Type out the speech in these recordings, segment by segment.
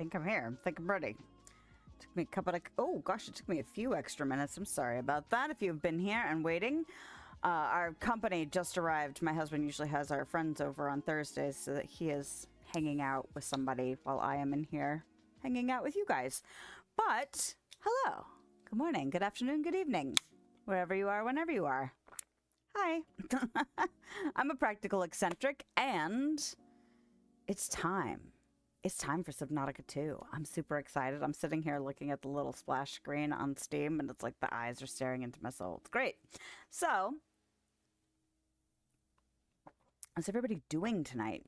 think I'm here. I think I'm ready. Took me a couple of... Oh, gosh, it took me a few extra minutes. I'm sorry about that. If you've been here and waiting, our company just arrived. My husband usually has our friends over on Thursdays so that he is hanging out with somebody while I am in here hanging out with you guys. But, hello. Good morning, good afternoon, good evening. Wherever you are, whenever you are. Hi. I'm a practical eccentric, and it's time. It's time for Subnautica 2. I'm super excited. I'm sitting here looking at the little splash screen on Steam, and it's like the eyes are staring into my soul. It's great. So, how's everybody doing tonight?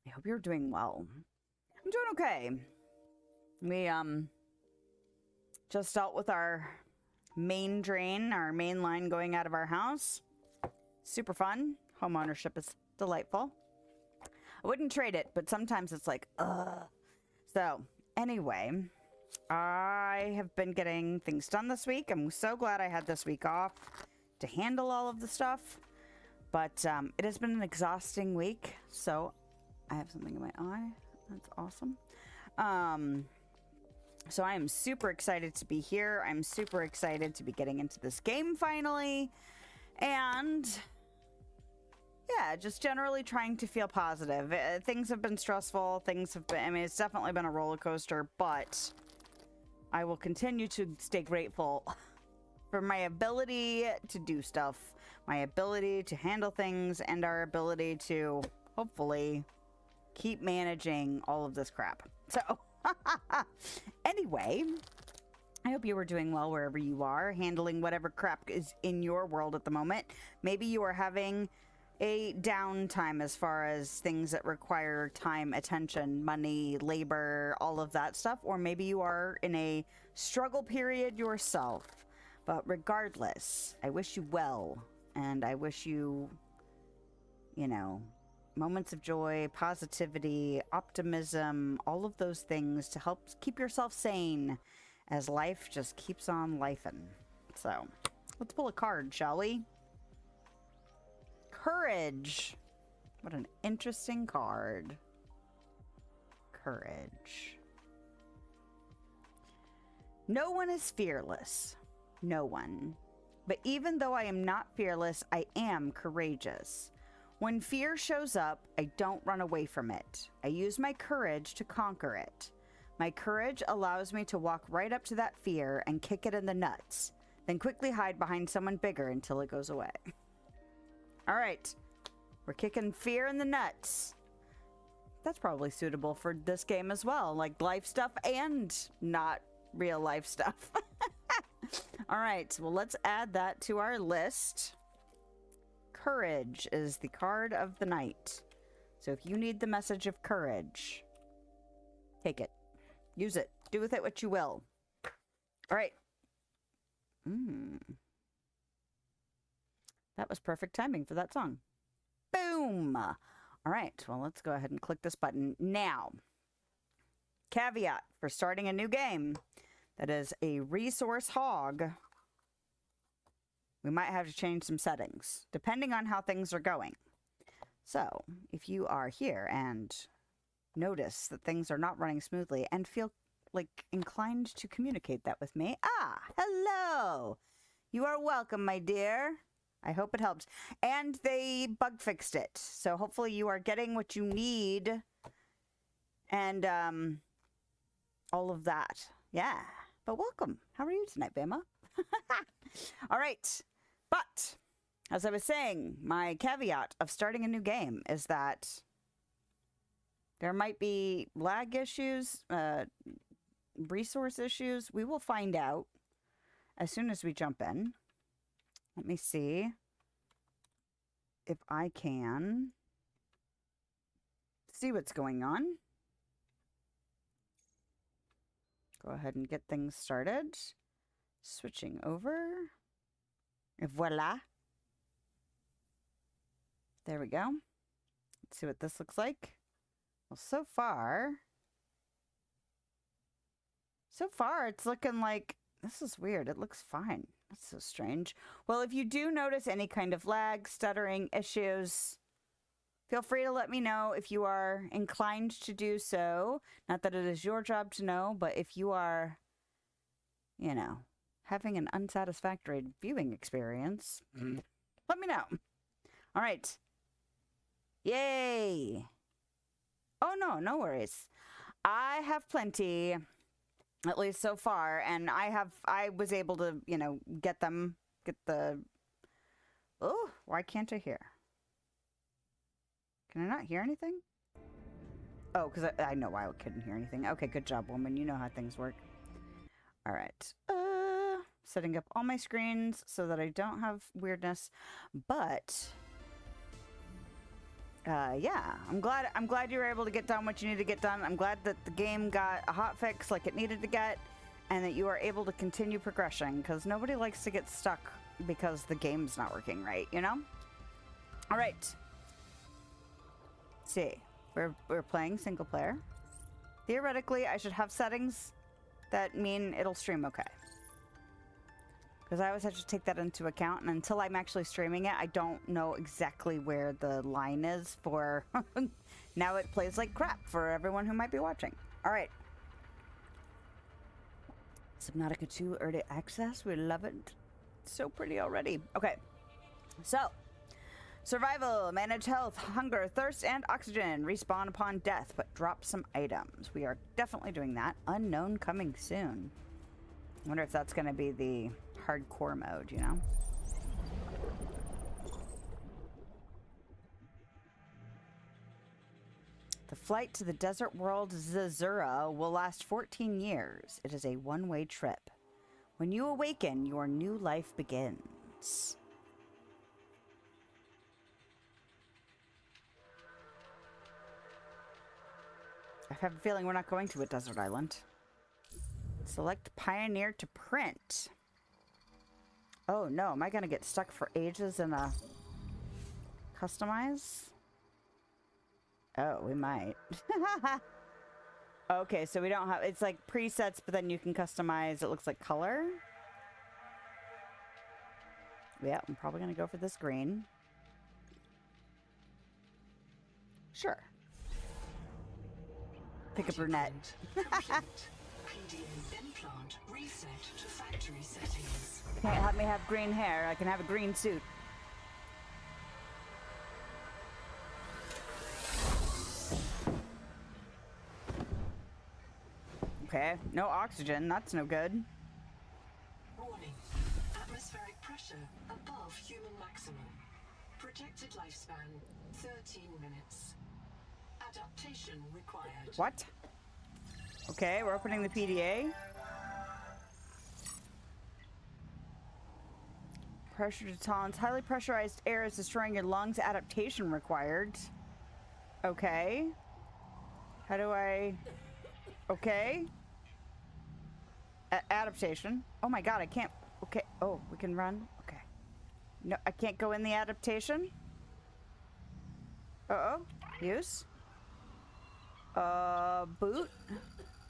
I hope you're doing well. I'm doing okay. We, just dealt with our main drain, our main line going out of our house. Super fun. Home ownership is delightful. I wouldn't trade it, but sometimes it's like, ugh. So, anyway, I have been getting things done this week. I'm so glad I had this week off to handle all of the stuff. But it has been an exhausting week. So, I have something in my eye. That's awesome. So I am super excited to be here. I'm super excited to be getting into this game finally. And yeah, just generally trying to feel positive. Things have been stressful. Things have been, I mean, it's definitely been a roller coaster, but I will continue to stay grateful for my ability to do stuff, my ability to handle things, and our ability to hopefully keep managing all of this crap. So anyway, I hope you are doing well wherever you are, handling whatever crap is in your world at the moment. Maybe you are having a downtime as far as things that require time, attention, money, labor, all of that stuff. Or maybe you are in a struggle period yourself. But regardless, I wish you well. And I wish you, you know, moments of joy, positivity, optimism, all of those things to help keep yourself sane as life just keeps on lifing. So, let's pull a card, shall we? Courage. What an interesting card. Courage. No one is fearless. No one. But even though I am not fearless, I am courageous. When fear shows up, I don't run away from it. I use my courage to conquer it. My courage allows me to walk right up to that fear and kick it in the nuts, then quickly hide behind someone bigger until it goes away. All right, we're kicking fear in the nuts. That's probably suitable for this game as well, like life stuff and not real life stuff. All right, well, let's add that to our list. Courage is the card of the night. So if you need the message of courage, take it. Use it. Do with it what you will. All right. That was perfect timing for that song. Boom. All right. Well, let's go ahead and click this button now. Caveat for starting a new game that is a resource hog. We might have to change some settings, depending on how things are going. So, if you are here and notice that things are not running smoothly and feel like inclined to communicate that with me, hello! You are welcome, my dear. I hope it helps. And they bug fixed it, so hopefully you are getting what you need and all of that. Yeah, but welcome. How are you tonight, Bama? All right. But, as I was saying, my caveat of starting a new game is that there might be lag issues, resource issues. We will find out as soon as we jump in. Let me see if I can see what's going on. Go ahead and get things started. Switching over. Voila. There we go. Let's see what this looks like. Well, so far it's looking like, this is weird. It looks fine. That's so strange. Well, if you do notice any kind of lag, stuttering issues, Feel free to let me know if you are inclined to do so. Not that it is your job to know, but if you are, you know, having an unsatisfactory viewing experience, let me know. All right. Yay. Oh, no, no worries. I have plenty, at least so far, and I was able to, you know, get the... Oh, why can't I hear? Can I not hear anything? Oh, because I know why I couldn't hear anything. Okay, good job, woman. You know how things work. All right. Setting up all my screens so that I don't have weirdness. But, yeah. I'm glad you were able to get done what you need to get done. I'm glad that the game got a hot fix like it needed to get, and that you are able to continue progressing, because nobody likes to get stuck because the game's not working right, you know? All right. See, we're playing single player. Theoretically, I should have settings that mean it'll stream okay. Because I always have to take that into account, and until I'm actually streaming it, I don't know exactly where the line is for... Now it plays like crap for everyone who might be watching. All right. Subnautica 2 early access. We love it. It's so pretty already. Okay. So... Survival, manage health, hunger, thirst, and oxygen. Respawn upon death, but drop some items. We are definitely doing that. Unknown coming soon. I wonder if that's going to be the hardcore mode, you know? The flight to the desert world Zazura will last 14 years. It is a one-way trip. When you awaken, your new life begins. I have a feeling we're not going to a desert island. Select Pioneer to print. Oh no, am I gonna get stuck for ages in a customize? Oh, we might. Okay, so we don't have, it's like presets, but then you can customize, it looks like color. Yeah, I'm probably gonna go for this green. Sure. Pick a brunette. Can't have me have green hair. I can have a green suit. Okay, no oxygen. That's no good. Warning. Atmospheric pressure above human maximum. Projected lifespan 13 minutes. Adaptation required. What? Okay, we're opening the PDA. Pressure to tolerance. Highly pressurized air is destroying your lungs. Adaptation required. Okay. How do I... Okay. Adaptation. Oh my god, I can't... Okay. Oh, we can run? Okay. No, I can't go in the adaptation? Uh-oh. Use. Boot.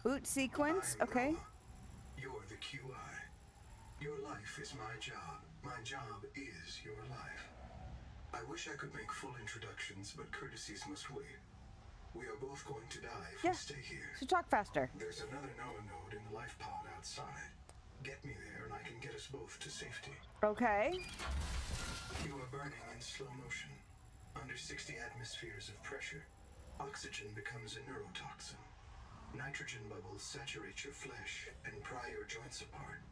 Boot sequence. Okay. You're the QI. Your life is my job. My job is your life. I wish I could make full introductions, but courtesies must wait. We are both going to die if we stay here. So talk faster. There's another Noah node in the life pod outside. Get me there and I can get us both to safety. Okay. You are burning in slow motion. Under 60 atmospheres of pressure, oxygen becomes a neurotoxin. Nitrogen bubbles saturate your flesh and pry your joints apart.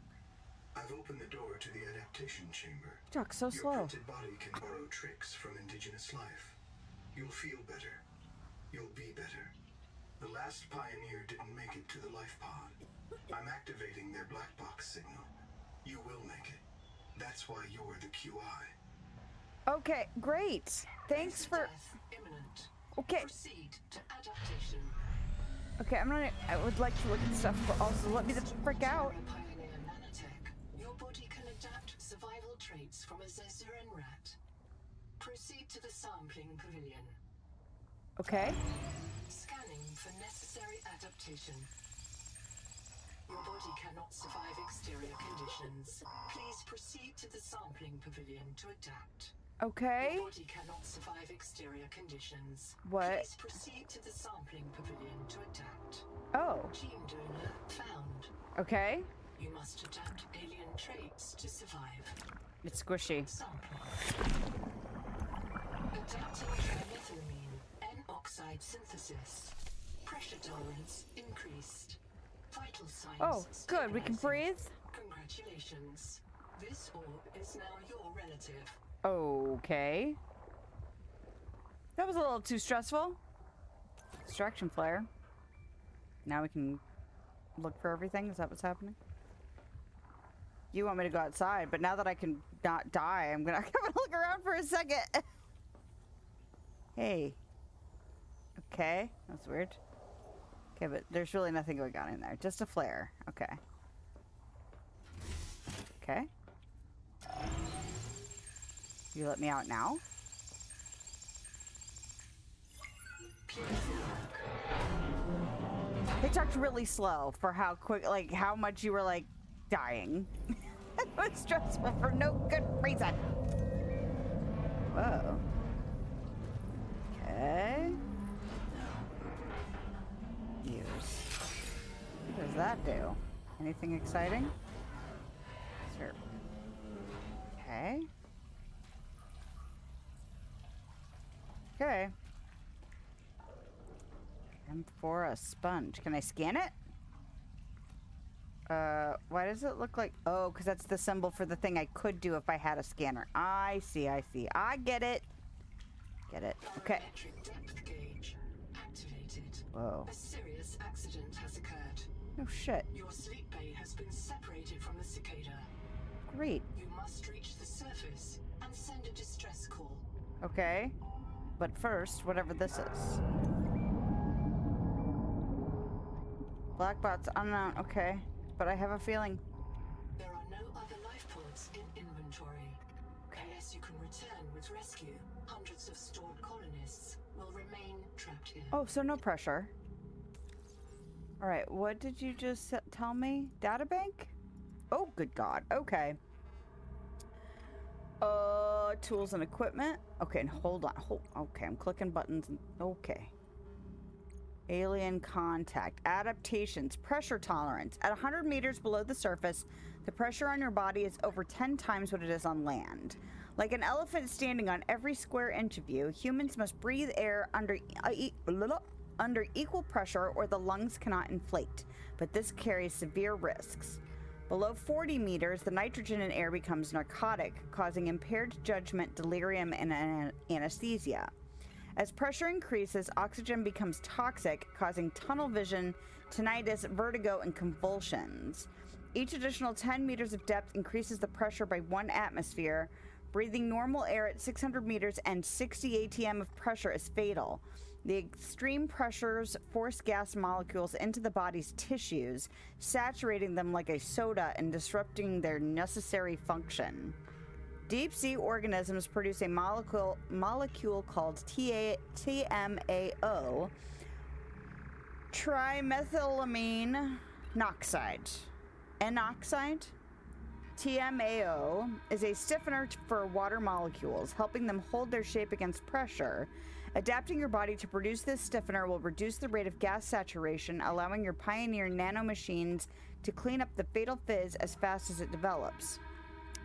I've opened the door to the adaptation chamber. Talk so slow. Your printed body can borrow tricks from indigenous life. You'll feel better. You'll be better. The last pioneer didn't make it to the life pod. I'm activating their black box signal. You will make it. That's why you're the QI. Okay, great. Thanks for... Imminent. Okay. Proceed to adaptation. Okay, I would like to look at stuff, but also let me the frick out. Pioneer nanotech. Your body can adapt survival traits from a Zazuran rat. Proceed to the sampling pavilion. Okay. Scanning for necessary adaptation. Your body cannot survive exterior conditions. Please proceed to the sampling pavilion to adapt. Okay. Your body cannot survive exterior conditions. What? Please proceed to the sampling pavilion to adapt. Oh. Gene donor found. Okay. You must adapt alien traits to survive. It's squishy. Sampling. Adapting trimethylamine, N-oxide synthesis. Pressure tolerance increased. Vital signs. Oh, good. We can stabilizing. breathe. Congratulations. This orb is now your relative. Okay. That was a little too stressful. Distraction flare. Now we can look for everything. Is that what's happening? You want me to go outside, but now that I can not die, I'm gonna look around for a second. Hey. Okay, that's weird. Okay, but there's really nothing going on in there. Just a flare. Okay. Okay. You let me out now? They talked really slow for how quick, like how much you were like dying. It was stressful for no good reason. Whoa. Okay. Use. What does that do? Anything exciting? Sure. Okay. Okay. M4, a sponge. Can I scan it? Why does it look like... Oh, because that's the symbol for the thing I could do if I had a scanner. I see, I see. I get it. Get it. Okay. Barometric depth gauge activated. Whoa. A serious accident has occurred. No shit. Your sleep bay has been separated from the cicada. Great. You must reach the surface and send a distress call. Okay. But first, whatever this is. Black bots unknown. Okay. But I have a feeling. There are no other life pods in inventory. Unless you can return with rescue, hundreds of stored colonists will remain trapped here. Oh, so no pressure. Alright, what did you just tell me? Databank? Oh, good God. Okay. Tools and equipment. Okay, and hold on. Okay, I'm clicking buttons. Okay. Alien contact. Adaptations. Pressure tolerance. At 100 meters below the surface, the pressure on your body is over 10 times what it is on land. Like an elephant standing on every square inch of you, humans must breathe air under equal pressure or the lungs cannot inflate. But this carries severe risks. Below 40 meters, the nitrogen in air becomes narcotic, causing impaired judgment, delirium, and anesthesia. As pressure increases, oxygen becomes toxic, causing tunnel vision, tinnitus, vertigo, and convulsions. Each additional 10 meters of depth increases the pressure by 1 atmosphere. Breathing normal air at 600 meters and 60 atm of pressure is fatal. The extreme pressures force gas molecules into the body's tissues, saturating them like a soda and disrupting their necessary function. Deep sea organisms produce a molecule called TMAO, trimethylamine oxide. N-oxide? TMAO is a stiffener for water molecules, helping them hold their shape against pressure. Adapting your body to produce this stiffener will reduce the rate of gas saturation, allowing your pioneer nanomachines to clean up the fatal fizz as fast as it develops.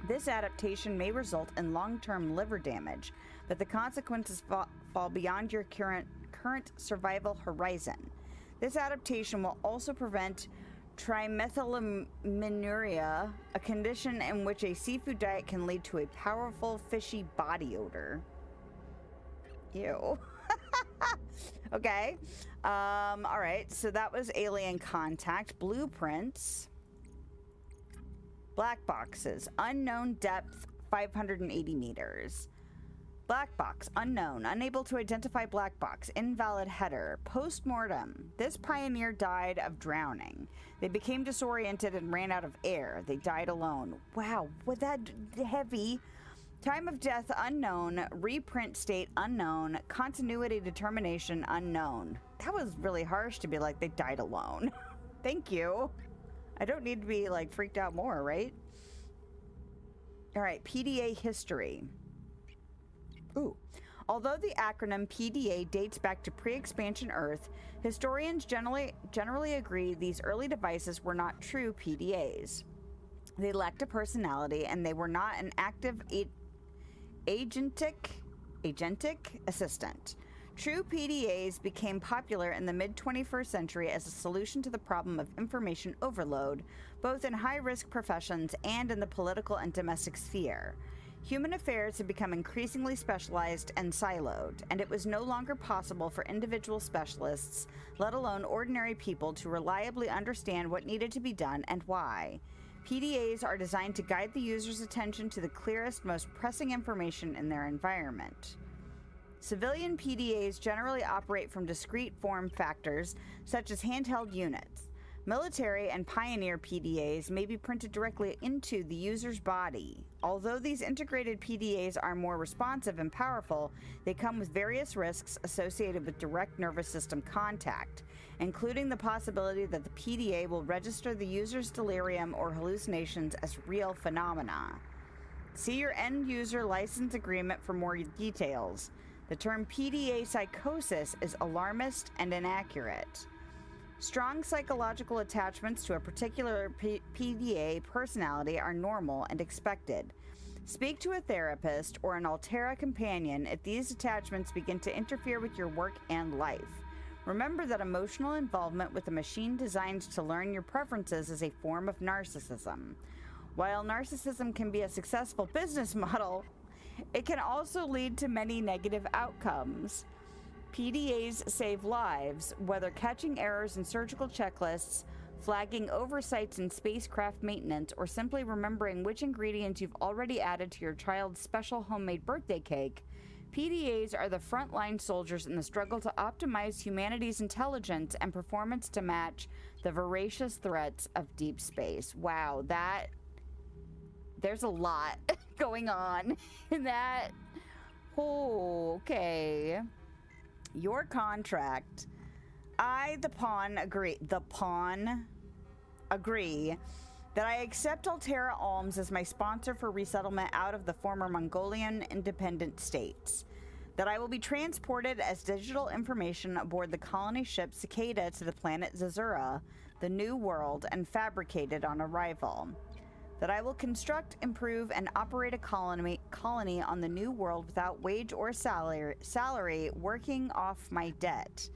This adaptation may result in long-term liver damage, but the consequences fall beyond your current survival horizon. This adaptation will also prevent trimethylaminuria, a condition in which a seafood diet can lead to a powerful fishy body odor. Ew. Okay. All right. So that was alien contact. Blueprints. Black boxes. Unknown depth, 580 meters. Black box. Unknown. Unable to identify black box. Invalid header. Post-mortem. This pioneer died of drowning. They became disoriented and ran out of air. They died alone. Wow. Was that heavy? Time of death unknown. Reprint state unknown. Continuity determination unknown. That was really harsh to be like they died alone. Thank you. I don't need to be like freaked out more, right? All right, PDA history. Ooh. Although the acronym PDA dates back to pre-expansion Earth, historians generally agree these early devices were not true PDAs. They lacked a personality, and they were not an active agentic assistant. True PDAs became popular in the mid-21st century as a solution to the problem of information overload, both in high-risk professions and in the political and domestic sphere. Human affairs had become increasingly specialized and siloed, and it was no longer possible for individual specialists, let alone ordinary people, to reliably understand what needed to be done and why. PDAs are designed to guide the user's attention to the clearest, most pressing information in their environment. Civilian PDAs generally operate from discrete form factors, such as handheld units. Military and Pioneer PDAs may be printed directly into the user's body. Although these integrated PDAs are more responsive and powerful, they come with various risks associated with direct nervous system contact, including the possibility that the PDA will register the user's delirium or hallucinations as real phenomena. See your end user license agreement for more details. The term PDA psychosis is alarmist and inaccurate. Strong psychological attachments to a particular PDA personality are normal and expected. Speak to a therapist or an Altera companion if these attachments begin to interfere with your work and life. Remember that emotional involvement with a machine designed to learn your preferences is a form of narcissism. While narcissism can be a successful business model, it can also lead to many negative outcomes. PDAs save lives, whether catching errors in surgical checklists, flagging oversights in spacecraft maintenance, or simply remembering which ingredients you've already added to your child's special homemade birthday cake. PDAs are the frontline soldiers in the struggle to optimize humanity's intelligence and performance to match the voracious threats of deep space. Wow, there's a lot going on in that. Oh, okay. Your contract. The pawn, agree that I accept Altera Alms as my sponsor for resettlement out of the former Mongolian independent states. That I will be transported as digital information aboard the colony ship Cicada to the planet Zazura, the New World, and fabricated on arrival. That I will construct, improve, and operate a colony on the New World without wage or salary, working off my debt.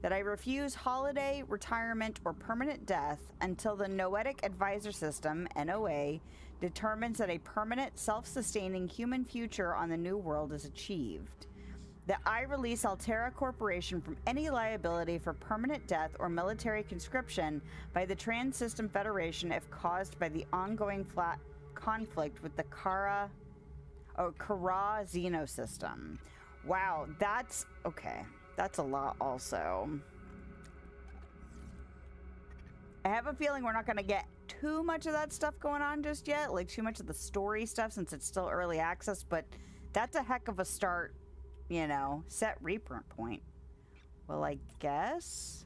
That I refuse holiday, retirement, or permanent death until the Noetic Advisor System, NOA, determines that a permanent, self-sustaining human future on the New World is achieved. That I release Altera Corporation from any liability for permanent death or military conscription by the Trans-System Federation if caused by the ongoing conflict with the Kara Xenosystem. Wow, that's okay. That's a lot also. I have a feeling we're not going to get too much of that stuff going on just yet, like too much of the story stuff since it's still early access, but that's a heck of a start. You know, set reprint point. Well, I guess.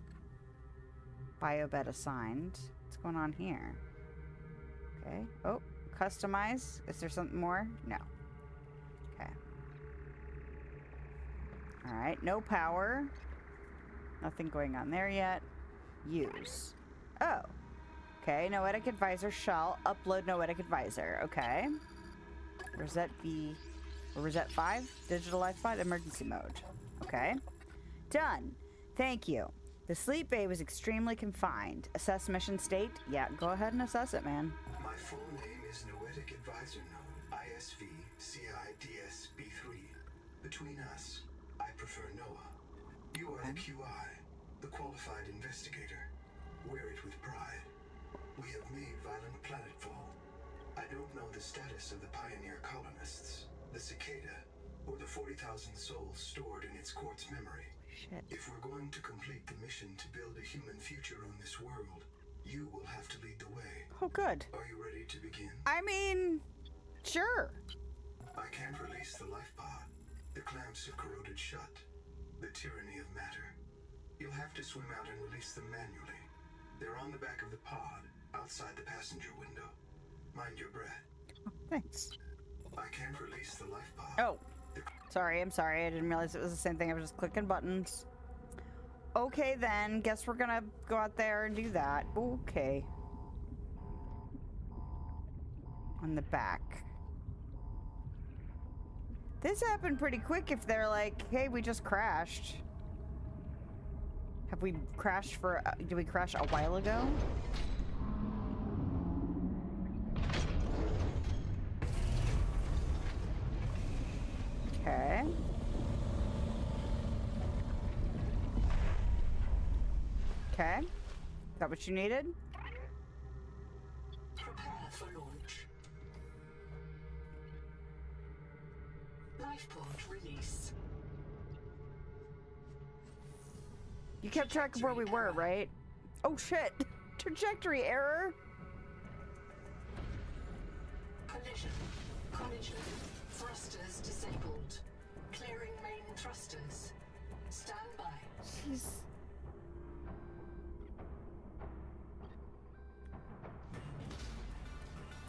Biobed assigned. What's going on here? Okay. Oh, customize. Is there something more? No. Okay. Alright, no power. Nothing going on there yet. Use. Oh. Okay, Noetic Advisor shall upload Noetic Advisor. Okay. Reset V. Or Reset 5? Digital life pod? Emergency mode. Okay. Done. Thank you. The sleep bay was extremely confined. Assess mission state? Yeah, go ahead and assess it, man. My full name is Noetic Advisor Node, ISV CIDS B3. Between us, I prefer Noah. You are the QI, the qualified investigator. Wear it with pride. We have made violent planetfall. I don't know the status of the pioneer colonists, the Cicada, or the 40,000 souls stored in its quartz memory. Shit. If we're going to complete the mission to build a human future on this world, you will have to lead the way. Oh, good. Are you ready to begin? I mean, sure. I can't release the life pod. The clamps have corroded shut. The tyranny of matter. You'll have to swim out and release them manually. They're on the back of the pod, outside the passenger window. Mind your breath. Oh, thanks. I can't release the life pod. Oh. Sorry, I'm sorry. I didn't realize it was the same thing. I was just clicking buttons. Okay, then. Guess we're gonna go out there and do that. Okay. On the back. This happened pretty quick if they're like, hey, we just crashed. Have we crashed for... did we crash a while ago? Okay. Okay. Is that what you needed? Prepare for launch. Lifepod release. You kept track of where we were, right? Oh shit! Trajectory error! Collision. Collision. Thrusters disabled. Clearing main thrusters. Stand by. Jeez.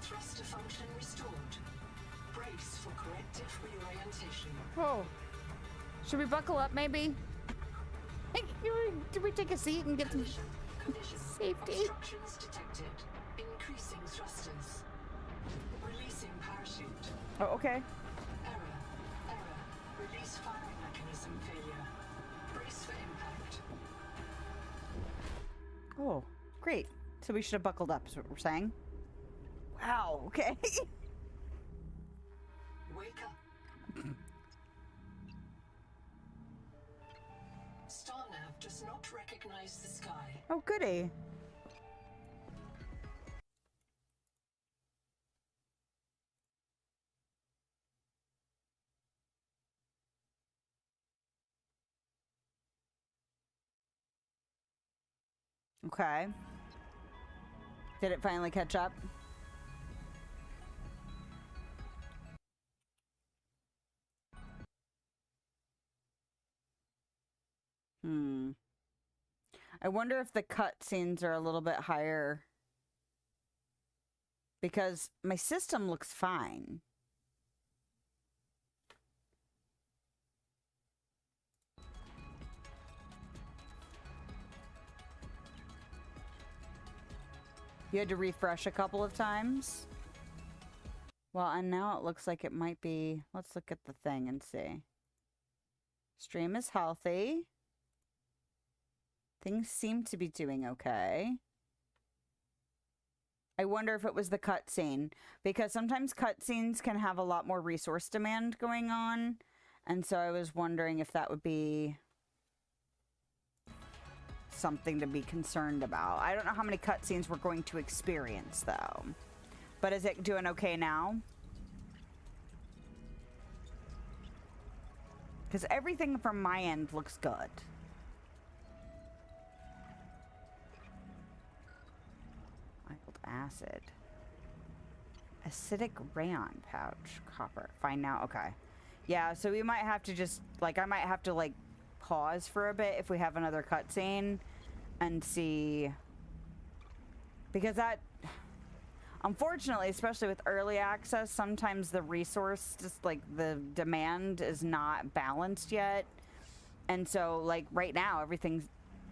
Thruster function restored. Brace for corrective reorientation. Whoa. Should we buckle up, maybe? Did we take a seat and get some Collision. safety? Obstructions detected. Increasing thrusters. Releasing parachute. Oh, okay. Error. Error. Release firing mechanism failure. Brace for impact. Oh, great. So we should have buckled up, is what we're saying. Wow, okay. Wake up. StarNav does not recognize the sky. Oh, goody. Okay. Did it finally catch up? I wonder if the cutscenes are a little bit higher. Because my system looks fine. You had to refresh a couple of times? Well, and now it looks like it might be... Let's look at the thing and see. Stream is healthy. Things seem to be doing okay. I wonder if it was the cutscene. Because sometimes cutscenes can have a lot more resource demand going on. And so I was wondering if that would be something to be concerned about. I don't know how many cutscenes we're going to experience, though. But is it doing okay now? Because everything from my end looks good. Mild acid. Acidic rayon pouch. Copper. Fine now. Okay. Yeah, so we might have to just, like, I might have to, like, pause for a bit if we have another cutscene and see. Because that, unfortunately, especially with early access, sometimes the resource, just like the demand is not balanced yet. And so, like, right now, everything's,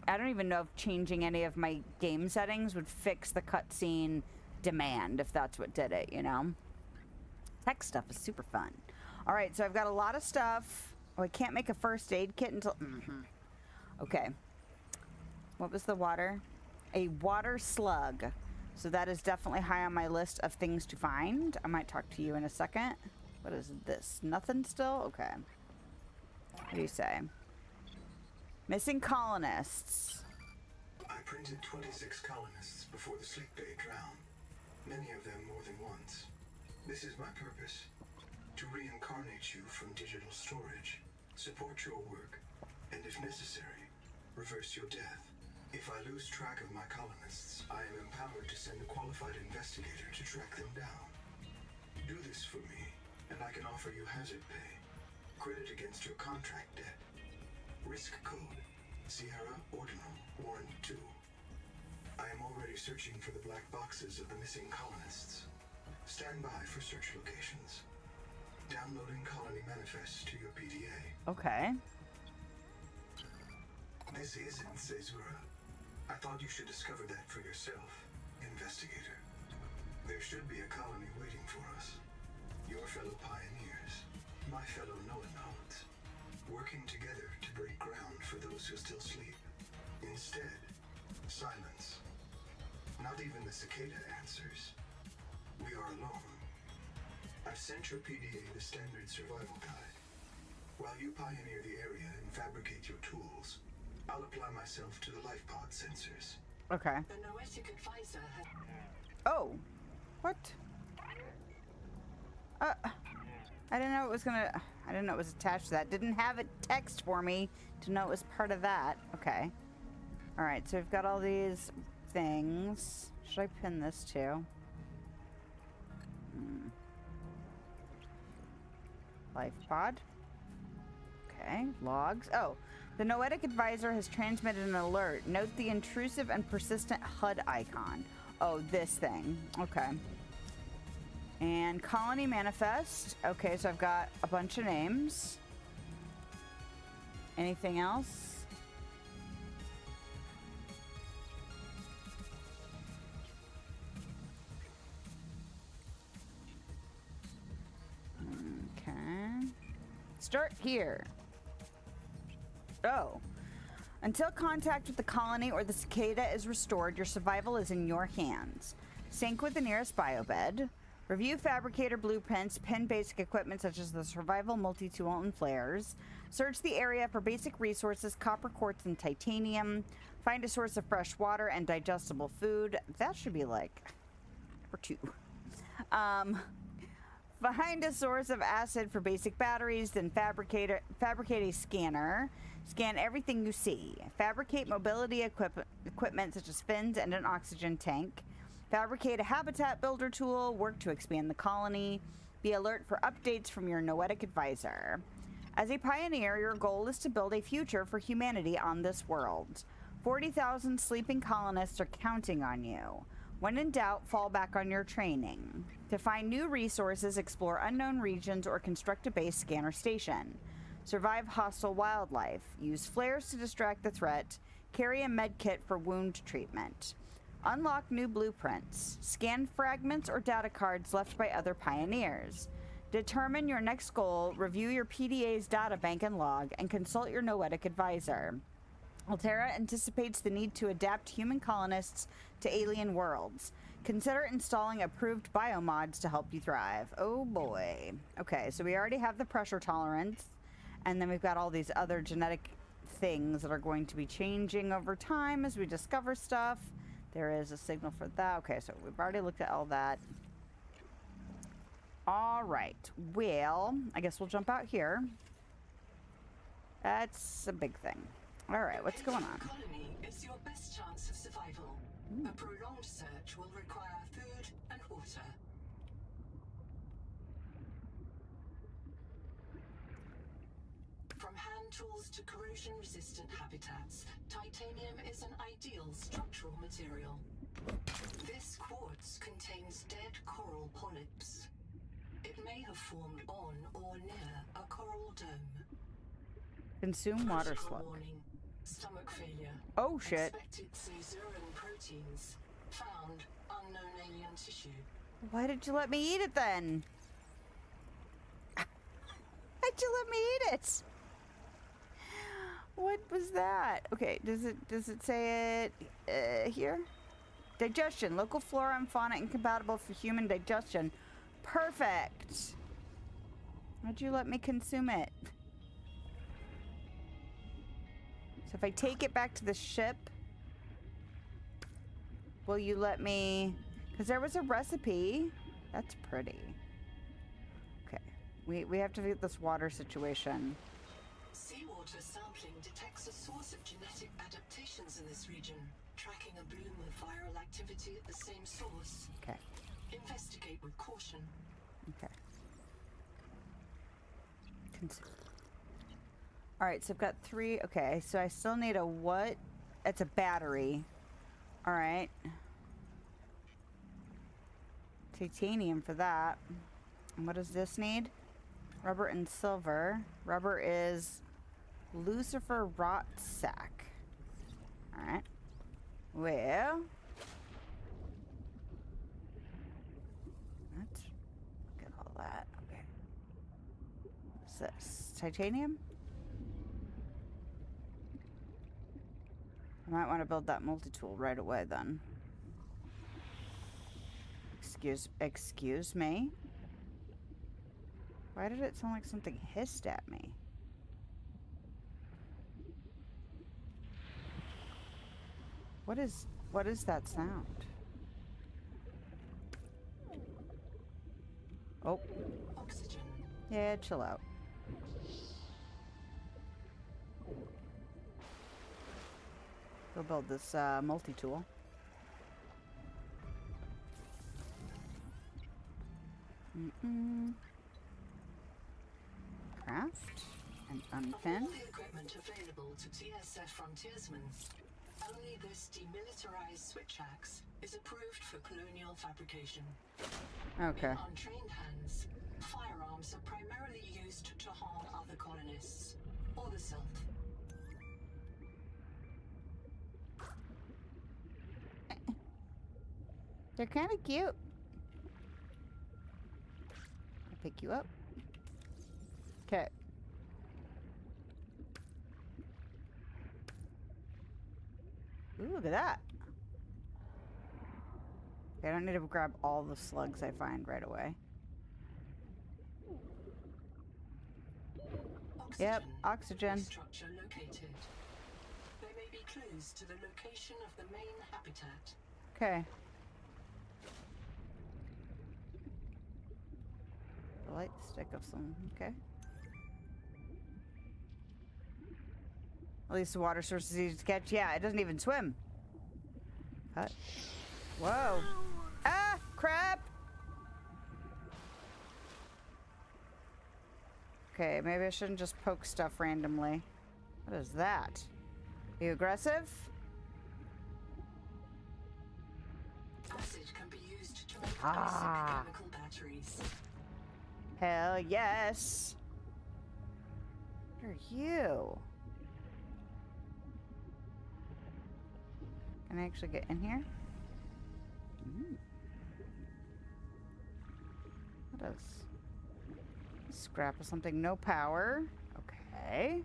I don't even know if changing any of my game settings would fix the cutscene demand, if that's what did it, you know? Tech stuff is super fun. All right, so I've got a lot of stuff. Oh, I can't make a first aid kit until... Okay. What was the water? A water slug. So that is definitely high on my list of things to find. I might talk to you in a second. What is this? Nothing still? Okay. What do you say? Missing colonists. I printed 26 colonists before the sleep bay drowned. Many of them more than once. This is my purpose. To reincarnate you from digital storage, support your work, and if necessary, reverse your death. If I lose track of my colonists, I am empowered to send a qualified investigator to track them down. Do this for me, and I can offer you hazard pay, credit against your contract debt. Risk code, Sierra Ordinal, Warrant 2. I am already searching for the black boxes of the missing colonists. Stand by for search locations. Downloading colony management. manifest to your PDA. Okay. This isn't Caesura. I thought you should discover that for yourself, investigator. There should be a colony waiting for us. Your fellow pioneers, my fellow know-it-nots, working together to break ground for those who still sleep. Instead, silence. Not even the cicada answers. We are alone. I've sent your PDA the standard survival guide. While you pioneer the area and fabricate your tools, I'll apply myself to the life pod sensors. Okay. The noetic advisor had... Oh. What? I didn't know it was gonna... I didn't know it was attached to that. Didn't have it text for me to know it was part of that. Okay. Alright, so we've got all these things. Should I pin this too? Life pod. Okay, logs. Oh, the Noetic Advisor has transmitted an alert. Note the intrusive and persistent HUD icon. Oh, this thing. Okay. And Colony Manifest. Okay, so I've got a bunch of names. Anything else? Okay. Start here. Oh. Until contact with the colony or the cicada is restored, your survival is in your hands. Sync with the nearest biobed. Review fabricator blueprints. Pin basic equipment such as the survival multi-tool and flares. Search the area for basic resources, copper, quartz, and titanium. Find a source of fresh water and digestible food. That should be like... or two. Find a source of acid for basic batteries, then fabricate a scanner. Scan everything you see. Fabricate mobility equipment such as fins and an oxygen tank. Fabricate a habitat builder tool. Work to expand the colony. Be alert for updates from your Noetic Advisor. As a pioneer, your goal is to build a future for humanity on this world. 40,000 sleeping colonists are counting on you. When in doubt, fall back on your training. To find new resources, explore unknown regions or construct a base scanner station. Survive hostile wildlife. Use flares to distract the threat. Carry a med kit for wound treatment. Unlock new blueprints. Scan fragments or data cards left by other pioneers. Determine your next goal, review your PDA's databank and log, and consult your Noetic Advisor. Altera anticipates the need to adapt human colonists to alien worlds. Consider installing approved biomods to help you thrive. Oh boy. Okay, so we already have the pressure tolerance, and then we've got all these other genetic things that are going to be changing over time as we discover stuff. There is a signal for that. Okay, so we've already looked at all that. All right. Well, I guess we'll jump out here. That's a big thing. All right, what's going on? Colony is your best chance of survival. A prolonged search will require food and water. From hand tools to corrosion-resistant habitats, titanium is an ideal structural material. This quartz contains dead coral polyps. It may have formed on or near a coral dome. Consume water Critical slug. warning. Stomach failure. Oh shit. Expected Caesarean proteins. Found unknown alien tissue. Why did you let me eat it then? Why'd you let me eat it? What was that? Okay, does it say it here? Digestion. Local flora and fauna incompatible for human digestion. Perfect. Why'd you let me consume it? So if I take it back to the ship, will you let me... Because there was a recipe. That's pretty. Okay. We have to get this water situation. Seawater sampling detects a source of genetic adaptations in this region, tracking a bloom of viral activity at the same source. Okay. Investigate with caution. Okay. All right, so I've got 3. Okay, so I still need a what? It's a battery. All right. Titanium for that. And what does this need? Rubber and silver. Rubber is Lucifer rot sack. Alright. Well. Let's look at all that. Okay. What's this? Titanium? I might want to build that multi-tool right away then. Excuse me? Why did it sound like something hissed at me? What is that sound? Oh. Oxygen. Yeah, chill out. Go build this multi-tool. Craft and unpin. Of all the equipment available to TSF frontiersmen, only this demilitarized switch axe is approved for colonial fabrication. Okay. In untrained hands, firearms are primarily used to harm other colonists or the Self. They're kind of cute. I'll pick you up. Okay. Ooh, look at that. Okay, I don't need to grab all the slugs I find right away. Yep, oxygen. Structure located. There may be clues to the location of the main habitat. Okay. The light stick of some. Okay. At least the water source is easy to catch. Yeah, it doesn't even swim. Cut. Whoa. Ah! Crap! Okay, maybe I shouldn't just poke stuff randomly. What is that? Are you aggressive? Acid can be used to make Ah. basic chemical batteries. Hell yes. What are you? Can I actually get in here? What is? Scrap of something. No power. Okay.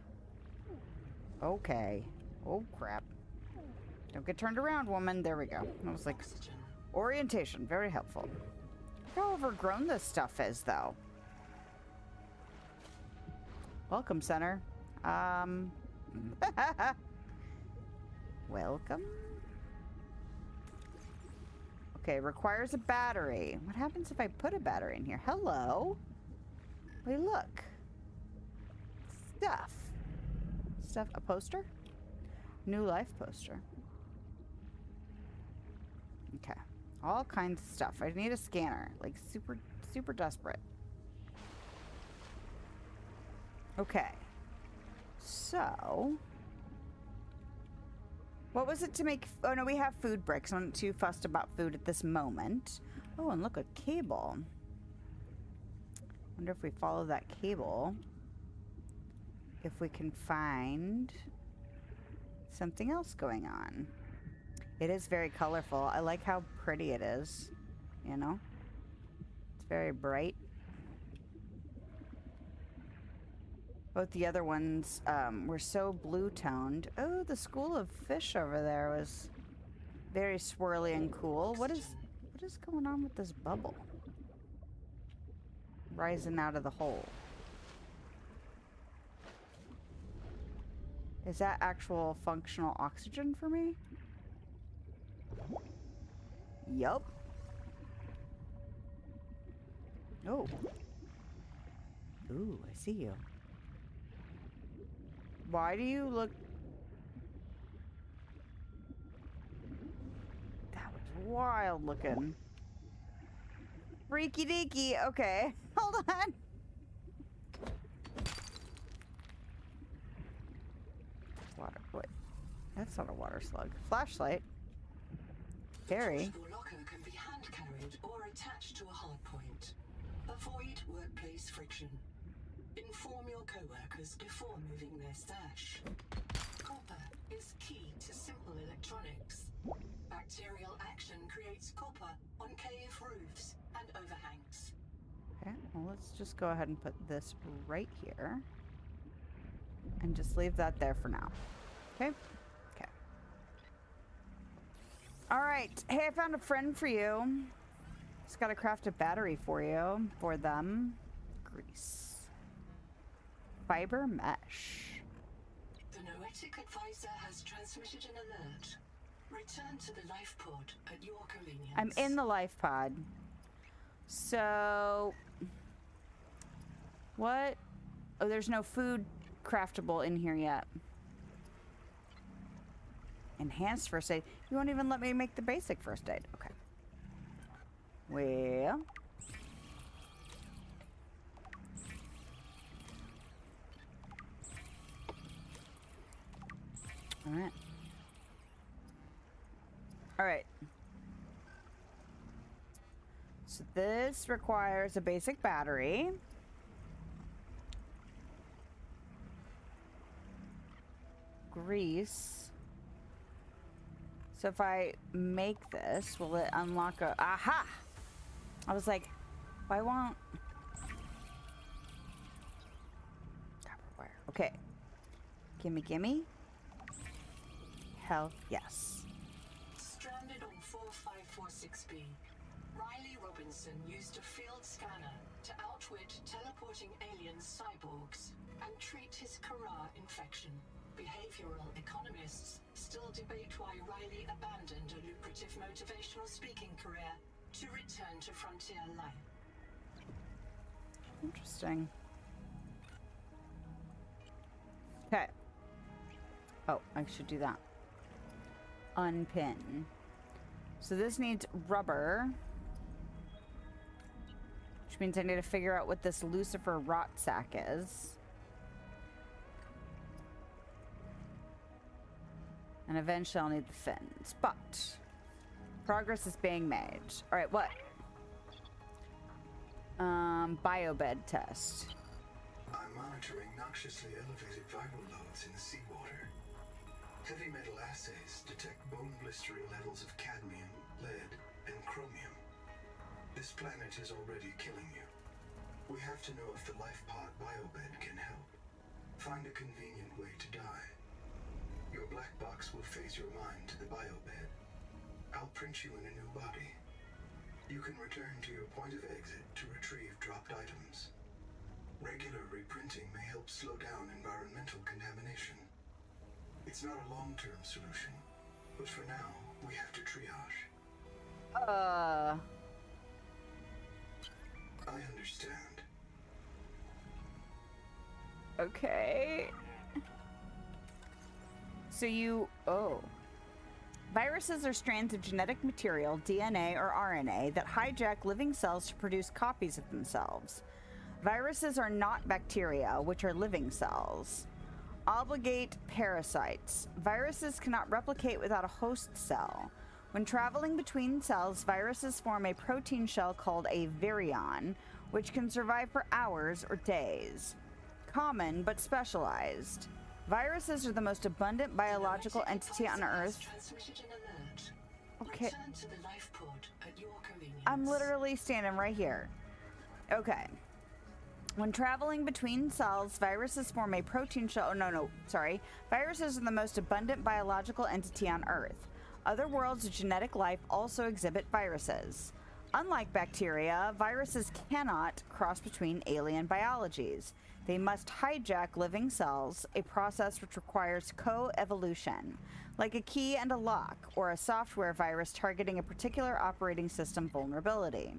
Okay. Oh, crap. Don't get turned around, woman. There we go. I was like, Oxygen. orientation. Very helpful. Look how overgrown this stuff is, though. Welcome, center. Welcome. Okay, requires a battery. What happens if I put a battery in here? Hello. Wait, look. Stuff. Stuff. A poster? New life poster. Okay. All kinds of stuff. I need a scanner. Like, super desperate. Okay. So... what was it to make... oh, no, we have food bricks. I'm not too fussed about food at this moment. Oh, and look, a cable. Wonder if we follow that cable, if we can find something else going on. It is very colorful. I like how pretty it is, you know? It's very bright. Both the other ones were so blue-toned. Oh, the school of fish over there was very swirly and cool. What is going on with this bubble? Rising out of the hole. Is that actual functional oxygen for me? Yup. Oh. Ooh, I see you. Why do you look... that was wild looking. Freaky deaky. Okay. Hold on. Water. Wait. That's not a water slug. Flashlight. Berry. Your locker can be hand carried or attached to a hard point. Avoid workplace friction. co-workers before moving their stash. Copper is key to simple electronics. Bacterial action creates copper on cave roofs and overhangs. Okay, well, let's just go ahead and put this right here. And just leave that there for now. Okay? Okay. Alright. Hey, I found a friend for you. Just gotta craft a battery for you. For them. Grease. Fiber mesh. The Noetic advisor has transmitted an alert. Return to the life pod at your convenience. I'm in the life pod. So... What? Oh, there's no food craftable in here yet. Enhanced first aid. You won't even let me make the basic first aid. Okay. Well. Alright. Alright. So this requires a basic battery. Grease. So if I make this, will it unlock a... Aha! I was like, why won't... Copper wire. Okay. Gimme, gimme. Hell yes. Stranded on 4546B, Riley Robinson used a field scanner to outwit teleporting alien cyborgs and treat his Kara infection. Behavioral economists still debate why Riley abandoned a lucrative motivational speaking career to return to frontier life. Interesting. Okay. Oh, I should do that. Unpin. So this needs rubber. Which means I need to figure out what this Lucifer rot sack is. And eventually I'll need the fins. But progress is being made. Alright, what? Biobed test. I'm monitoring noxiously elevated viral loads in the seawater. Heavy metal assays detect bone-blistering levels of cadmium, lead, and chromium. This planet is already killing you. We have to know if the life pod biobed can help. Find a convenient way to die. Your black box will phase your mind to the biobed. I'll print you in a new body. You can return to your point of exit to retrieve dropped items. Regular reprinting may help slow down environmental contamination. It's not a long-term solution, but for now, we have to triage. I understand. Okay. So you... Oh. Viruses are strands of genetic material, DNA or RNA, that hijack living cells to produce copies of themselves. Viruses are not bacteria, which are living cells. Obligate parasites. Viruses cannot replicate without a host cell. When traveling between cells, viruses form a protein shell called a virion, which can survive for hours or days. Common, but specialized. Viruses are the most abundant biological entity on Earth. Okay. I'm literally standing right here. Okay. When traveling between cells, viruses form a protein shell. Oh, sorry. Viruses are the most abundant biological entity on Earth. Other worlds of genetic life also exhibit viruses. Unlike bacteria, viruses cannot cross between alien biologies. They must hijack living cells, a process which requires co-evolution, like a key and a lock, or a software virus targeting a particular operating system vulnerability.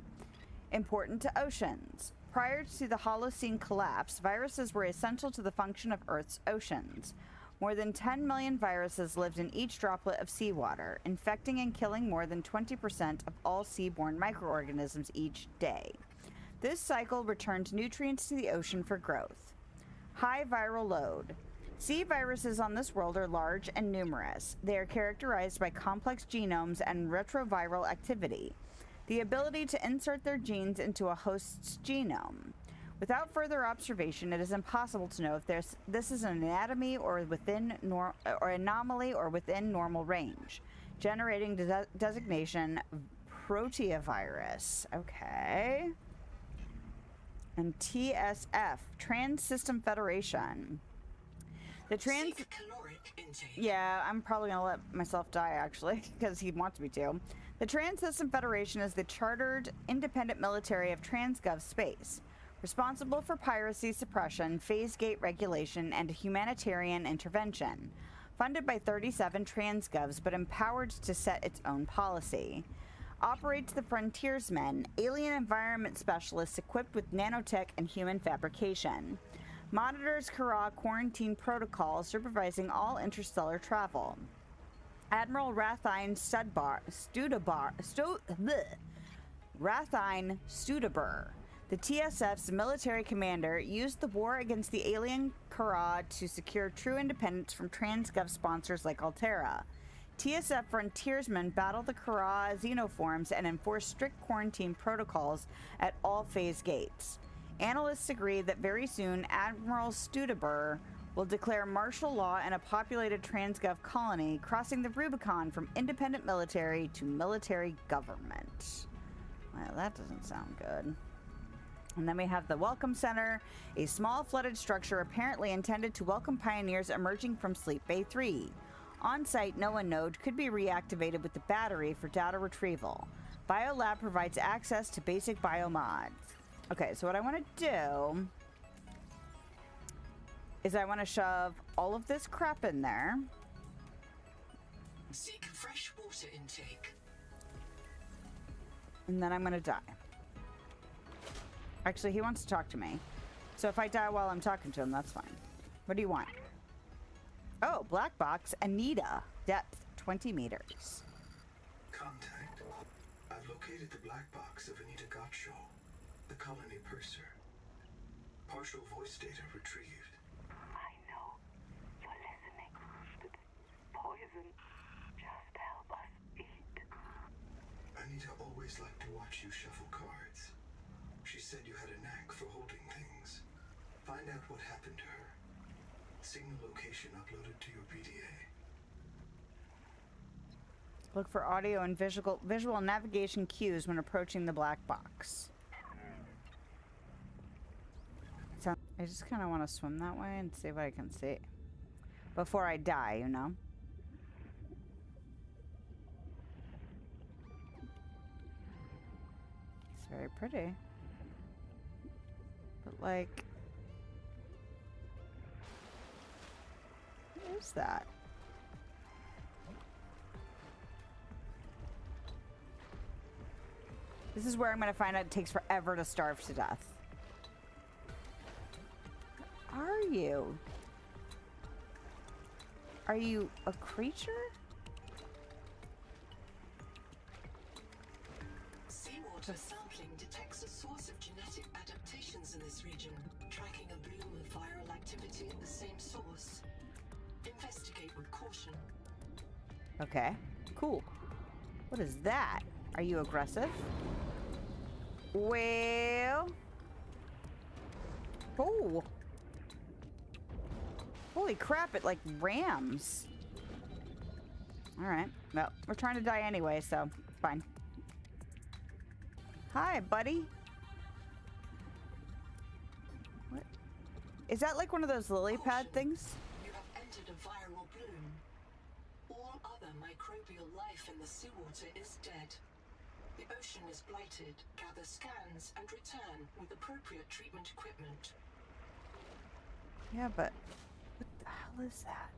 Important to oceans. Prior to the Holocene collapse, viruses were essential to the function of Earth's oceans. More than 10 million viruses lived in each droplet of seawater, infecting and killing more than 20% of all seaborne microorganisms each day. This cycle returned nutrients to the ocean for growth. High viral load. Sea viruses on this world are large and numerous. They are characterized by complex genomes and retroviral activity, the ability to insert their genes into a host's genome. Without further observation, it is impossible to know if this is an anatomy or or anomaly or within normal range. Generating designation proteovirus. Okay. And TSF, Trans System Federation. The trans... Seek caloric intake. Yeah, I'm probably going to let myself die, actually, because he wants me to. The Trans System Federation is the chartered, independent military of Transgov space, responsible for piracy suppression, phase gate regulation, and humanitarian intervention. Funded by 37 Transgovs, but empowered to set its own policy. Operates the Frontiersmen, alien environment specialists equipped with nanotech and human fabrication. Monitors Kara quarantine protocols, supervising all interstellar travel. Admiral Rathine Studebar, the TSF's military commander, used the war against the alien Kara to secure true independence from Transgov sponsors like Altera. TSF frontiersmen battle the Kara xenoforms and enforce strict quarantine protocols at all phase gates. Analysts agree that very soon Admiral Studebar will declare martial law in a populated Transgov colony, crossing the Rubicon from independent military to military government. Well, that doesn't sound good. And then we have the Welcome Center, a small flooded structure apparently intended to welcome pioneers emerging from Sleep Bay 3. On-site NOAA node could be reactivated with the battery for data retrieval. Biolab provides access to basic biomods. Okay, so what I want to do is I want to shove all of this crap in there. Seek fresh water intake. And then I'm going to die. Actually, he wants to talk to me. So if I die while I'm talking to him, that's fine. What do you want? Oh, black box, Anita. Depth, 20 meters. Contact. I've located the black box of Anita Gottschall, the colony purser. Partial voice data retrieved. I know. You're listening. But poison. Just help us eat. Anita always liked to watch you shuffle cards. She said you had a knack for holding things. Find out what happened to her. Signal location uploaded to your PDA. Look for audio and visual navigation cues when approaching the black box. So I just kind of want to swim that way and see what I can see. Before I die, you know? It's very pretty. But like... what is that? This is where I'm going to find out it takes forever to starve to death. Where are you? Are you a creature? Seawater sampling detects a source of genetic adaptations in this region, tracking a bloom of viral activity at the same source. Investigate with caution. Okay, cool. What is that? Are you aggressive? Well... oh! Holy crap, it like rams. Alright, well, we're trying to die anyway, so it's fine. Hi, buddy. What? Is that like one of those lily pad things? You have entered a viral bloom. All other microbial life in the seawater is dead. The ocean is blighted. Gather scans and return with appropriate treatment equipment. Yeah, but what the hell is that?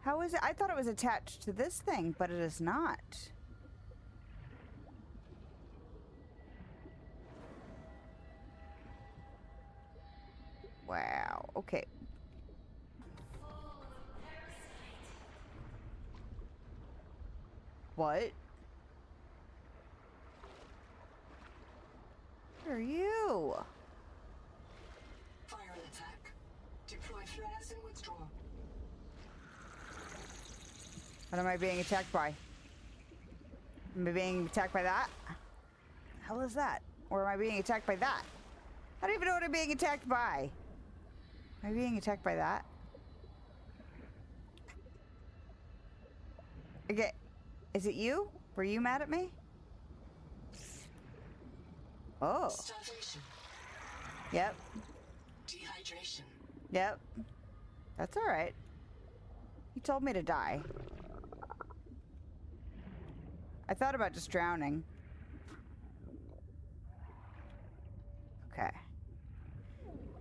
How is it? I thought it was attached to this thing, but it is not. Wow. Okay. What? What are you? Viral attack. Deploy flares and withdraw. What am I being attacked by? Am I being attacked by that? The hell is that? Or am I being attacked by that? I don't even know what I'm being attacked by. Am I being attacked by that? Okay. Is it you? Were you mad at me? Oh. Starvation. Yep. Dehydration. Yep. That's alright. You told me to die. I thought about just drowning. Okay.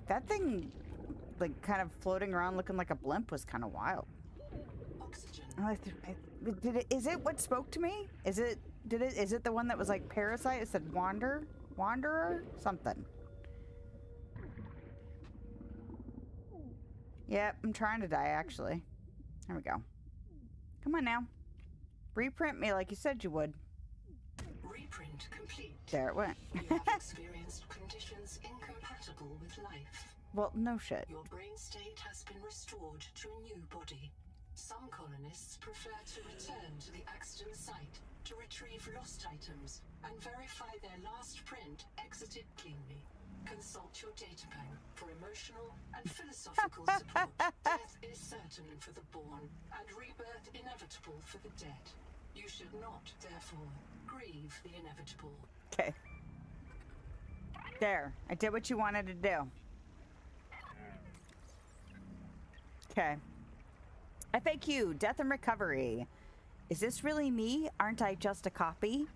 That thing, like, kind of floating around looking like a blimp was kind of wild. Oxygen. Is it what spoke to me? Is it the one that was like parasite? It said wanderer? Something. Yep, I'm trying to die, actually. There we go. Come on now. Reprint me like you said you would. Reprint complete. There it went. You have experienced conditions incompatible with life. Well, no shit. Your brain state has been restored to a new body. Some colonists prefer to return to the accident site to retrieve lost items and verify their last print exited cleanly. Consult your databank for emotional and philosophical support. Death is certain for the born, and rebirth inevitable for the dead. You should not, therefore, grieve the inevitable. Okay. There. I did what you wanted to do. Okay. FAQ, death and recovery. Is this really me? Aren't I just a copy?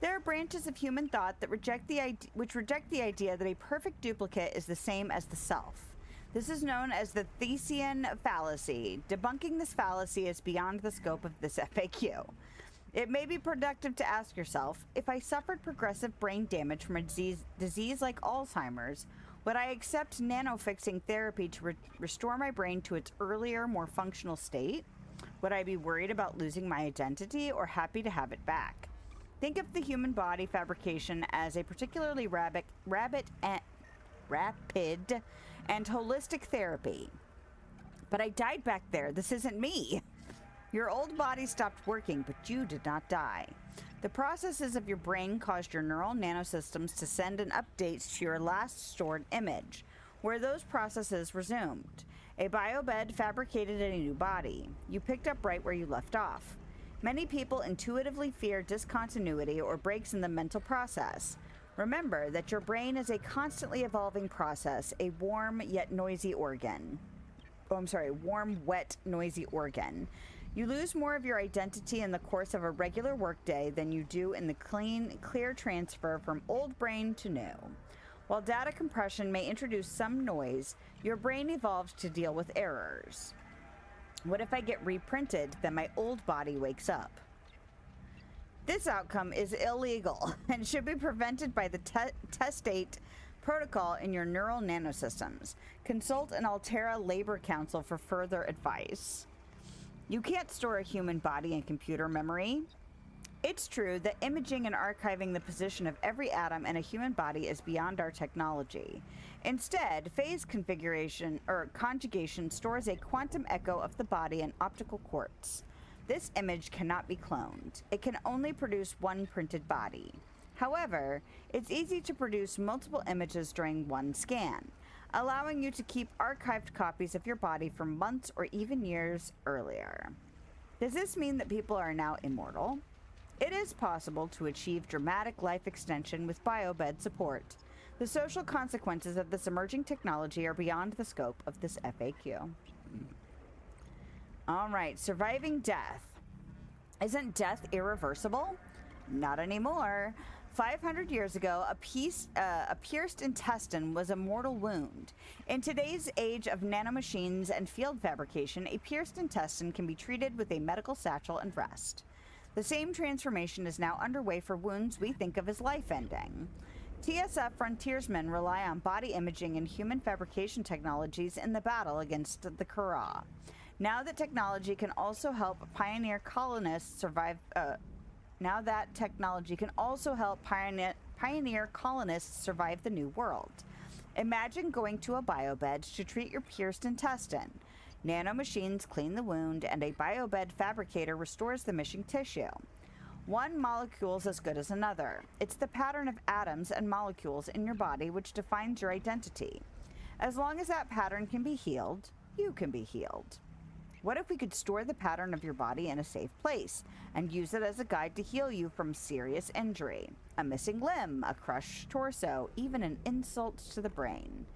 There are branches of human thought that reject the idea that a perfect duplicate is the same as the self. This is known as the Thesean fallacy. Debunking this fallacy is beyond the scope of this FAQ. It may be productive to ask yourself, if I suffered progressive brain damage from a disease like Alzheimer's, would I accept nanofixing therapy to restore my brain to its earlier, more functional state? Would I be worried about losing my identity or happy to have it back? Think of the human body fabrication as a particularly rapid and holistic therapy. But I died back there. This isn't me. Your old body stopped working, but you did not die. The processes of your brain caused your neural nanosystems to send an update to your last stored image, where those processes resumed. A biobed fabricated a new body. You picked up right where you left off. Many people intuitively fear discontinuity or breaks in the mental process. Remember that your brain is a constantly evolving process, a warm yet noisy organ. Warm, wet, noisy organ. You lose more of your identity in the course of a regular workday than you do in the clear transfer from old brain to new. While data compression may introduce some noise, your brain evolves to deal with errors. What if I get reprinted, then my old body wakes up? This outcome is illegal and should be prevented by the testate protocol in your neural nanosystems. Consult an Altera Labor Council for further advice. You can't store a human body in computer memory. It's true that imaging and archiving the position of every atom in a human body is beyond our technology. Instead, phase configuration or conjugation stores a quantum echo of the body in optical quartz. This image cannot be cloned. It can only produce one printed body. However, it's easy to produce multiple images during one scan, allowing you to keep archived copies of your body from months or even years earlier. Does this mean that people are now immortal? It is possible to achieve dramatic life extension with biobed support. The social consequences of this emerging technology are beyond the scope of this FAQ. All right, surviving death. Isn't death irreversible? Not anymore. 500 years ago, a pierced intestine was a mortal wound. In today's age of nanomachines and field fabrication, a pierced intestine can be treated with a medical satchel and rest. The same transformation is now underway for wounds we think of as life-ending. TSF frontiersmen rely on body imaging and human fabrication technologies in the battle against the Kara. Now that technology can also help pioneer colonists survive the new world. Imagine going to a biobed to treat your pierced intestine. Nanomachines clean the wound, and a biobed fabricator restores the missing tissue. One molecule is as good as another. It's the pattern of atoms and molecules in your body which defines your identity. As long as that pattern can be healed, you can be healed. What if we could store the pattern of your body in a safe place and use it as a guide to heal you from serious injury? A missing limb, a crushed torso, even an insult to the brain.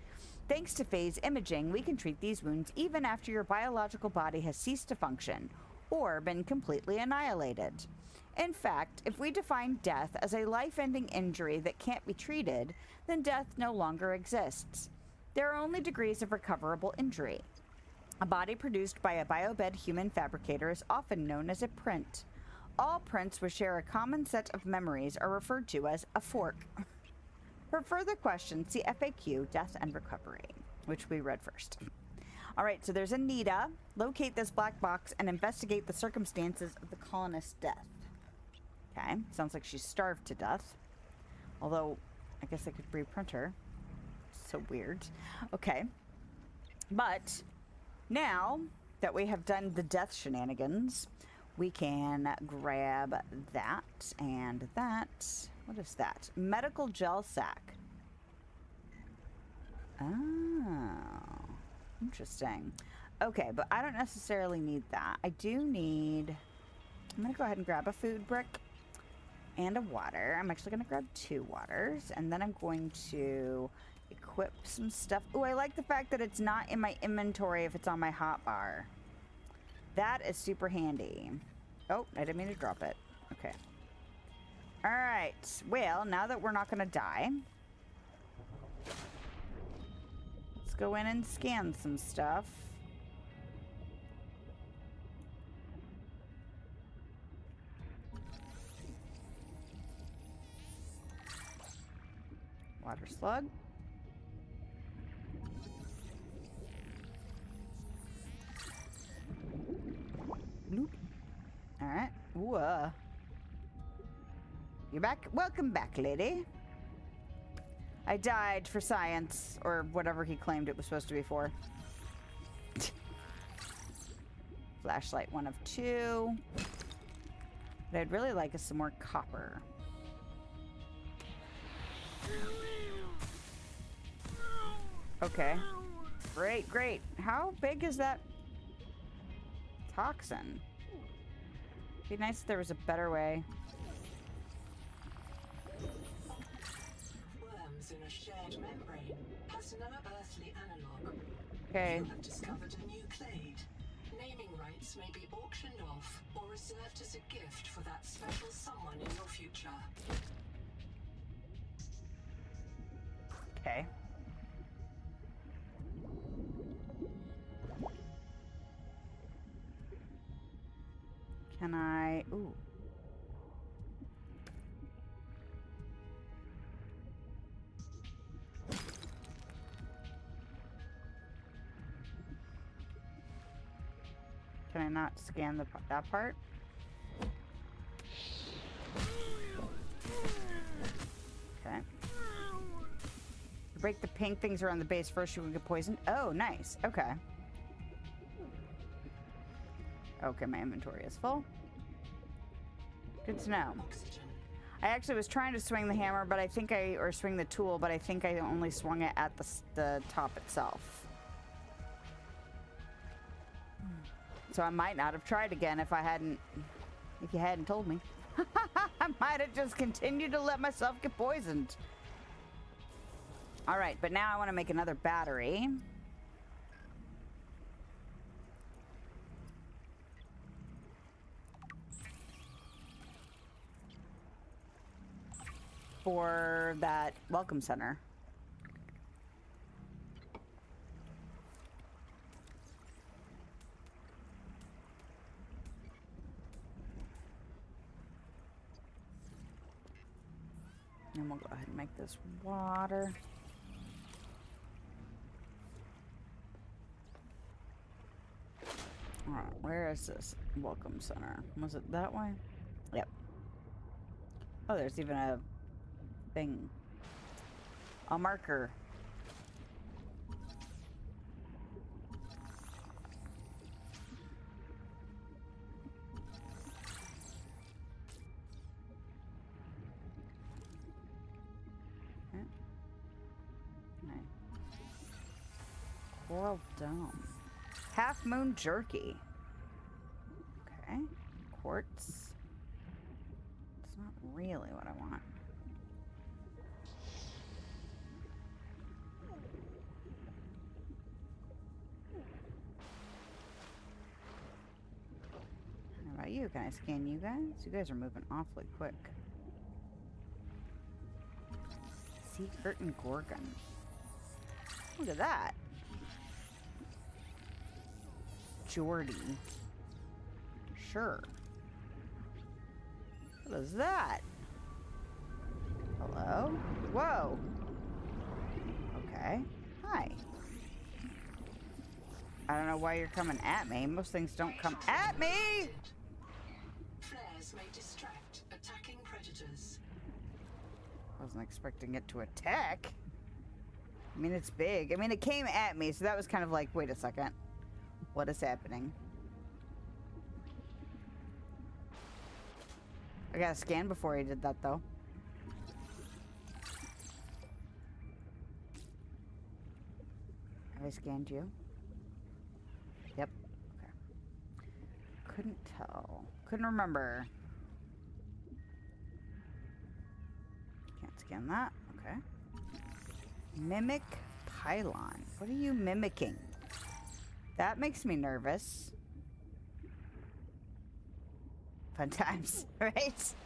Thanks to phase imaging, we can treat these wounds even after your biological body has ceased to function or been completely annihilated. In fact, if we define death as a life-ending injury that can't be treated, then death no longer exists. There are only degrees of recoverable injury. A body produced by a biobed human fabricator is often known as a print. All prints which share a common set of memories are referred to as a fork. For further questions, see FAQ, Death and Recovery, which we read first. All right, so there's Anita. Locate this black box and investigate the circumstances of the colonist's death. Okay, sounds like she's starved to death. Although, I guess I could reprint her. So weird. Okay. But, now that we have done the death shenanigans, we can grab that and that. What is that? Medical gel sack. Oh, interesting. Okay, but I don't necessarily need that. I do need... I'm going to go ahead and grab a food brick and a water. I'm actually going to grab 2 waters, and then I'm going to equip some stuff. Oh, I like the fact that it's not in my inventory if it's on my hotbar. That is super handy. Oh, I didn't mean to drop it. Okay. All right. Well, now that we're not going to die, let's go in and scan some stuff. Water slug. Bloop. All right. Whoa. You're back? Welcome back, lady. I died for science, or whatever he claimed it was supposed to be for. Flashlight 1 of 2. What I'd really like is some more copper. Okay. Great, great. How big is that toxin? It'd be nice if there was a better way. Worms in a shared membrane has no earthly analog. Okay. You have discovered a new clade. Naming rights may be auctioned off or reserved as a gift for that special someone in your future. Okay. Can I... Ooh. Can I not scan that part? Okay. Break the pink things around the base first, you will get poisoned. Oh, nice. Okay. Okay, my inventory is full. Good to know. Oxygen. I actually was trying to swing the hammer, but I think or swing the tool, but I think I only swung it at the top itself. So I might not have tried again if you hadn't told me. I might have just continued to let myself get poisoned. All right, but now I want to make another battery. For that welcome center. And we'll go ahead and make this water. All right, where is this welcome center? Was it that way? Yep. Oh, there's even a thing. A marker. Coral dome. Half moon jerky. Okay. Quartz. It's not really what I want. How about you? Can I scan you guys? You guys are moving awfully quick. Sea curtain gorgon. Look at that. Jordy. Sure. What is that? Hello? Whoa. Okay. Hi. I don't know why you're coming at me. Most things don't come at me! Flares may distract attacking predators. Wasn't expecting it to attack. I mean, it's big. I mean, it came at me, so that was kind of like, wait a second. What is happening? I gotta scan before he did that, though. Have I scanned you? Yep. Okay. Couldn't tell. Couldn't remember. Can't scan that. Okay. Mimic pylon. What are you mimicking? That makes me nervous. Fun times, right? It's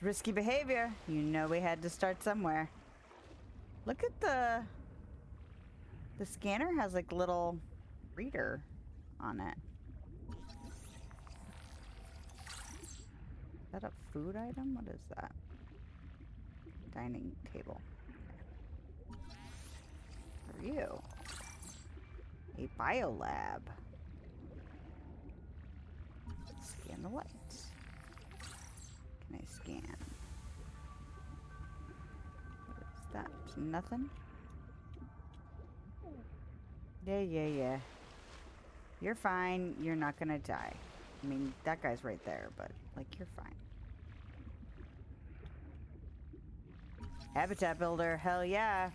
risky behavior. You know we had to start somewhere. Look at the scanner has like little reader on it. Is that a food item? What is that? Dining table. What are you? A biolab. Scan the lights. Can I scan? What is that? Nothing? Yeah. You're fine. You're not gonna die. I mean, that guy's right there, but, like, you're fine. Habitat builder, hell yeah.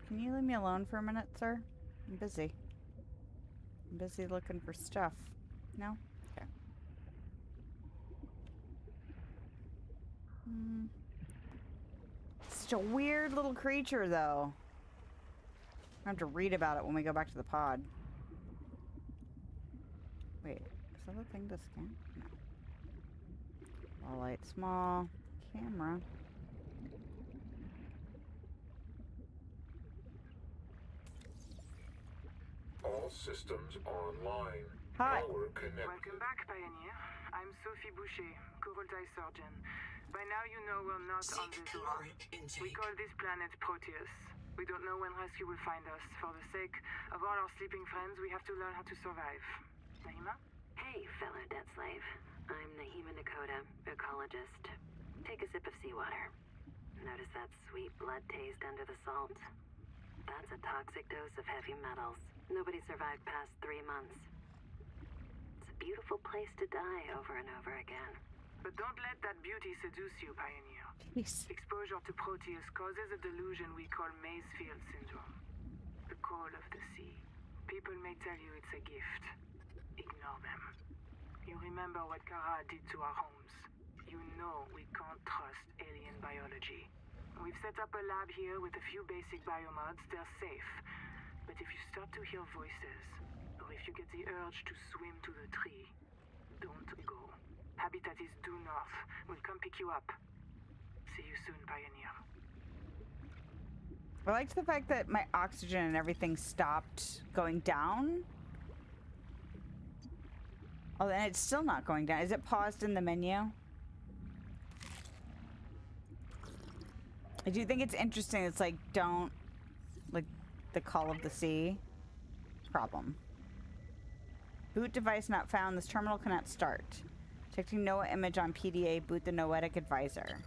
Can you leave me alone for a minute, sir? I'm busy. I'm busy looking for stuff. No? Okay. Such a weird little creature, though. I have to read about it when we go back to the pod. Wait, is that a thing to scan? No. Wall light, small. Camera. All systems online. Hi. Power connected. Welcome back, Pioneer. I'm Sophie Boucher, Coral surgeon. By now you know we're not on Seek the caloric We intake. call this planet Proteus. We don't know when rescue will find us. For the sake of all our sleeping friends, we have to learn how to survive. Naima? Hey, fellow dead slave. I'm Naima Nakota, ecologist. Take a sip of seawater. Notice that sweet blood taste under the salt? That's a toxic dose of heavy metals. Nobody survived past 3 months. It's a beautiful place to die over and over again. But don't let that beauty seduce you, Pioneer. Jeez. Exposure to Proteus causes a delusion we call Maysfield syndrome. The call of the sea. People may tell you it's a gift. Ignore them. You remember what Kara did to our homes. You know we can't trust alien biology. We've set up a lab here with a few basic biomods. They're safe. But if you start to hear voices, or if you get the urge to swim to the tree, don't go. Habitat is due north. We'll come pick you up. See you soon, Pioneer. I liked the fact that my oxygen and everything stopped going down. Oh, and it's still not going down. Is it paused in the menu? I do think it's interesting. It's like, don't, like, the call of the sea problem. Boot device not found. This terminal cannot start. Detecting NOAA image on PDA. Boot the Noetic advisor.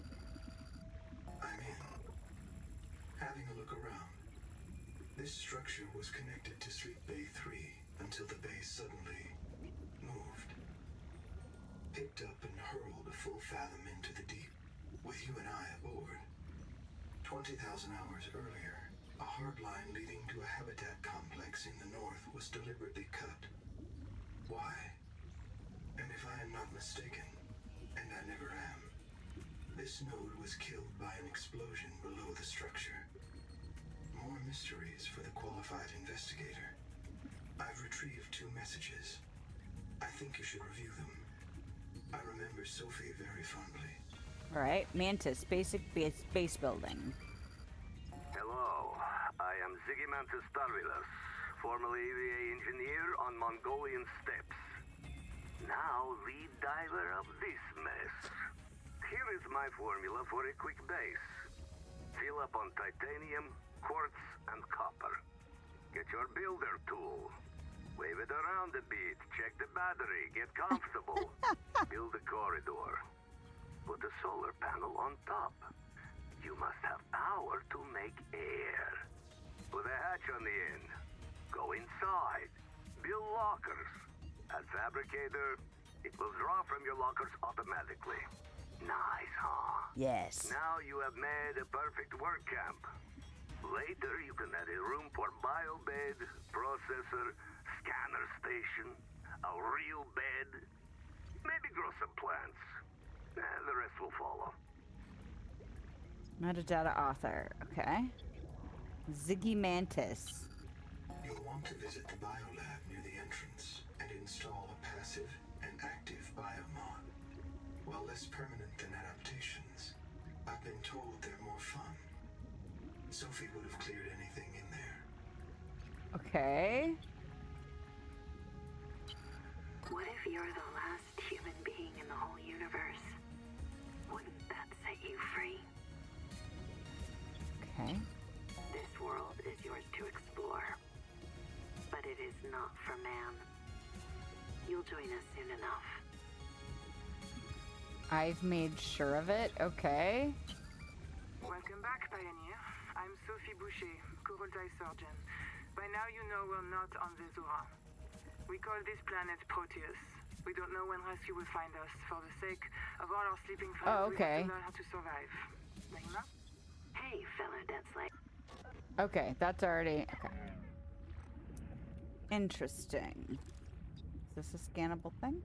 I'm in. Having a look around. This structure was connected to Street Bay 3 until the bay suddenly moved. picked up and hurled a full fathom into the deep, with you and I aboard. 20,000 hours earlier, a hard line leading to a habitat complex in the north was deliberately cut. Why? And if I am not mistaken, and I never am, this node was killed by an explosion below the structure. More mysteries for the qualified investigator. I've retrieved 2 messages. I think you should review them. I remember Sophie very fondly. Alright, Mantis, basic base building. Hello, I am Ziggy Mantis Starvilus, formerly EVA engineer on Mongolian steppes. Now lead diver of this mess. Here is my formula for a quick base. Fill up on titanium, quartz, and copper. Get your builder tool. Wave it around a bit, check the battery, get comfortable. Build a corridor. Put a solar panel on top. You must have power to make air. Put a hatch on the end. Go inside. Build lockers. At Fabricator, it will draw from your lockers automatically. Nice, huh? Yes. Now you have made a perfect work camp. Later, you can add a room for biobed, processor, scanner station, a real bed, maybe grow some plants. The rest will follow. Metadata author. Okay. Ziggy Mantis. You'll want to visit the biolab near the entrance and install a passive and active biomod. While less permanent than adaptations, I've been told they're more fun. Sophie would have cleared anything in there. Okay. What if you're the last human being in the whole universe? Wouldn't that set you free? Okay. This world is yours to explore, but it is not for man. You'll join us soon enough. I've made sure of it. Okay. Welcome back, Pioneer. I'm Sophie Boucher, Kurultai surgeon. By now you know we're not on Zezura. We call this planet Proteus. We don't know when rescue will find us. For the sake of all our sleeping friends, Oh, okay. we have to learn how to survive. Nahima? Hey, fellow Dead Slave. Okay, that's already... Okay. Interesting. Is this a scannable thing?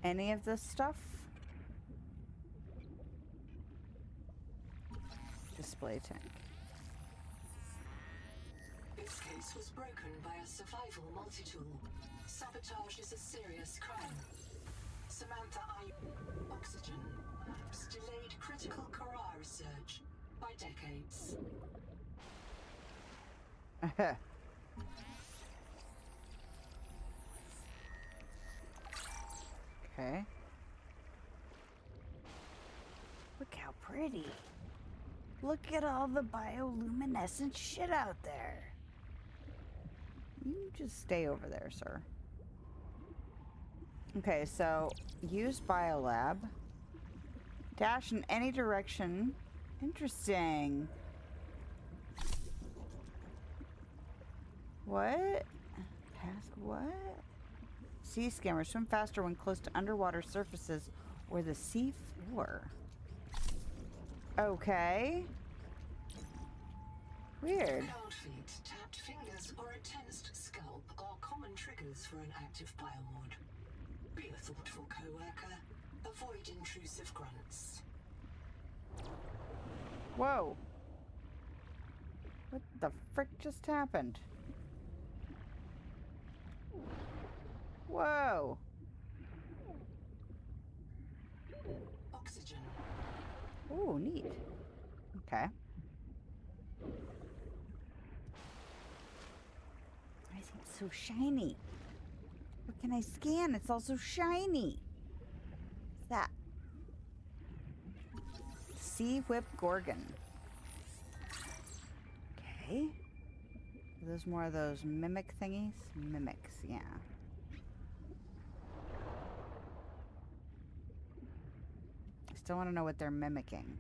Any of this stuff? Display tank. This case was broken by a survival multi-tool. Sabotage is a serious crime. Samantha Oxygen Labs delayed critical Kara research by decades. Okay. Look how pretty. Look at all the bioluminescent shit out there. You just stay over there, sir. Okay, so use biolab. Dash in any direction. Interesting. What? Task what? Sea scammers swim faster when close to underwater surfaces or the sea floor. Okay. Weird. Cold feet, tapped fingers, or a tensed scalp are common triggers for an active biomod. Be a thoughtful co-worker. Avoid intrusive grunts. Whoa. What the frick just happened? Whoa. Oxygen. Ooh, neat. Okay. Everything's so shiny. What can I scan? It's all so shiny. What's that? Sea Whip Gorgon. Okay. Are those more of those mimic thingies? Mimics, yeah. I still want to know what they're mimicking.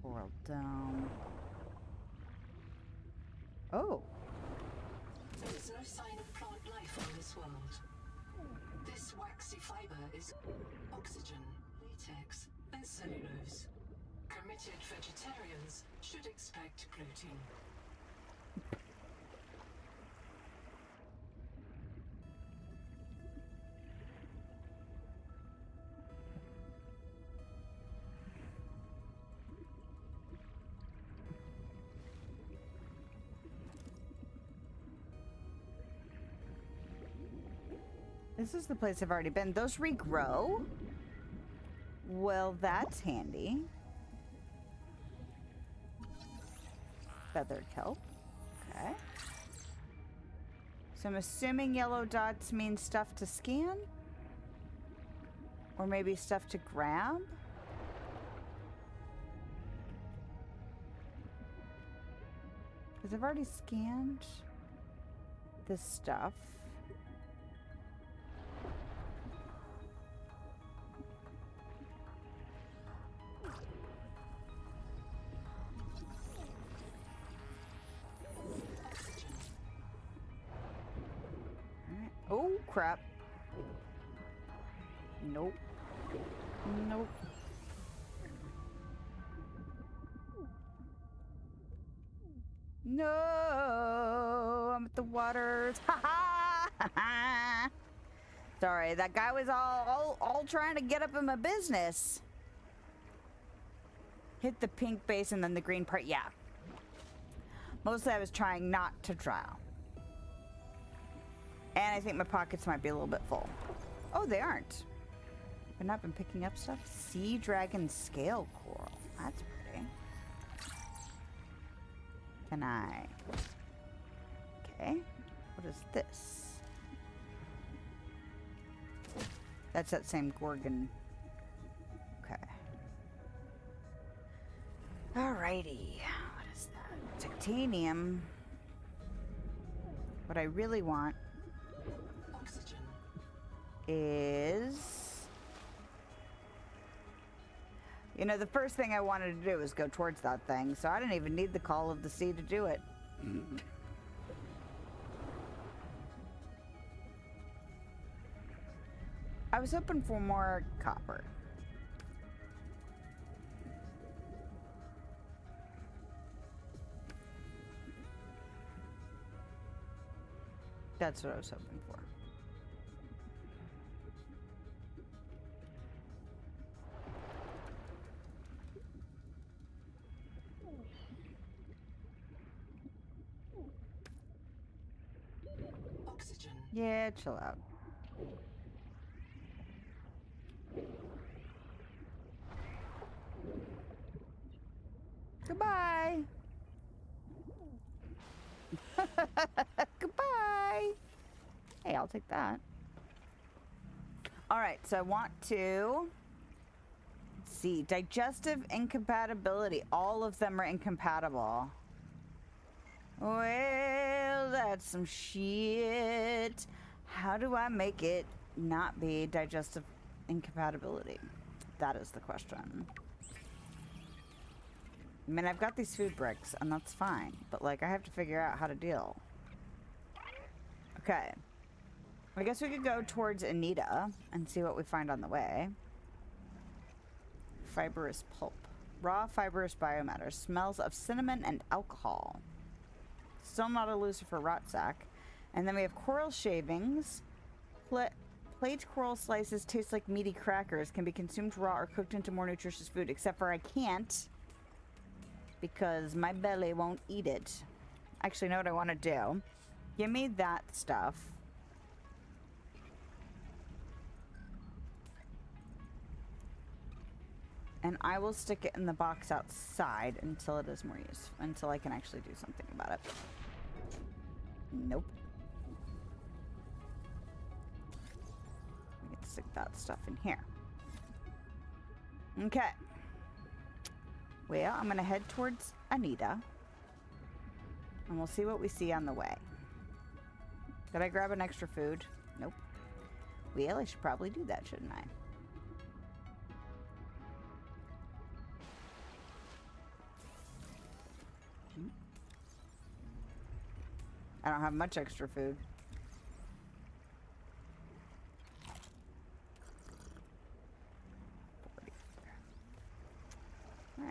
Coral dome. Oh. There is no sign of plant life on this world. This waxy fiber is oxygen, latex, and cellulose. Committed vegetarians should expect protein. This is the place I've already been. Those regrow? Well, that's handy. Feathered kelp. Okay. So I'm assuming yellow dots mean stuff to scan? Or maybe stuff to grab? Because I've already scanned this stuff. Oh, crap. Nope. Nope. No, I'm at the waters. Ha ha! Sorry, that guy was all trying to get up in my business. Hit the pink base and then the green part. Yeah. Mostly I was trying not to drown. And I think my pockets might be a little bit full. Oh, they aren't. I've not been picking up stuff. Sea dragon scale coral. That's pretty. Can I? Okay. What is this? That's that same Gorgon. Okay. Alrighty. What is that? Titanium. What I really want is, you know, the first thing I wanted to do was go towards that thing, so I didn't even need the call of the sea to do it. I was hoping for more copper. That's what I was hoping for. Oxygen. Yeah, chill out. Goodbye. Goodbye. Hey, I'll take that. All right, so I want to see digestive incompatibility. All of them are incompatible. Well, that's some shit. How do I make it not be digestive incompatibility? That is the question. I mean, I've got these food bricks, and that's fine. But, like, I have to figure out how to deal. Okay. I guess we could go towards Anita and see what we find on the way. Fibrous pulp. Raw fibrous biomatter. Smells of cinnamon and alcohol. Still not a Lucifer rot sack. And then we have coral shavings. Plate coral slices taste like meaty crackers. Can be consumed raw or cooked into more nutritious food. Except for I can't. Because my belly won't eat it. Actually, you know what I want to do? Give me that stuff. And I will stick it in the box outside until it is more useful. Until I can actually do something about it. Nope. We can stick that stuff in here. Okay. Well, I'm going to head towards Anita. And we'll see what we see on the way. Did I grab an extra food? Nope. Well, I should probably do that, shouldn't I? I don't have much extra food.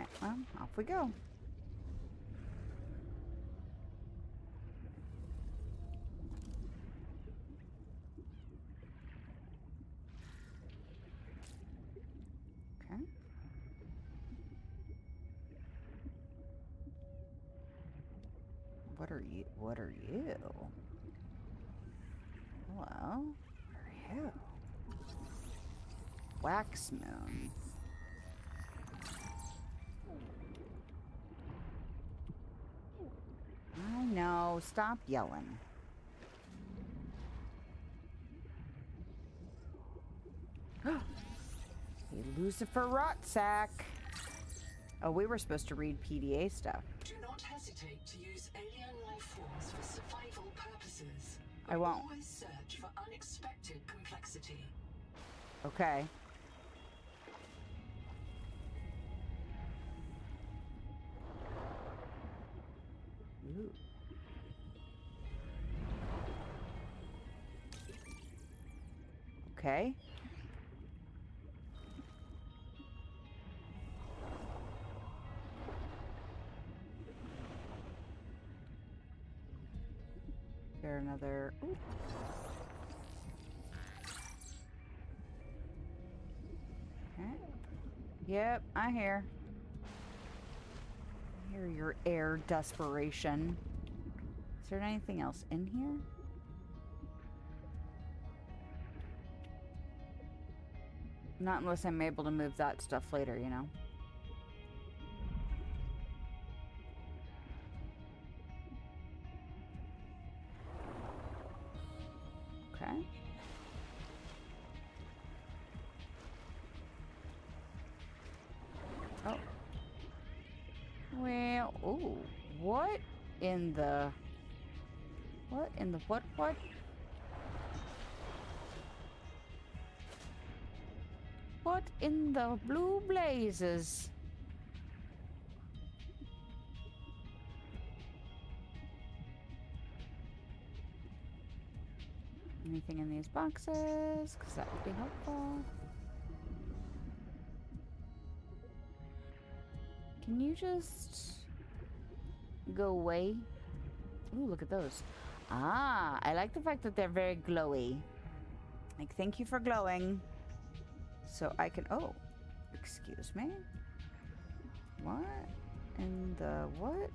Alright, well, off we go. Okay. What are you? What are you? Hello? What are you? Wax moon. I know. Stop yelling. Hey, Lucifer Rotsack. Oh, we were supposed to read PDA stuff. Do not hesitate to use alien life forms for survival purposes. I won't. Always search for unexpected complexity. Okay. Ooh. Okay. There another. Ooh. Okay. Yep, I hear. I hear your air desperation. Is there anything else in here? Not unless I'm able to move that stuff later, you know? Okay. Oh. Well, ooh. What in the... What in the what? What in the blue blazes? Anything in these boxes? Because that would be helpful. Can you just go away? Ooh, look at those. Ah, I like the fact that they're very glowy. Like, thank you for glowing. So I can... Oh, excuse me? What in the... What?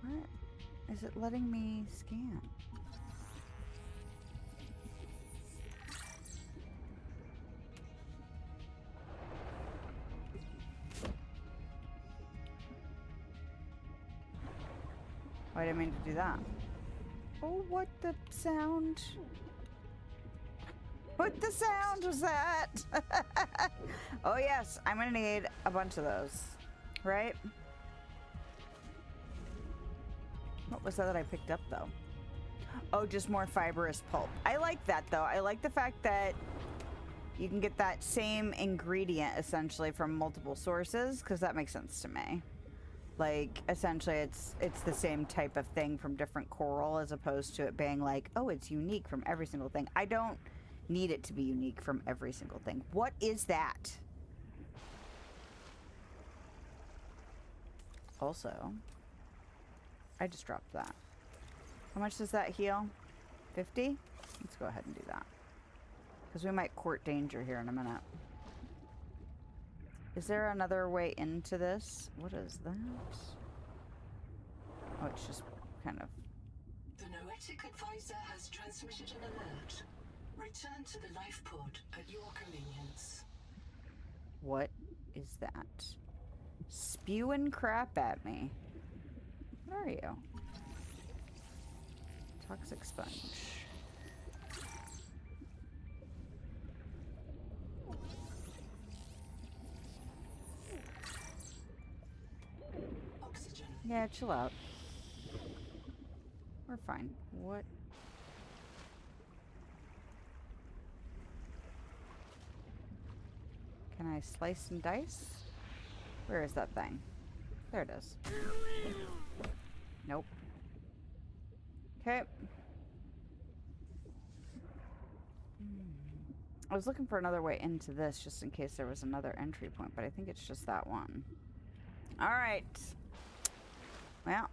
What is it letting me scan? Oh, I didn't mean to do that. Oh, what the sound? What the sound was that? Oh yes, I'm gonna need a bunch of those, right? What was that I picked up though? Oh, just more fibrous pulp. I like that though. I like the fact that you can get that same ingredient essentially from multiple sources, because that makes sense to me. Like, essentially it's the same type of thing from different coral, as opposed to it being like, oh, it's unique from every single thing. I don't need it to be unique from every single thing. What is that? Also, I just dropped that. How much does that heal? 50? Let's go ahead and do that. Because we might court danger here in a minute. Is there another way into this? What is that? Oh, it's just kind of... The Noetic Advisor has transmitted an alert. Return to the life pod at your convenience. What is that? Spewing crap at me. What are you? Toxic sponge. Oxygen. Yeah, chill out. We're fine. What? Can I slice and dice? Where is that thing? There it is. Nope. Okay. I was looking for another way into this just in case there was another entry point, but I think it's just that one. Alright. Well.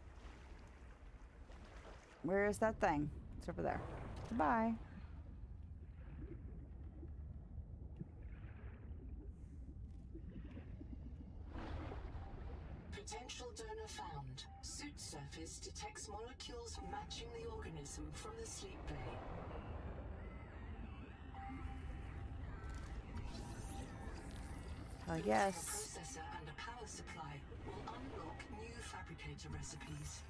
Where is that thing? It's over there. Goodbye. Potential donor found. Suit surface detects molecules matching the organism from the sleep bay. Hell yes. A processor and a power supply will unlock new fabricator recipes.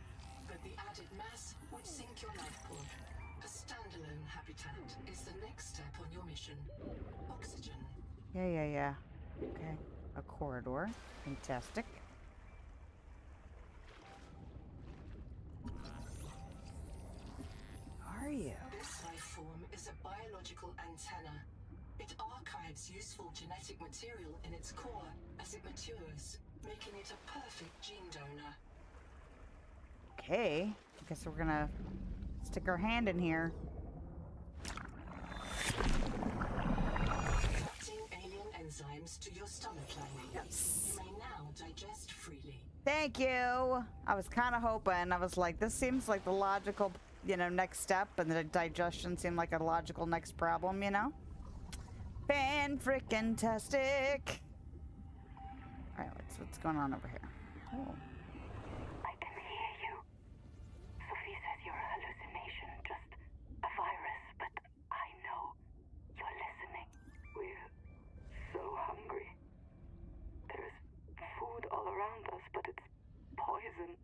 But the added mass would sink your life pod. A standalone habitat is the next step on your mission. Oxygen. Yeah. Okay. A corridor. Fantastic. Are you? This life form is a biological antenna. It archives useful genetic material in its core as it matures, making it a perfect gene donor. Okay. I guess we're gonna stick our hand in here. Attracting alien enzymes to your stomach lining. Yes. You may now digest freely. Thank you. I was kind of hoping. I was like, this seems like the logical, next step, and the digestion seemed like a logical next problem, Fan-frickin-tastic. All right, what's going on over here? Oh. I can hear you. Sophie says you're a hallucination, just a virus, but I know you're listening. We're so hungry. There's food all around us, but it's poison.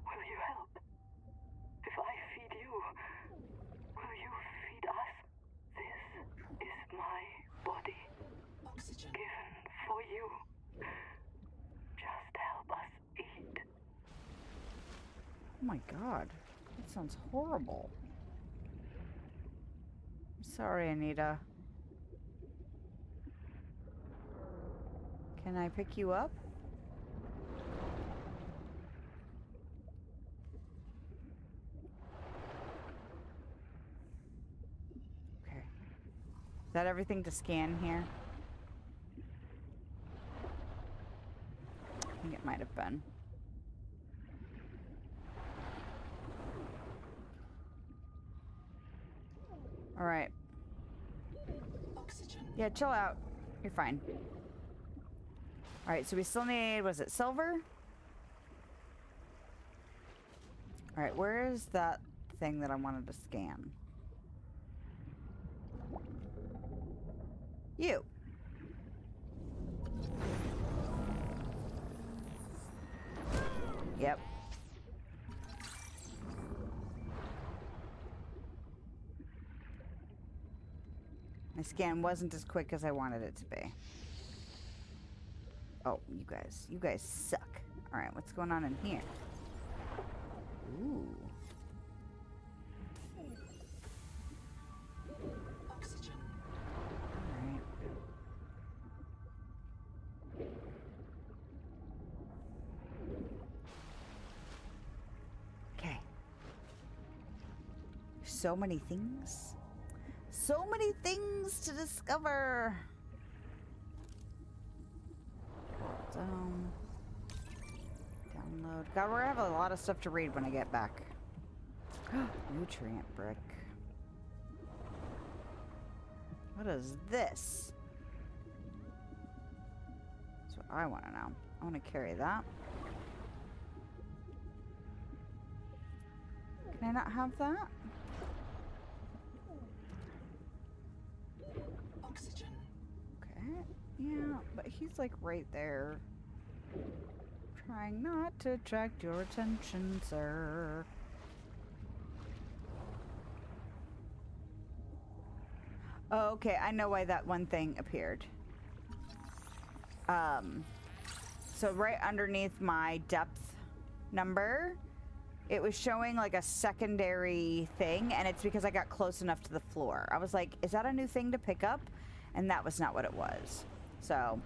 Will you help? If I feed you, will you feed us? This is my body, Oxygen. given for you. Just help us eat. Oh my god. That sounds horrible. I'm sorry, Anita. Can I pick you up? Okay. Is that everything to scan here? I think it might have been. All right. Oxygen. Yeah, chill out. You're fine. All right, so we still need, was it silver? All right, where is that thing that I wanted to scan? You. Yep. My scan wasn't as quick as I wanted it to be. Oh, you guys suck. All right, what's going on in here? Ooh. Oxygen. All right. Okay. So many things. So many things to discover. Download. God, we're gonna have a lot of stuff to read when I get back. Nutrient brick. What is this? That's what I want to know. I want to carry that. Can I not have that? Oxygen. Okay. Yeah, but he's like right there. Trying not to attract your attention, sir. Oh, okay, I know why that one thing appeared. So right underneath my depth number, it was showing like a secondary thing, and it's because I got close enough to the floor. I was like, is that a new thing to pick up? And that was not what it was. So,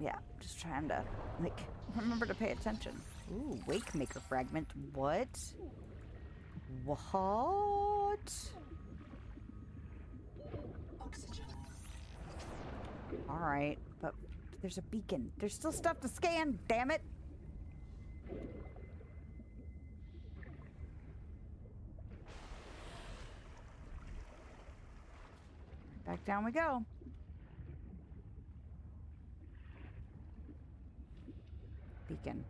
yeah, just trying to, like, remember to pay attention. Ooh, Wake Maker fragment. What? What? Alright, but there's a beacon. There's still stuff to scan, damn it! Back down we go. Beacon.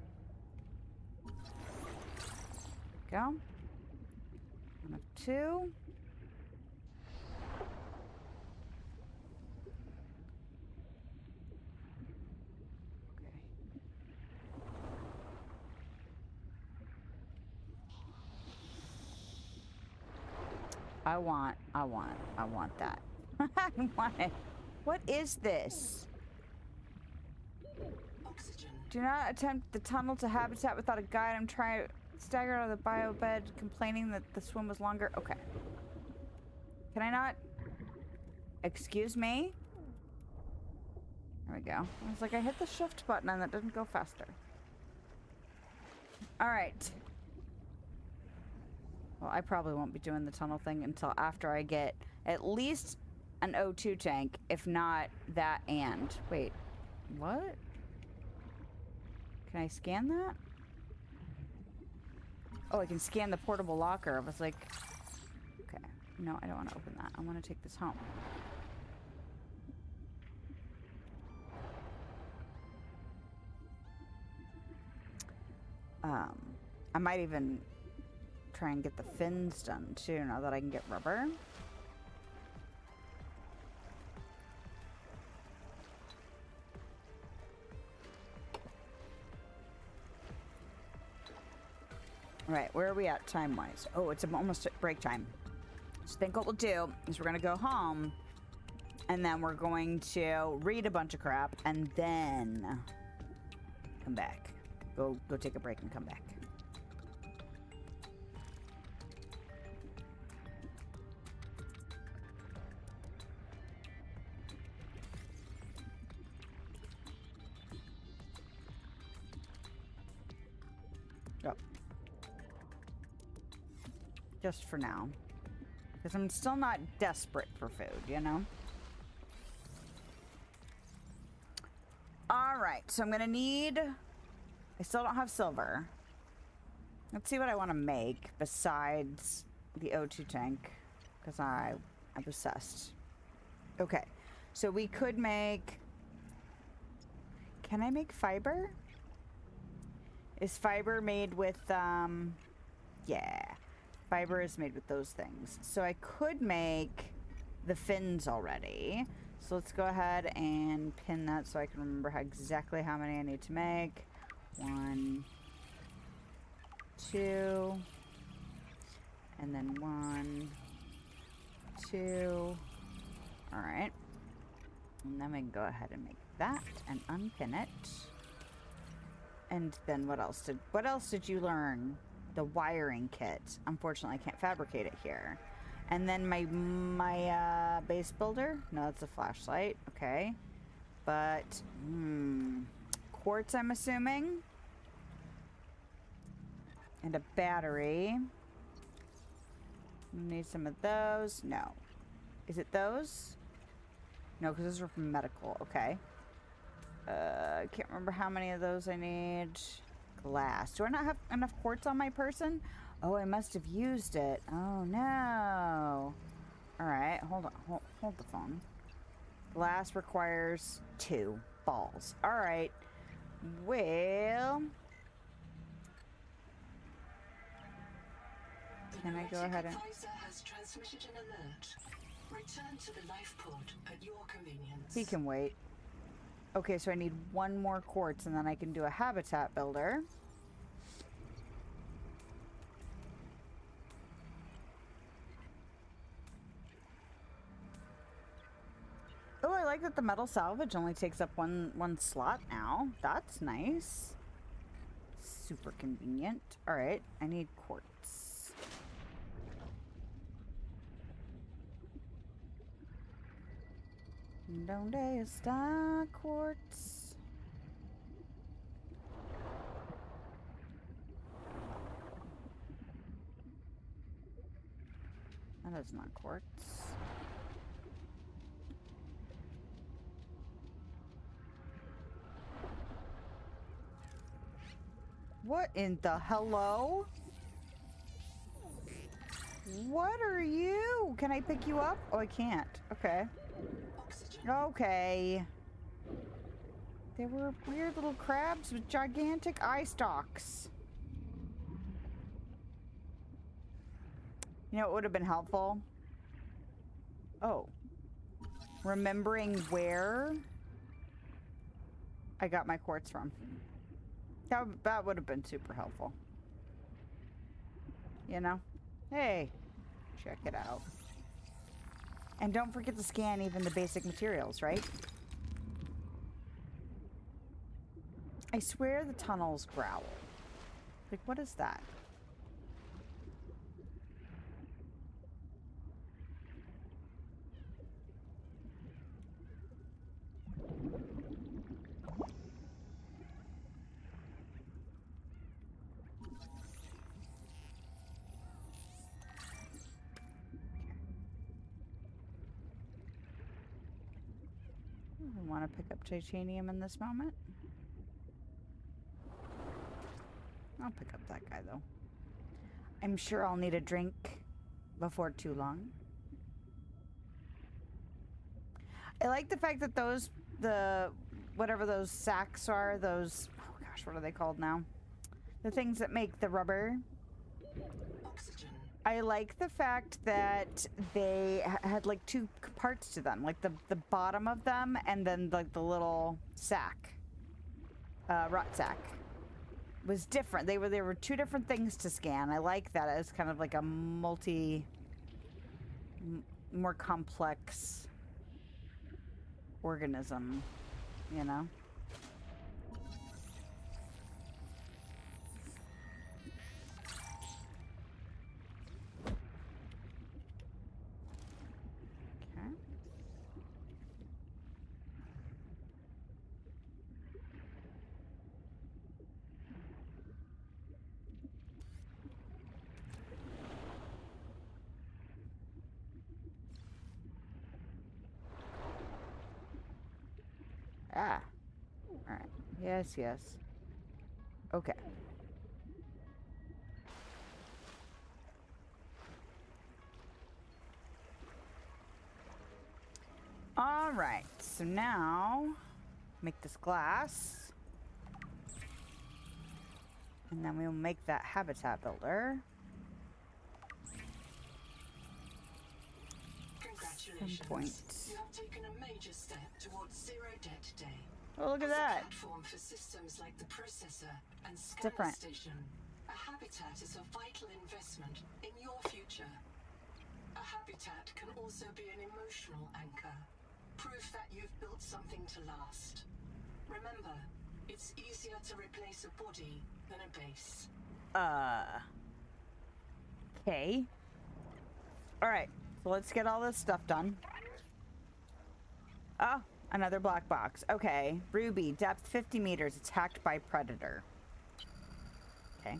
Go. 1 of 2. Okay. I want that. I want it. What is this? Oxygen. Do not attempt the tunnel to habitat without a guide. I'm trying to stagger out of the bio bed, complaining that the swim was longer. Okay. Can I not? Excuse me? There we go. I was like, I hit the shift button and that didn't go faster. Alright. Well, I probably won't be doing the tunnel thing until after I get at least an O2 tank, if not that and... Wait. What? Can I scan that? Oh, I can scan the portable locker. I was like... Okay. No, I don't want to open that. I want to take this home. I might even try and get the fins done too, now that I can get rubber. Right, where are we at time-wise? Oh, it's almost at break time. So I think what we'll do is we're going to go home, and then we're going to read a bunch of crap, and then come back. Go take a break and come back. Oh. Just for now. Because I'm still not desperate for food, you know? Alright, so I'm gonna need... I still don't have silver. Let's see what I want to make besides the O2 tank. Because I'm obsessed. Okay, so we could make... Can I make fiber? Is fiber made with, yeah. Fiber is made with those things. So I could make the fins already. So let's go ahead and pin that so I can remember exactly how many I need to make. 1, 2, and then 1, 2. All right. And then we can go ahead and make that and unpin it. And then what else did you learn? The wiring kit. Unfortunately, I can't fabricate it here. And then my base builder. No, that's a flashlight. Okay. But quartz, I'm assuming. And a battery. Need some of those. No. Is it those? No, because those are from medical. Okay. I can't remember how many of those I need. Glass. Do I not have enough quartz on my person? Oh, I must have used it. Oh, no. Alright, hold on. Hold the phone. Glass requires 2 balls. Alright. Well... Can I go ahead and... has transmitted an alert. Return to the life pod at your convenience. He can wait. Okay, so I need 1 more quartz and then I can do a habitat builder. Oh, I like that the metal salvage only takes up one slot now. That's nice. Super convenient. All right, I need quartz. Donde está quartz? That is not quartz. What in the hello? What are you? Can I pick you up? Oh, I can't. Okay. Oxygen. Okay. They were weird little crabs with gigantic eye stalks. You know what would have been helpful? Oh. Remembering where I got my quartz from. That would have been super helpful. You know? Hey, check it out. And don't forget to scan even the basic materials, right? I swear the tunnels growl. Like, what is that? I want to pick up titanium in this moment. I'll pick up that guy, though. I'm sure I'll need a drink before too long. I like the fact that whatever those sacks are, those, oh gosh, what are they called now? The things that make the rubber. Oxygen. I like the fact that they had like two parts to them, like the bottom of them and then like the little sack, rot sack. Was different. There were two different things to scan. I like that as kind of like a more complex organism, you know? Okay. Ah. All right. Yes, yes. Okay. All right. So now, make this glass. And then we'll make that habitat builder. Congratulations. Point. You have taken a major step towards zero debt day. Oh, look at As a that. platform for systems like the processor and scanner different. station, a habitat is a vital investment in your future. A habitat can also be an emotional anchor, proof that you've built something to last. Remember, it's easier to replace a body than a base. Okay. All right. So let's get all this stuff done. Oh, another black box. Okay. Ruby, depth 50 meters, attacked by predator. Okay.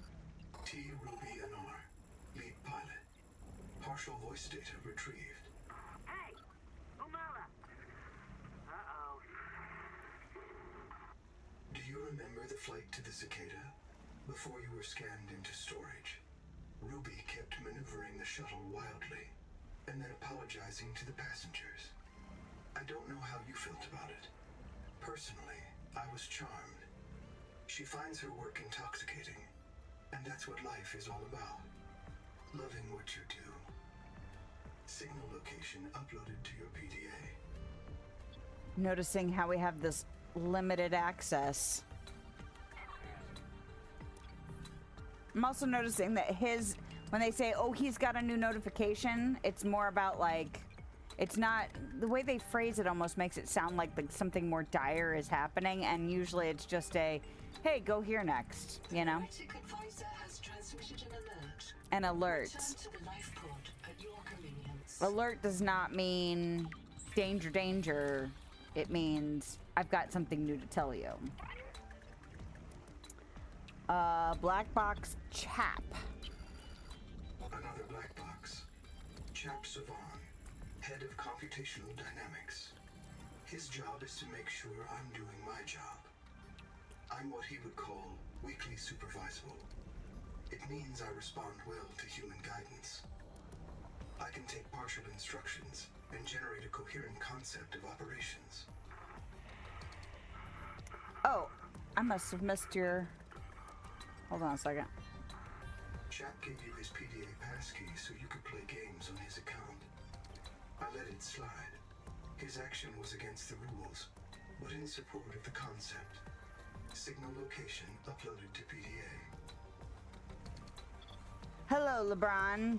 T. Ruby Anar, lead pilot. Partial voice data retrieved. Hey! Umala! Uh-oh. Do you remember the flight to the cicada? Before you were scanned into storage, Ruby kept maneuvering the shuttle wildly, and then apologizing to the passengers. I don't know how you felt about it. Personally, I was charmed. She finds her work intoxicating, and that's what life is all about. Loving what you do. Signal location uploaded to your PDA. Noticing how we have this limited access. I'm also noticing that when they say, oh, he's got a new notification, it's more about like, it's not, the way they phrase it almost makes it sound like something more dire is happening, and usually it's just a, hey, go here next, you know? Analytic advisor has transmitted An an alert. alert. Return to the life pod at your convenience. Alert does not mean danger, danger. It means I've got something new to tell you. Black box chap. Another black box. Chap Savan, head of computational dynamics. His job is to make sure I'm doing my job. I'm what he would call weakly supervisable. It means I respond well to human guidance. I can take partial instructions and generate a coherent concept of operations. Oh, I must have missed your... Hold on a second. Chap gave you his PDA passkey so you could play games on his account. I let it slide. His action was against the rules, but in support of the concept. Signal location uploaded to PDA. Hello, LeBron.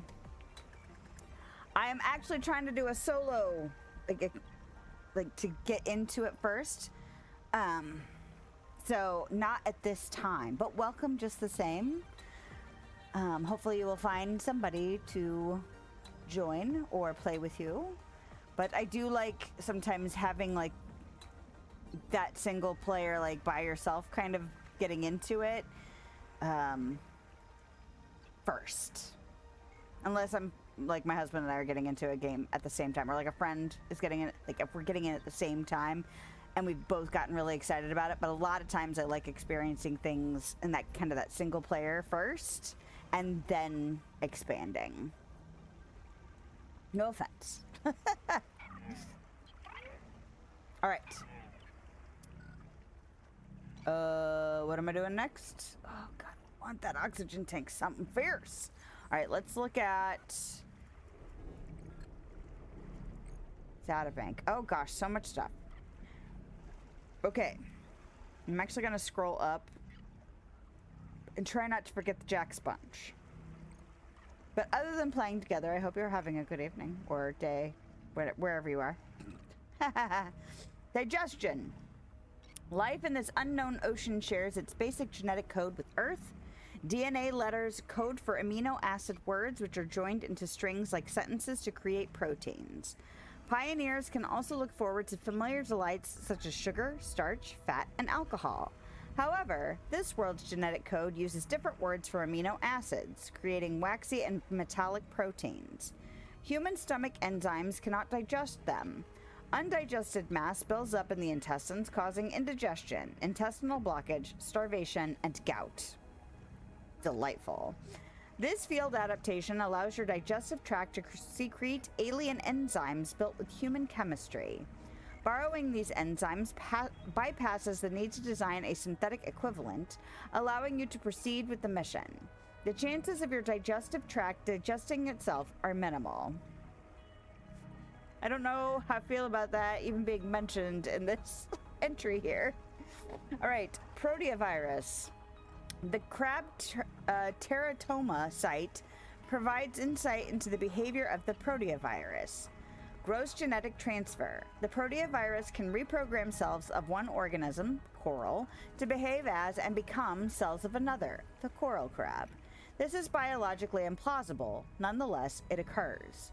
I am actually trying to do a solo, like to get into it first. So not at this time, but welcome just the same. Hopefully you will find somebody to join or play with you. But I do like sometimes having like that single player like by yourself, kind of getting into it first. Unless I'm like my husband and I are getting into a game at the same time, or like a friend is getting in, like if we're getting in at the same time and we've both gotten really excited about it. But a lot of times I like experiencing things in that kind of that single player first and then expanding. No offense. All right. What am I doing next? Oh God, I want that oxygen tank something fierce. All right, let's look at data bank. Oh gosh, so much stuff. Okay, I'm actually gonna scroll up and try not to forget the Jack Sponge. But other than playing together, I hope you're having a good evening or day, wherever you are. Digestion. Life in this unknown ocean shares its basic genetic code with Earth. DNA letters code for amino acid words, which are joined into strings like sentences to create proteins. Pioneers can also look forward to familiar delights such as sugar, starch, fat, and alcohol. However, this world's genetic code uses different words for amino acids, creating waxy and metallic proteins. Human stomach enzymes cannot digest them. Undigested mass builds up in the intestines, causing indigestion, intestinal blockage, starvation, and gout. Delightful. This field adaptation allows your digestive tract to secrete alien enzymes built with human chemistry. Borrowing these enzymes bypasses the need to design a synthetic equivalent, allowing you to proceed with the mission. The chances of your digestive tract digesting itself are minimal. I don't know how I feel about that even being mentioned in this entry here. All right, proteovirus. The crab teratoma site provides insight into the behavior of the proteovirus. Gross genetic transfer. The proteovirus can reprogram cells of one organism, coral, to behave as and become cells of another, the coral crab. This is biologically implausible. Nonetheless, it occurs.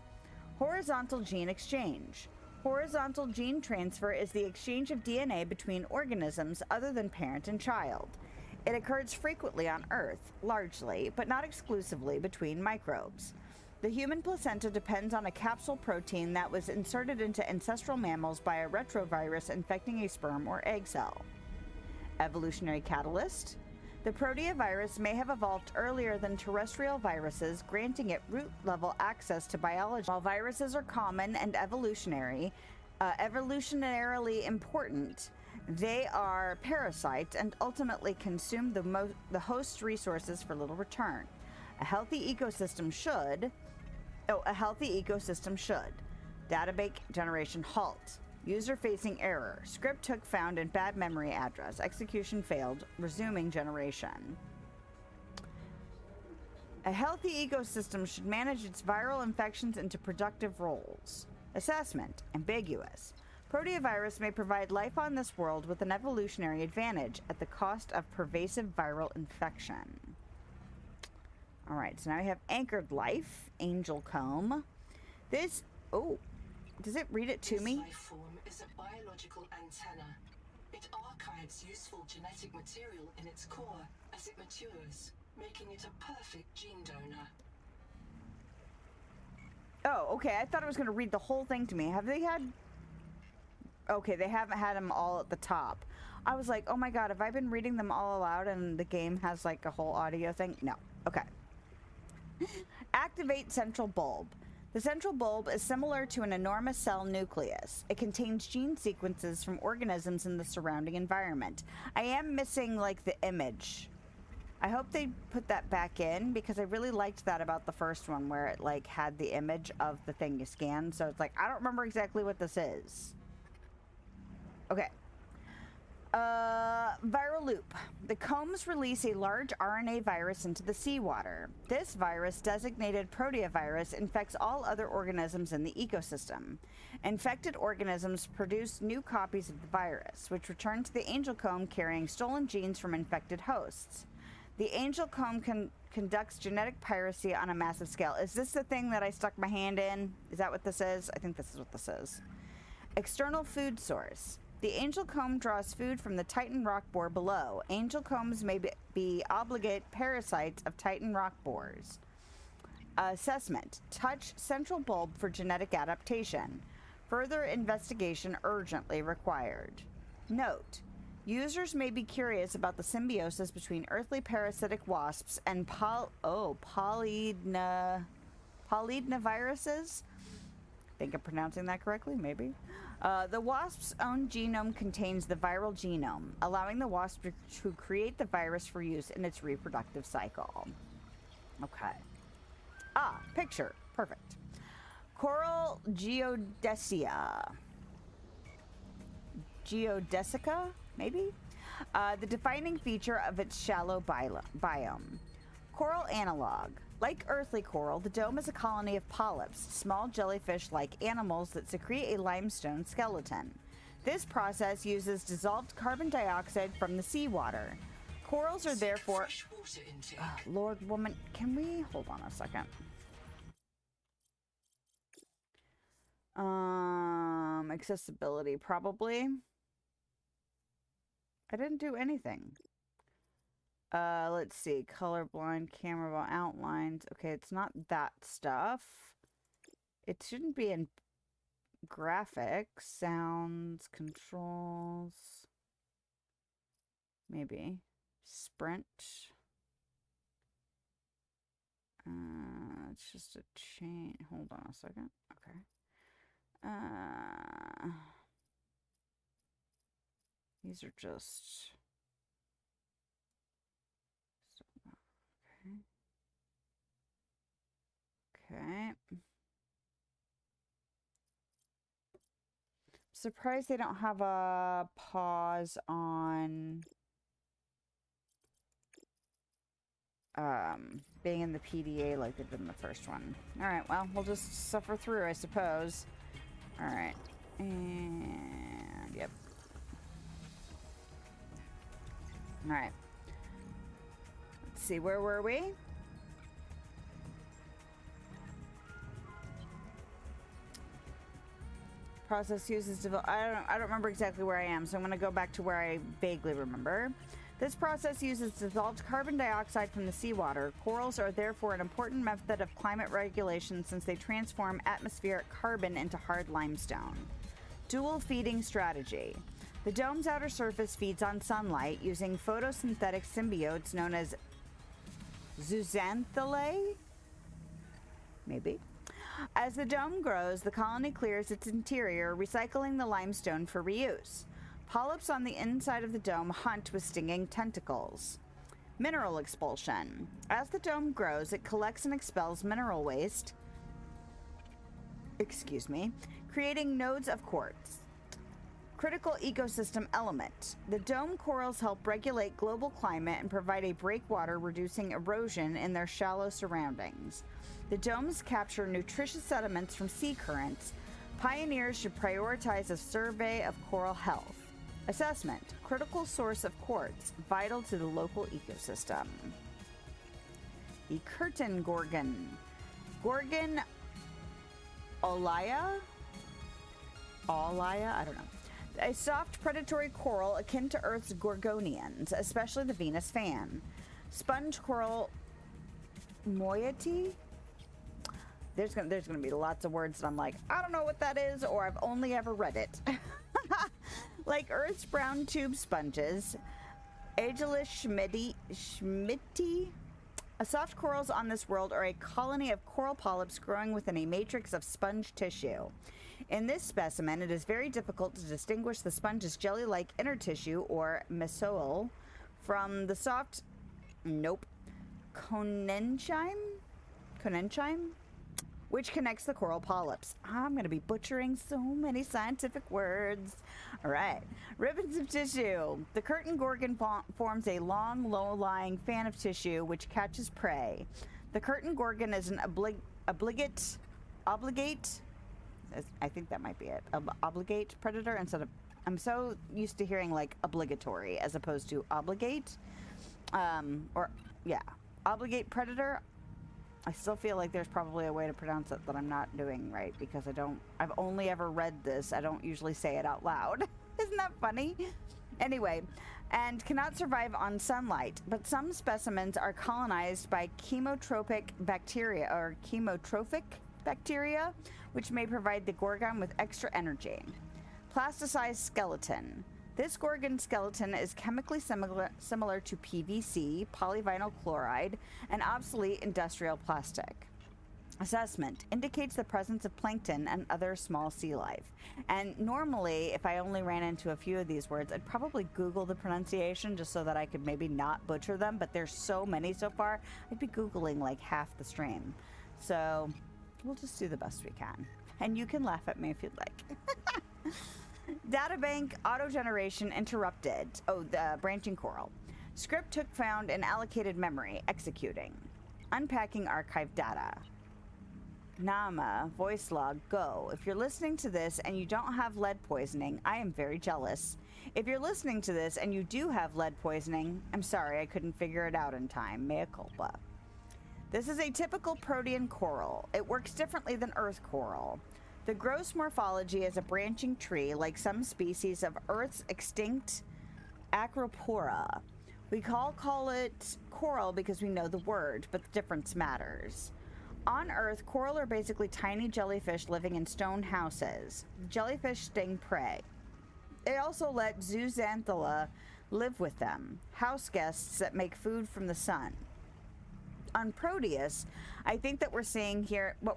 Horizontal gene exchange. Horizontal gene transfer is the exchange of DNA between organisms other than parent and child. It occurs frequently on Earth, largely, but not exclusively, between microbes. The human placenta depends on a capsule protein that was inserted into ancestral mammals by a retrovirus infecting a sperm or egg cell. Evolutionary catalyst. The proteovirus may have evolved earlier than terrestrial viruses, granting it root-level access to biology. While viruses are common and evolutionarily important, they are parasites and ultimately consume the host's resources for little return. A healthy ecosystem should. Database generation halt. User-facing error. Script hook found in bad memory address. Execution failed. Resuming generation. A healthy ecosystem should manage its viral infections into productive roles. Assessment. Ambiguous. Proteovirus may provide life on this world with an evolutionary advantage at the cost of pervasive viral infection. All right, so now we have anchored life, angel comb. This, oh, does it read it to me? This life form is a biological antenna. It archives useful genetic material in its core as it matures, making it a perfect gene donor. Oh, okay, I thought it was going to read the whole thing to me. Have they had... Okay, they haven't had them all at the top. I was like, oh my god, have I been reading them all aloud and the game has like a whole audio thing? No. Okay. Activate central bulb. The central bulb is similar to an enormous cell nucleus. It contains gene sequences from organisms in the surrounding environment. I am missing like the image. I hope they put that back in because I really liked that about the first one where it like had the image of the thing you scanned. So it's like, I don't remember exactly what this is. Okay. Viral loop. The combs release a large RNA virus into the seawater. This virus, designated proteovirus, infects all other organisms in the ecosystem. Infected organisms produce new copies of the virus, which return to the angel comb carrying stolen genes from infected hosts. The angel comb conducts genetic piracy on a massive scale. Is this the thing that I stuck my hand in? Is that what this is? I think this is what this is. External food source. The angel comb draws food from the Titan rock boar below. Angel combs may be obligate parasites of Titan rock boars. Assessment. Touch central bulb for genetic adaptation. Further investigation urgently required. Note. Users may be curious about the symbiosis between earthly parasitic wasps and polyidnaviruses. I think I'm pronouncing that correctly, maybe. The wasp's own genome contains the viral genome, allowing the wasp to create the virus for use in its reproductive cycle. Okay. Ah, picture. Perfect. Coral geodesica. Geodesica, maybe? The defining feature of its shallow biome. Coral analog. Like earthly coral, the dome is a colony of polyps, small jellyfish-like animals that secrete a limestone skeleton. This process uses dissolved carbon dioxide from the seawater. Corals are therefore... Lord, woman, can we... Hold on a second. Accessibility, probably. I didn't do anything. Let's see. Colorblind, camera raw outlines. Okay, it's not that stuff. It shouldn't be in graphics, sounds, controls. Maybe. Sprint. It's just a chain. Hold on a second. Okay. These are just... Okay. Surprised they don't have a pause on being in the PDA like they did in the first one. Alright, well, we'll just suffer through, I suppose. Alright. And yep. Alright. Let's see, where were we? Process uses I don't remember exactly where I am, so I'm going to go back to where I vaguely remember. This process uses dissolved carbon dioxide from the seawater. Corals are therefore an important method of climate regulation since they transform atmospheric carbon into hard limestone. Dual feeding strategy. The dome's outer surface feeds on sunlight using photosynthetic symbiotes known as zooxanthellae? Maybe. As the dome grows, the colony clears its interior, recycling the limestone for reuse. Polyps on the inside of the dome hunt with stinging tentacles. Mineral expulsion. As the dome grows, it collects and expels mineral waste, creating nodes of quartz. Critical ecosystem element. The dome corals help regulate global climate and provide a breakwater, reducing erosion in their shallow surroundings. The domes capture nutritious sediments from sea currents. Pioneers should prioritize a survey of coral health. Assessment. Critical source of quartz, vital to the local ecosystem. The curtain gorgon. Gorgon olaya? I don't know. A soft predatory coral akin to Earth's gorgonians, especially the Venus fan. Sponge coral moiety? There's gonna be lots of words that I'm like, I don't know what that is, or I've only ever read it. Like Earth's brown tube sponges, Ageless schmidti, soft corals on this world are a colony of coral polyps growing within a matrix of sponge tissue. In this specimen, it is very difficult to distinguish the sponge's jelly-like inner tissue, or mesoil, from the soft, conenchyme, which connects the coral polyps. I'm going to be butchering so many scientific words. All right. Ribbons of tissue. The curtain gorgon forms a long, low-lying fan of tissue which catches prey. The curtain gorgon is an obligate, I think that might be it, obligate predator instead of, I'm so used to hearing like obligatory as opposed to obligate. Obligate predator. I still feel like there's probably a way to pronounce it that I'm not doing right because I've only ever read this. I don't usually say it out loud. Isn't that funny? Anyway, and cannot survive on sunlight, but some specimens are colonized by chemotrophic bacteria, which may provide the gorgon with extra energy. Plasticized skeleton. This gorgon skeleton is chemically similar to PVC, polyvinyl chloride, an obsolete industrial plastic. Assessment indicates the presence of plankton and other small sea life. And normally, if I only ran into a few of these words, I'd probably Google the pronunciation just so that I could maybe not butcher them, but there's so many so far, I'd be Googling like half the stream. So we'll just do the best we can. And you can laugh at me if you'd like. Databank auto-generation interrupted. Oh, the branching coral. Script took found in allocated memory. Executing. Unpacking archived data. Nama, voice log, go. If you're listening to this and you don't have lead poisoning, I am very jealous. If you're listening to this and you do have lead poisoning, I'm sorry I couldn't figure it out in time. Mea culpa. This is a typical protean coral. It works differently than Earth coral. The gross morphology is a branching tree like some species of Earth's extinct Acropora. We call it coral because we know the word, but the difference matters. On Earth, coral are basically tiny jellyfish living in stone houses. Jellyfish sting prey. They also let zooxanthellae live with them, house guests that make food from the sun. On Proteus, I think that what we're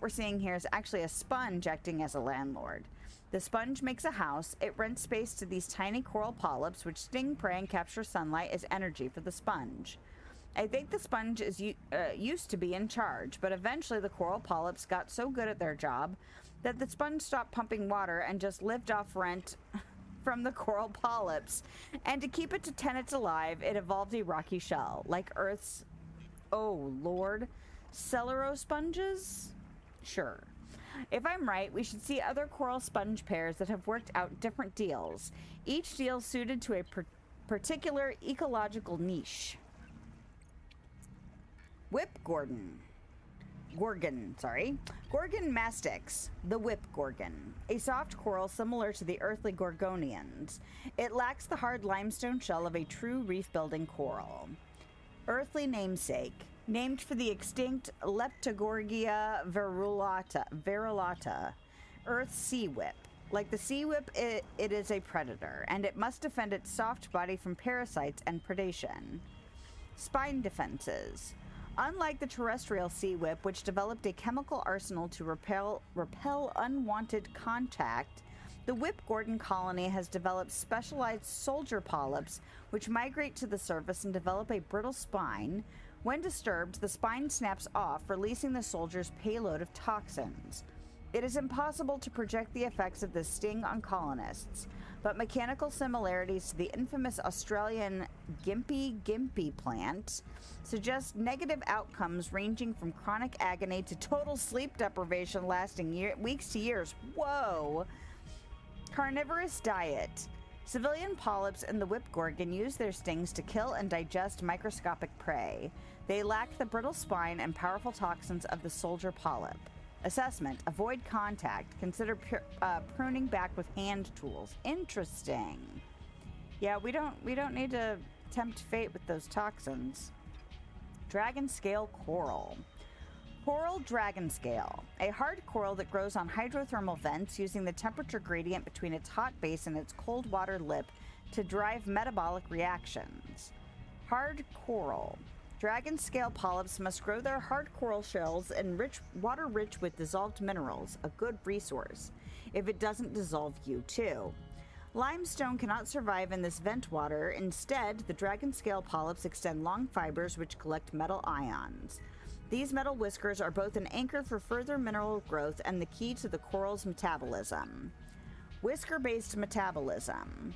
seeing here is actually a sponge acting as a landlord. The sponge makes a house. It rents space to these tiny coral polyps, which sting prey and capture sunlight as energy for the sponge. I think the sponge used to be in charge, but eventually the coral polyps got so good at their job that the sponge stopped pumping water and just lived off rent from the coral polyps. And to keep its tenants alive, it evolved a rocky shell, like Earth's, oh lord, celebrosponges? Sure. If I'm right, we should see other coral sponge pairs that have worked out different deals, each deal suited to a particular ecological niche. Gorgon mastix, the whip gorgon, a soft coral similar to the earthly gorgonians. It lacks the hard limestone shell of a true reef-building coral. Earthly namesake, named for the extinct Leptogorgia virulata, Earth's sea whip. Like the sea whip, it is a predator, and it must defend its soft body from parasites and predation. Spine defenses. Unlike the terrestrial sea whip, which developed a chemical arsenal to repel unwanted contact, the whip gorgon colony has developed specialized soldier polyps, which migrate to the surface and develop a brittle spine. When disturbed, the spine snaps off, releasing the soldier's payload of toxins. It is impossible to project the effects of this sting on colonists, but mechanical similarities to the infamous Australian gimpy plant suggest negative outcomes ranging from chronic agony to total sleep deprivation lasting weeks to years. Whoa! Carnivorous diet. Civilian polyps in the whip gorgon use their stings to kill and digest microscopic prey. They lack the brittle spine and powerful toxins of the soldier polyp. Assessment: avoid contact. Consider pruning back with hand tools. Interesting. Yeah, we don't need to tempt fate with those toxins. Dragon scale coral. Coral dragon scale, a hard coral that grows on hydrothermal vents using the temperature gradient between its hot base and its cold water lip to drive metabolic reactions. Hard coral. Dragon scale polyps must grow their hard coral shells in water rich with dissolved minerals, a good resource, if it doesn't dissolve you too. Limestone cannot survive in this vent water. Instead, the dragon scale polyps extend long fibers which collect metal ions. These metal whiskers are both an anchor for further mineral growth and the key to the coral's metabolism. Whisker-based metabolism.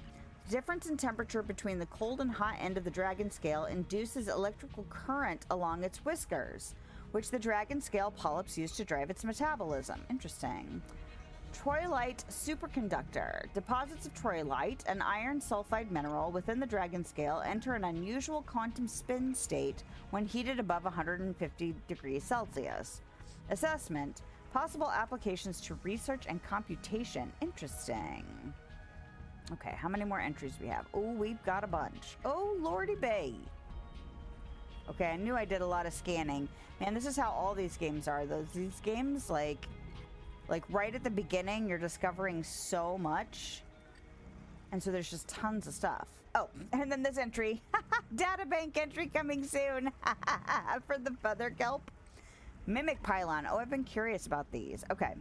Difference in temperature between the cold and hot end of the dragon scale induces electrical current along its whiskers, which the dragon scale polyps use to drive its metabolism. Interesting. Troilite superconductor. Deposits of troilite, an iron sulfide mineral within the dragon scale, enter an unusual quantum spin state when heated above 150 degrees Celsius. Assessment. Possible applications to research and computation. Interesting. Okay, how many more entries we have? Oh, we've got a bunch. Oh, Lordy Bay. Okay, I knew I did a lot of scanning. Man, this is how all these games are. These games, like right at the beginning, you're discovering so much. And so there's just tons of stuff. Oh, and then this entry. Databank entry coming soon. For the feather kelp. Mimic pylon. Oh, I've been curious about these. Okay.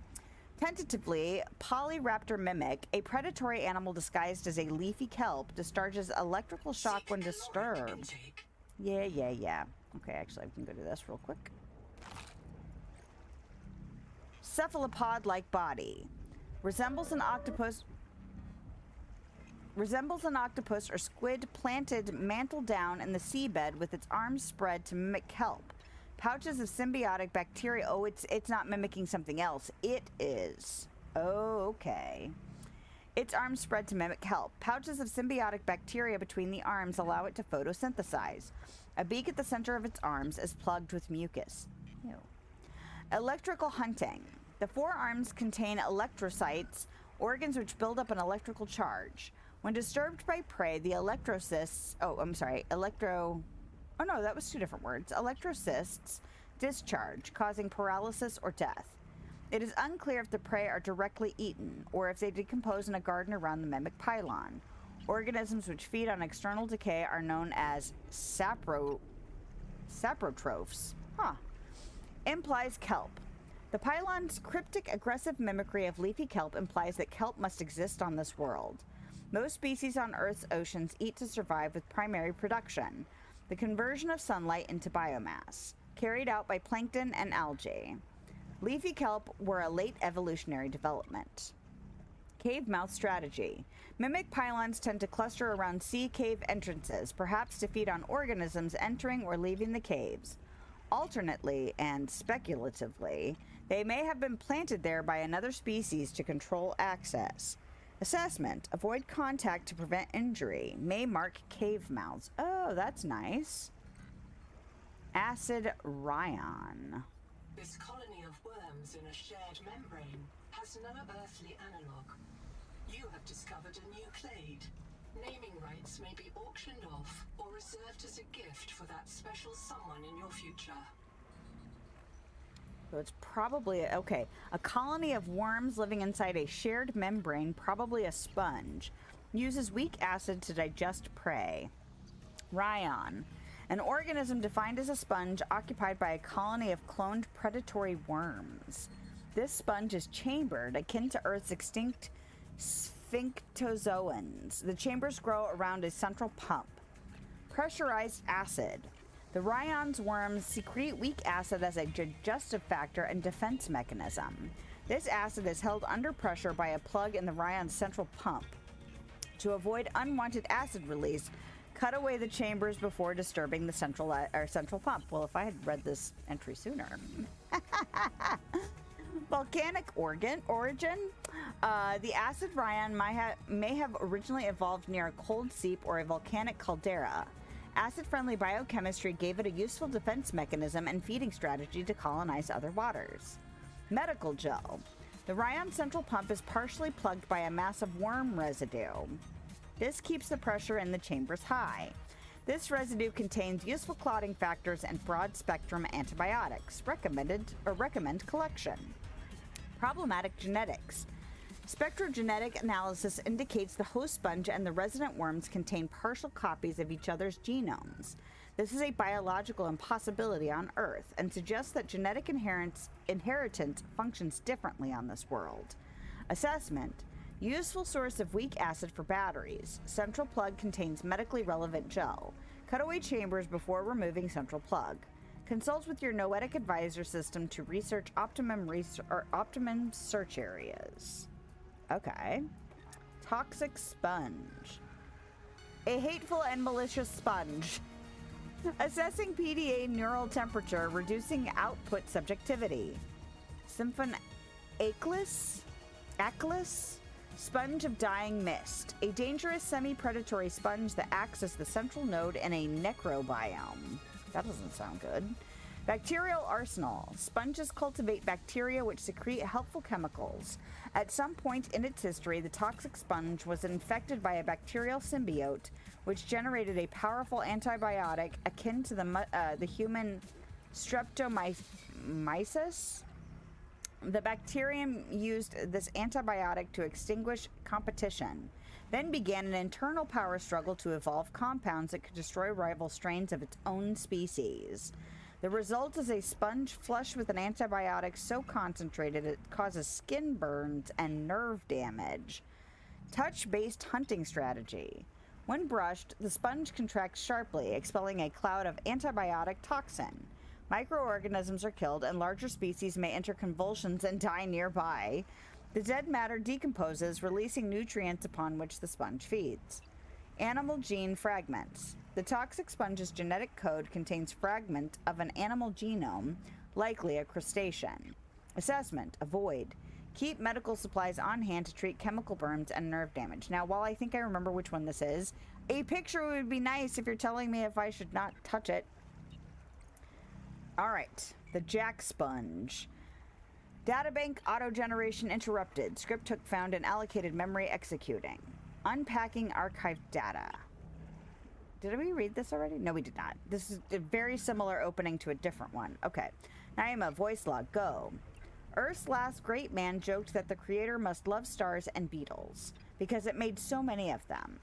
Tentatively, Polyraptor mimic, a predatory animal disguised as a leafy kelp, discharges electrical shock when disturbed. Yeah. Okay, actually, I can go to this real quick. Cephalopod-like body. Resembles an octopus or squid planted mantle down in the seabed with its arms spread to mimic kelp. Pouches of symbiotic bacteria. Oh, it's not mimicking something else. It is. Oh, okay. Its arms spread to mimic kelp. Pouches of symbiotic bacteria between the arms allow it to photosynthesize. A beak at the center of its arms is plugged with mucus. Ew. Electrical hunting. The forearms contain electrocytes, organs which build up an electrical charge. When disturbed by prey, the electrocysts... Oh no, that was two different words. Electrocysts discharge, causing paralysis or death. It is unclear if the prey are directly eaten, or if they decompose in a garden around the mimic pylon. Organisms which feed on external decay are known as saprotrophs. Implies kelp. The pylon's cryptic, aggressive mimicry of leafy kelp implies that kelp must exist on this world. Most species on Earth's oceans eat to survive with primary production, the conversion of sunlight into biomass, carried out by plankton and algae. Leafy kelp were a late evolutionary development. Cave mouth strategy. Mimic pylons tend to cluster around sea cave entrances, perhaps to feed on organisms entering or leaving the caves. Alternately, and speculatively, they may have been planted there by another species to control access. Assessment. Avoid contact to prevent injury. May mark cave mouths. Oh, that's nice. Acid Ryan. This colony of worms in a shared membrane has no earthly analog. You have discovered a new clade. Naming rights may be auctioned off or reserved as a gift for that special someone in your future. So it's probably, okay, a colony of worms living inside a shared membrane, probably a sponge, uses weak acid to digest prey. Ryan, an organism defined as a sponge occupied by a colony of cloned predatory worms. This sponge is chambered, akin to Earth's extinct sphinctozoans. The chambers grow around a central pump. Pressurized acid. The Ryan's worms secrete weak acid as a digestive factor and defense mechanism. This acid is held under pressure by a plug in the Ryan's central pump. To avoid unwanted acid release, cut away the chambers before disturbing the central pump. Well, if I had read this entry sooner. Volcanic origin. The acid Ryan may have originally evolved near a cold seep or a volcanic caldera. Acid-friendly biochemistry gave it a useful defense mechanism and feeding strategy to colonize other waters. Medical gel. The Ryan central pump is partially plugged by a mass of worm residue. This keeps the pressure in the chambers high. This residue contains useful clotting factors and broad-spectrum antibiotics. Recommend collection. Problematic genetics. Spectrogenetic analysis indicates the host sponge and the resident worms contain partial copies of each other's genomes. This is a biological impossibility on Earth and suggests that genetic inheritance functions differently on this world. Assessment. Useful source of weak acid for batteries. Central plug contains medically relevant gel. Cutaway chambers before removing central plug. Consult with your noetic advisor system to research optimum search areas. Okay. Toxic sponge. A hateful and malicious sponge. Assessing PDA neural temperature, reducing output subjectivity. Aclis? Sponge of dying mist. A dangerous semi-predatory sponge that acts as the central node in a necrobiome. That doesn't sound good. Bacterial arsenal. Sponges cultivate bacteria which secrete helpful chemicals. At some point in its history, the toxic sponge was infected by a bacterial symbiote which generated a powerful antibiotic akin to the human streptomyces. The bacterium used this antibiotic to extinguish competition, then began an internal power struggle to evolve compounds that could destroy rival strains of its own species. The result is a sponge flushed with an antibiotic so concentrated it causes skin burns and nerve damage. Touch-based hunting strategy. When brushed, the sponge contracts sharply, expelling a cloud of antibiotic toxin. Microorganisms are killed and larger species may enter convulsions and die nearby. The dead matter decomposes, releasing nutrients upon which the sponge feeds. Animal gene fragments. The toxic sponge's genetic code contains fragment of an animal genome, likely a crustacean. Assessment. Avoid. Keep medical supplies on hand to treat chemical burns and nerve damage. Now, while I think I remember which one this is, a picture would be nice if you're telling me if I should not touch it. All right, the Jack Sponge. Databank auto-generation interrupted. Script hook found in allocated memory executing. Unpacking archived data. Did we read this already? No, we did not. This is a very similar opening to a different one. Okay. Naima, voice log, go. Earth's last great man joked that the creator must love stars and beetles because it made so many of them.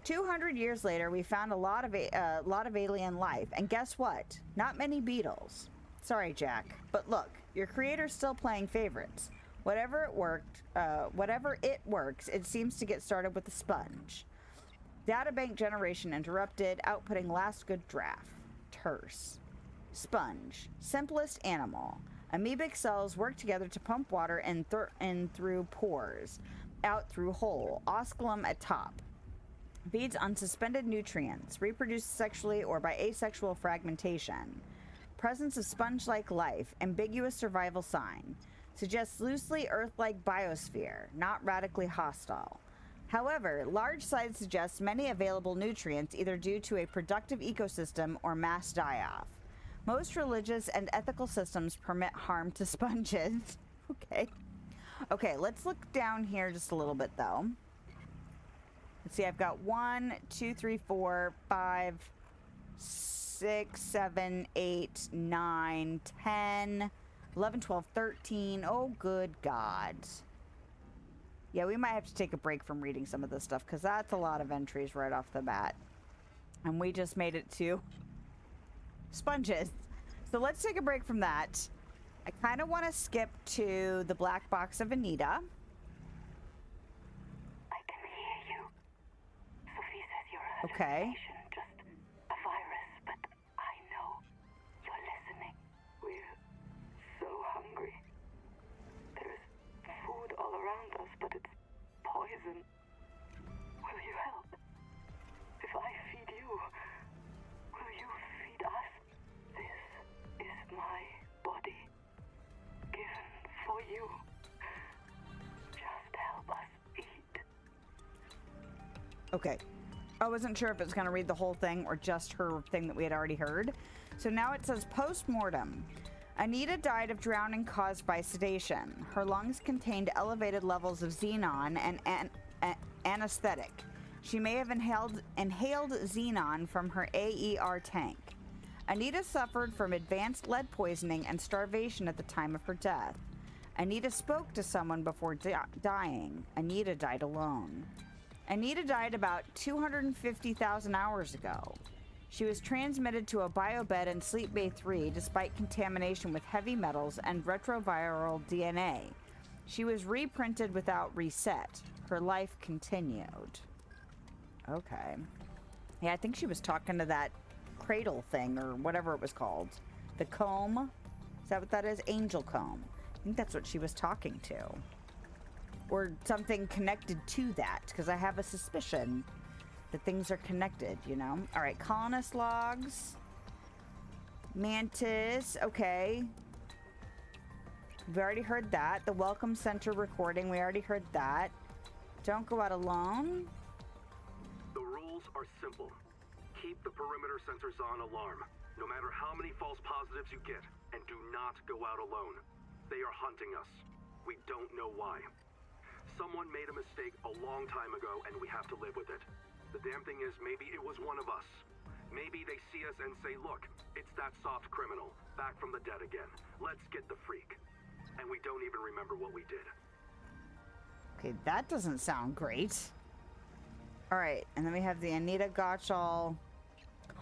200 years later, we found a lot of alien life, and guess what? Not many beetles. Sorry, Jack, but look, your creator's still playing favorites. Whatever it works, it seems to get started with the sponge. Databank generation interrupted, outputting last good draft. Terse. Sponge. Simplest animal. Amoebic cells work together to pump water in through pores, out through hole, osculum at top. Feeds on suspended nutrients, reproduces sexually or by asexual fragmentation. Presence of sponge-like life, ambiguous survival sign. Suggests loosely Earth-like biosphere, not radically hostile. However, large size suggests many available nutrients either due to a productive ecosystem or mass die-off. Most religious and ethical systems permit harm to sponges. Okay, let's look down here just a little bit though. Let's see, I've got 1, 2, 3, 4, 5, 6, 7, 8, 9, 10, 11, 12, 13. Oh, good God. Yeah, we might have to take a break from reading some of this stuff because that's a lot of entries right off the bat. And we just made it to sponges. So let's take a break from that. I kind of want to skip to the black box of Anita. I can hear you. Sophie says you're a Okay. hallucination, just a virus, but I know you're listening. We're so hungry. There's food all around us, but it's poison. Will you help? If I feed you, will you feed us? This is my body, given for you. Just help us eat. Okay. I wasn't sure if it was going to read the whole thing or just her thing that we had already heard. So now it says post-mortem. Anita died of drowning caused by sedation. Her lungs contained elevated levels of xenon and anesthetic. She may have inhaled xenon from her AER tank. Anita suffered from advanced lead poisoning and starvation at the time of her death. Anita spoke to someone before dying. Anita died alone. Anita died about 250,000 hours ago. She was transmitted to a biobed in Sleep Bay 3 despite contamination with heavy metals and retroviral DNA. She was reprinted without reset. Her life continued. Okay. Yeah, I think she was talking to that cradle thing or whatever it was called. The comb? Is that what that is? Angel comb. I think that's what she was talking to. Or something connected to that, because I have a suspicion that things are connected, you know? All right, colonist logs. Mantis, okay. We already heard that. The Welcome Center recording, we already heard that. Don't go out alone. The rules are simple. Keep the perimeter sensors on alarm, no matter how many false positives you get, and do not go out alone. They are hunting us. We don't know why. Someone made a mistake a long time ago, and we have to live with it. The damn thing is, maybe it was one of us. Maybe they see us and say, look, it's that soft criminal, back from the dead again. Let's get the freak. And we don't even remember what we did. Okay, that doesn't sound great. All right, and then we have the Anita Gottschall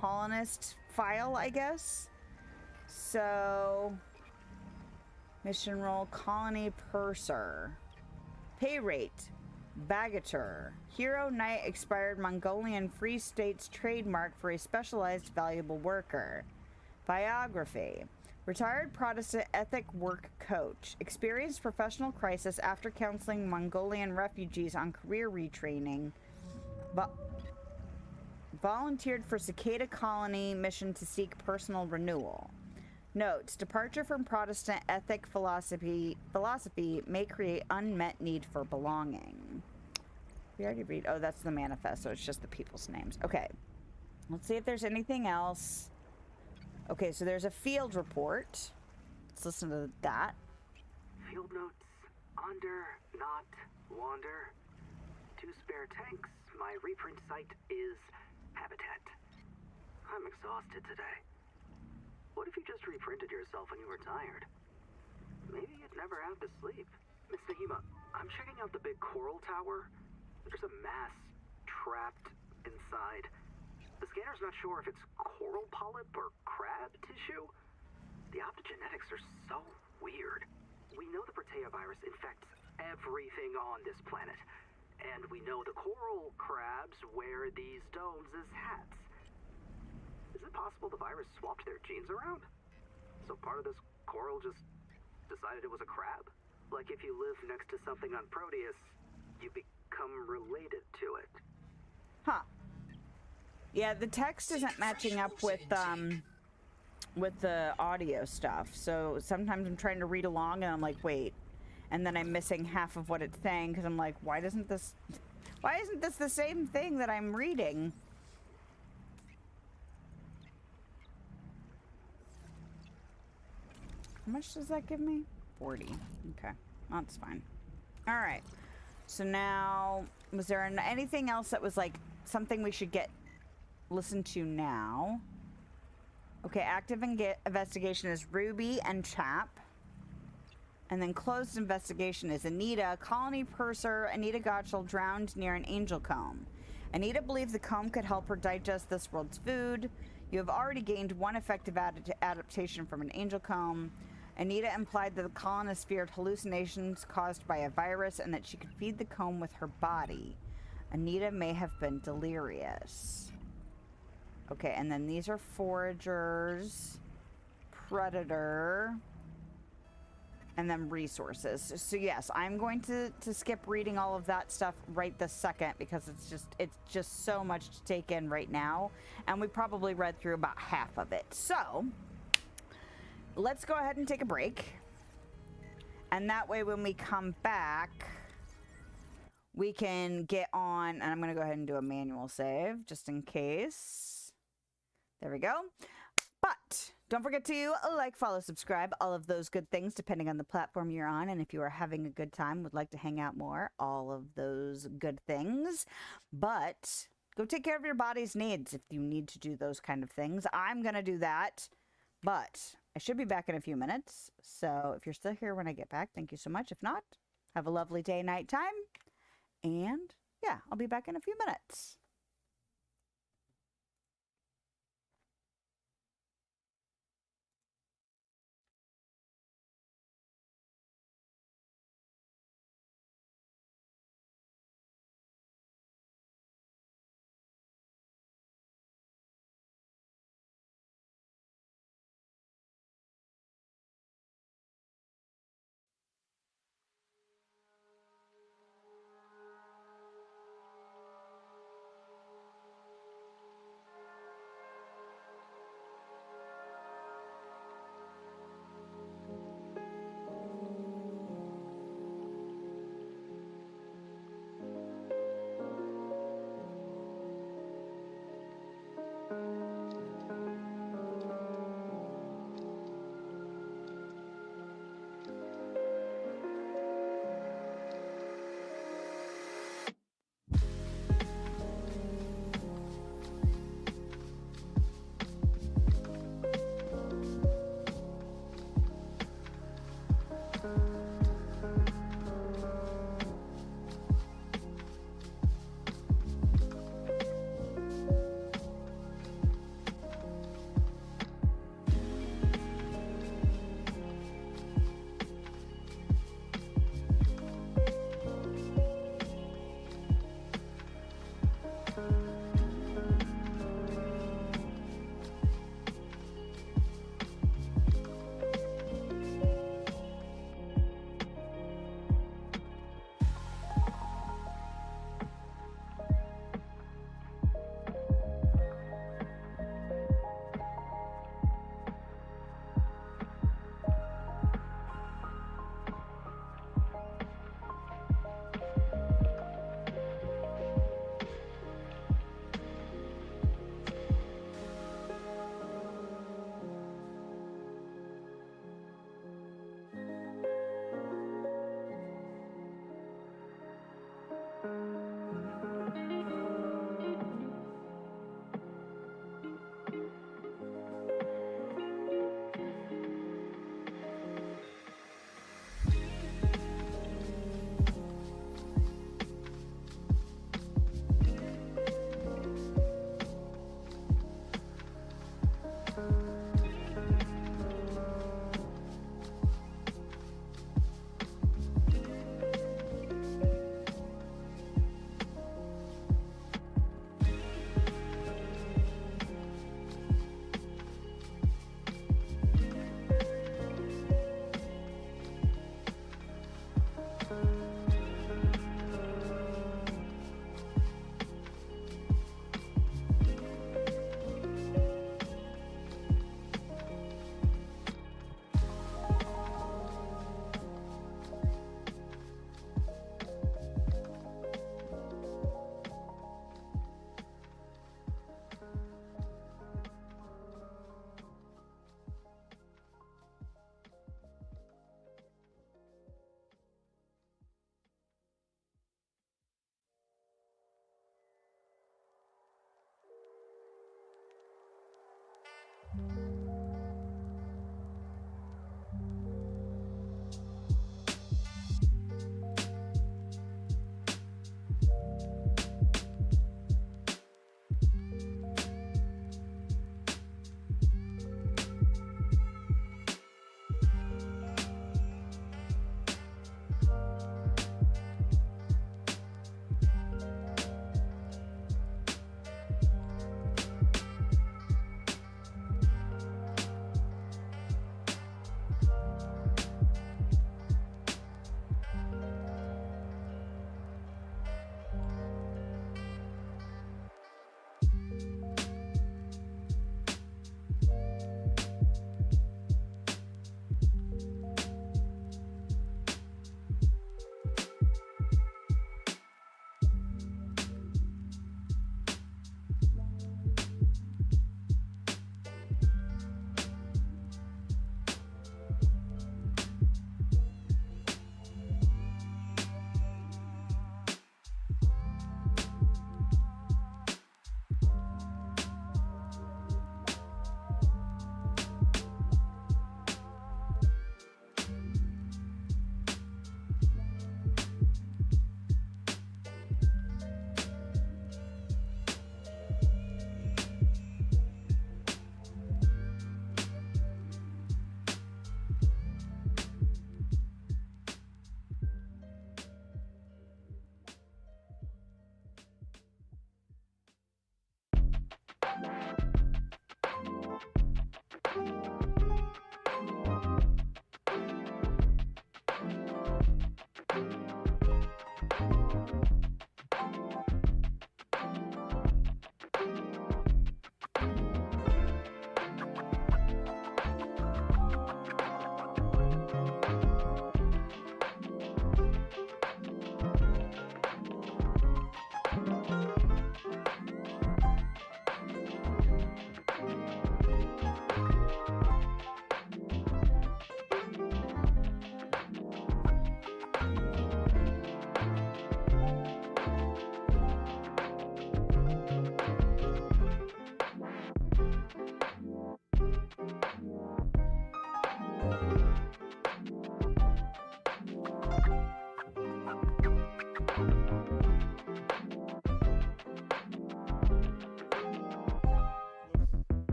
colonist file, I guess. So, mission role, colony purser. Pay rate, Bagatur. Hero Knight expired Mongolian Free States trademark for a specialized valuable worker. Biography. Retired Protestant ethic work coach. Experienced professional crisis after counseling Mongolian refugees on career retraining. Volunteered for Cicada Colony mission to seek personal renewal. Notes, departure from Protestant ethic philosophy may create unmet need for belonging. We already read, oh, that's the manifest, so it's just the people's names. Okay, let's see if there's anything else. Okay, so there's a field report. Let's listen to that. Field notes, under, not, wander. 2 spare tanks. My reprint site is habitat. I'm exhausted today. What if you just reprinted yourself when you were tired? Maybe you'd never have to sleep. Miss Nahima, I'm checking out the big coral tower. There's a mass trapped inside. The scanner's not sure if it's coral polyp or crab tissue. The optogenetics are so weird. We know the Protea virus infects everything on this planet. And we know the coral crabs wear these domes as hats. Is it possible the virus swapped their genes around? So part of this coral just decided it was a crab? Like if you live next to something on Proteus, you become related to it. Huh. Yeah, the text isn't matching up with the audio stuff. So sometimes I'm trying to read along and I'm like, wait. And then I'm missing half of what it's saying because I'm like, why isn't this the same thing that I'm reading? How much does that give me? 40. Okay, that's fine. All right. So now, was there anything else that was like something we should listen to now? Okay, active investigation is Ruby and Chap. And then closed investigation is Anita, colony purser. Anita Gottschall drowned near an angel comb. Anita believes the comb could help her digest this world's food. You have already gained 1 effective adaptation from an angel comb. Anita implied that the colonists feared hallucinations caused by a virus and that she could feed the comb with her body. Anita may have been delirious. Okay, and then these are foragers, predator, and then resources. So yes, I'm going to skip reading all of that stuff right this second because it's just so much to take in right now, and we probably read through about half of it. So let's go ahead and take a break, and that way when we come back we can get on, and I'm going to go ahead and do a manual save just in case. There we go. But Don't forget to like, follow, subscribe, all of those good things depending on the platform you're on. And if you are having a good time, would like to hang out more, all of those good things. But go take care of your body's needs if you need to do those kind of things. I'm going to do that. But I should be back in a few minutes. So if you're still here when I get back, thank you so much. If not, have a lovely day, night time. And yeah, I'll be back in a few minutes.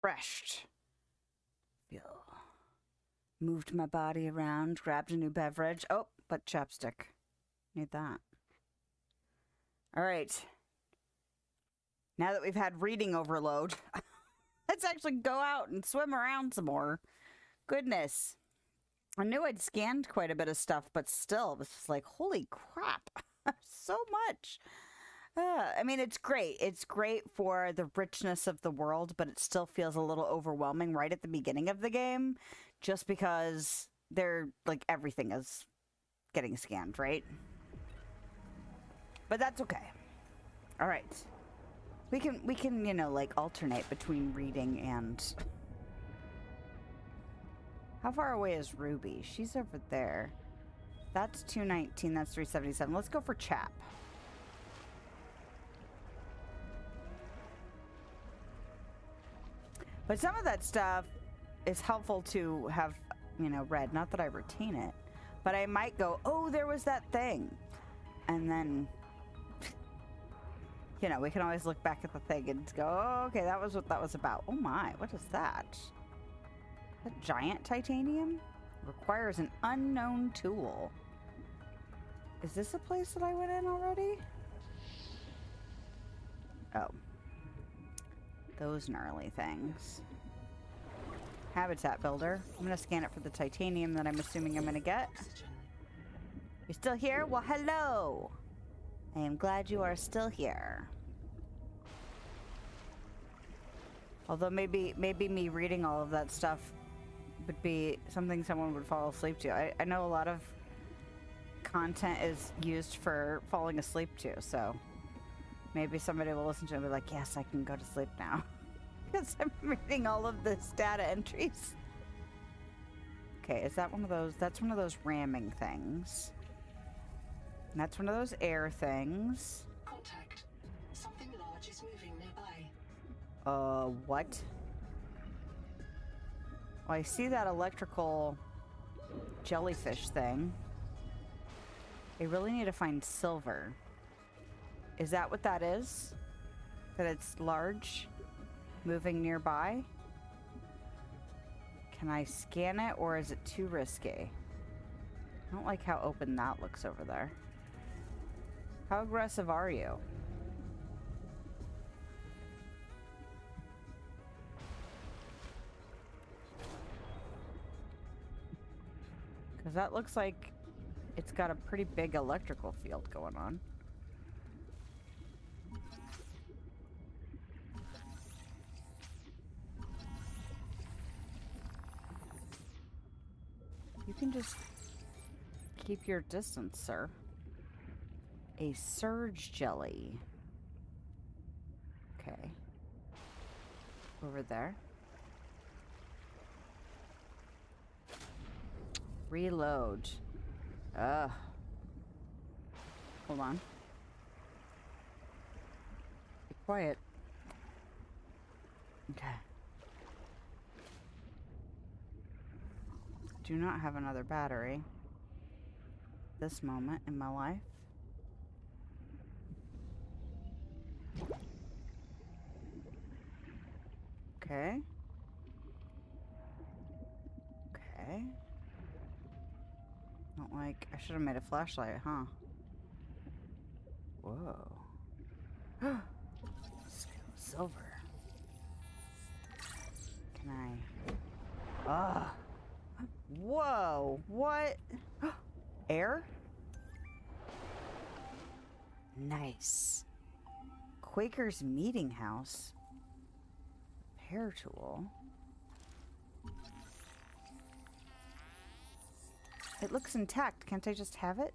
refreshed. Feel. Moved my body around, grabbed a new beverage. Oh, but chapstick. Need that. All right. Now that we've had reading overload, let's actually go out and swim around some more. Goodness. I knew I'd scanned quite a bit of stuff, but still, it was just like, holy crap. So much. I mean, it's great. It's great for the richness of the world, but it still feels a little overwhelming right at the beginning of the game, just because they're, like, everything is getting scanned, right? But that's okay. All right. We can, you know, like, alternate between reading and... How far away is Ruby? She's over there. That's 219. That's 377. Let's go for Chap. But some of that stuff is helpful to have, you know, read. Not that I retain it. But I might go, oh, there was that thing. And then... You know, we can always look back at the thing and go, oh, okay, that was what that was about. Oh my, what is that? A giant titanium? Requires an unknown tool. Is this a place that I went in already? Oh. Those gnarly things. Habitat builder. I'm going to scan it for the titanium that I'm assuming I'm going to get. You're still here? Well, hello! I am glad you are still here. Although maybe me reading all of that stuff would be something someone would fall asleep to. I know a lot of content is used for falling asleep to, so maybe somebody will listen to it and be like, yes, I can go to sleep now. Because I'm reading all of this data entries. Okay, is that one of those? That's one of those ramming things. And that's one of those air things. Contact. Something large is moving nearby. What? Well, I see that electrical jellyfish thing. I really need to find silver. Is that what that is? That it's large? Moving nearby? Can I scan it, or is it too risky? I don't like how open that looks over there. How aggressive are you? Because that looks like it's got a pretty big electrical field going on. You can just keep your distance, sir. A surge jelly. Okay. Over there. Reload. Ugh. Hold on. Be quiet. Okay. Do not have another battery. This moment in my life. Okay. Okay. Not like... I should have made a flashlight, huh? Whoa. Silver. Can I... Ah. Whoa. What? Air? Nice. Quaker's Meeting House. Hair tool. It looks intact. Can't I just have it?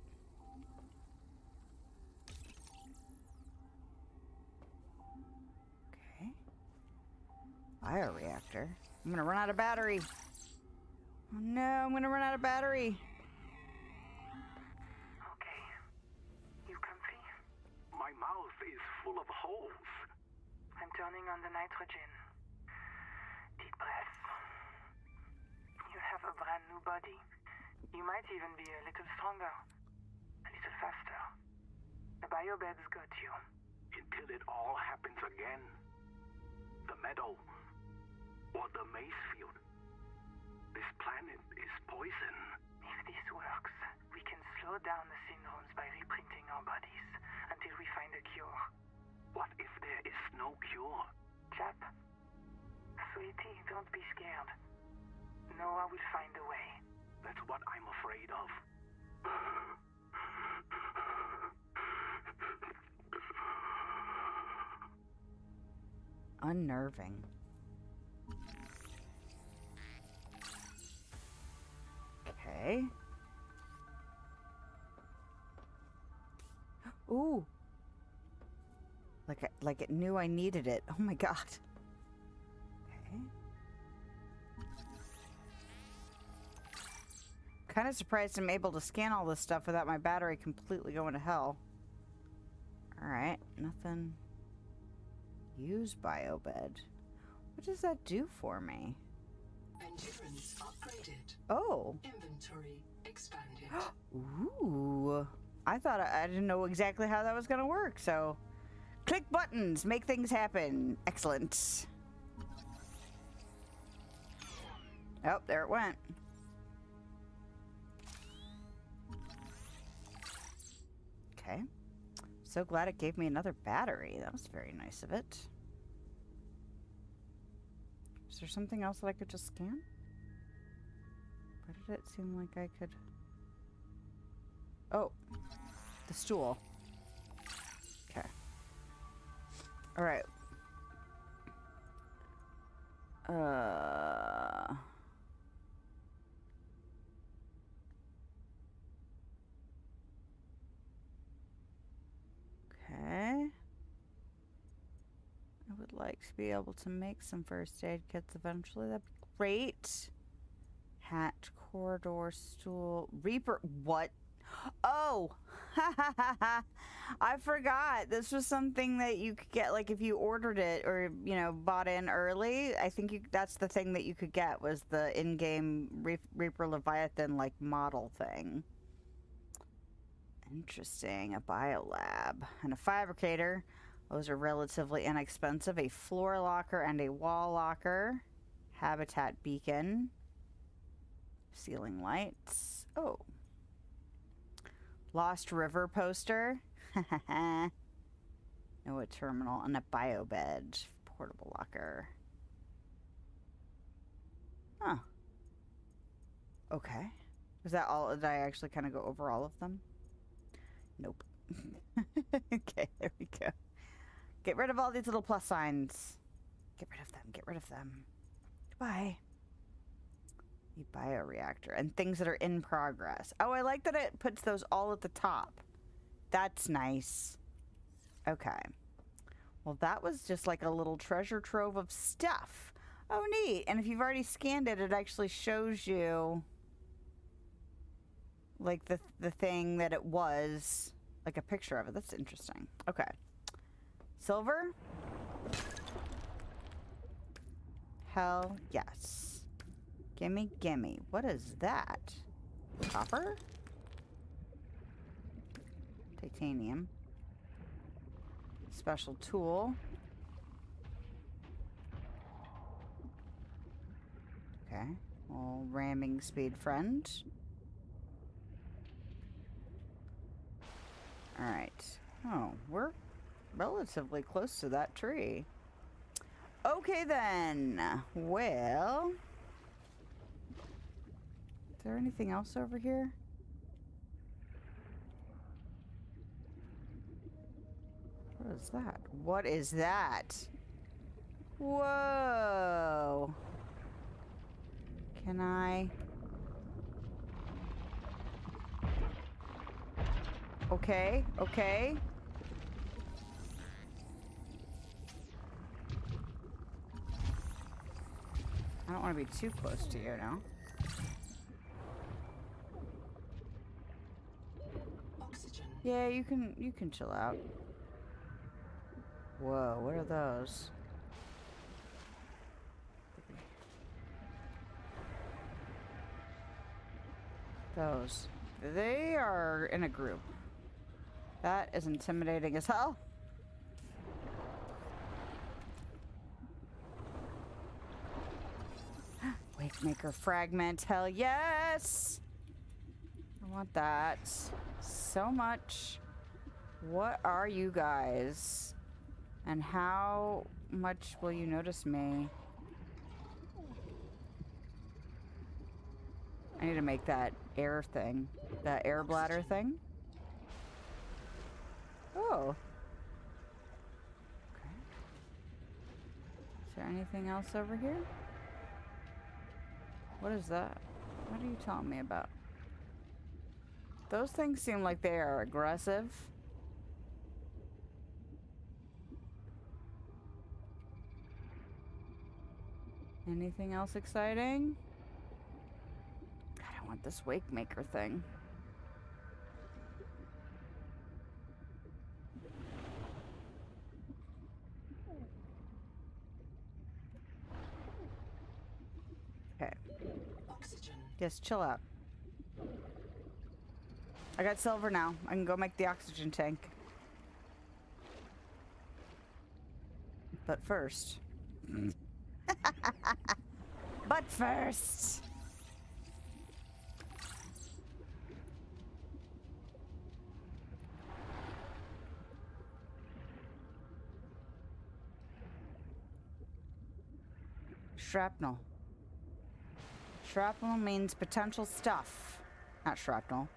Okay. Bioreactor. I'm gonna run out of battery. Oh no, I'm gonna run out of battery. Okay. You comfy? My mouth is full of holes. I'm turning on the nitrogen. Deep breath. You have a brand new body. You might even be a little stronger. A little faster. The biobeds got you. Until it all happens again. The meadow. Or the maze field? This planet is poison. If this works, we can slow down the syndromes by reprinting our bodies until we find a cure. What if there is no cure? Chap, sweetie, don't be scared. Noah will find a way. That's what I'm afraid of. Unnerving. Okay. Ooh. Like it knew I needed it. Oh my god. Okay. Kind of surprised I'm able to scan all this stuff without my battery completely going to hell. Alright, nothing. Use biobed. What does that do for me? Endurance upgraded. Oh. Inventory expanded. Ooh. I thought I didn't know exactly how that was going to work, so... Click buttons, make things happen. Excellent. Oh, there it went. Okay. So glad it gave me another battery. That was very nice of it. Is there something else that I could just scan? Where did it seem like I could... Oh. The stool. Okay. Alright. Okay. I would like to be able to make some first aid kits eventually. That'd be great. Hat, corridor, stool, Reaper. What? Oh! I forgot. This was something that you could get, like, if you ordered it or, you know, bought in early. I think that's the thing that you could get was the in-game Reaper Leviathan, like, model thing. Interesting. A biolab. And a fabricator. Those are relatively inexpensive. A floor locker and a wall locker. Habitat beacon. Ceiling lights. Oh. Lost River poster. Noah terminal and a biobed. Portable locker. Huh. Okay. Is that all? Did I actually kind of go over all of them? Nope. Okay, there we go. Get rid of all these little plus signs. Get rid of them. Get rid of them. Goodbye. A bioreactor and things that are in progress. Oh, I like that it puts those all at the top. That's nice. Okay. Well, that was just like a little treasure trove of stuff. Oh, neat. And if you've already scanned it, it actually shows you like the thing that it was, like a picture of it. That's interesting. Okay. Silver? Hell yes. Gimme, gimme. What is that? Copper? Titanium. Special tool. Okay. Well, ramming speed friend. Alright. Oh, we're relatively close to that tree. Okay then. Well... Is there anything else over here? What is that? What is that? Whoa! Can I... Okay, okay. I don't want to be too close to you now. Oxygen. Yeah, you can chill out. Whoa, what are those? Those. They are in a group. That is intimidating as hell. Wakemaker fragment. Hell yes! I want that so much. What are you guys? And how much will you notice me? I need to make that air thing. That air bladder thing. Oh. Okay. Is there anything else over here? What is that? What are you telling me about? Those things seem like they are aggressive. Anything else exciting? God, I want this Wakemaker thing. Okay. Oxygen. Yes, chill out. I got silver now. I can go make the oxygen tank. But first. But first. Shrapnel. Shrapnel means potential stuff. Not shrapnel.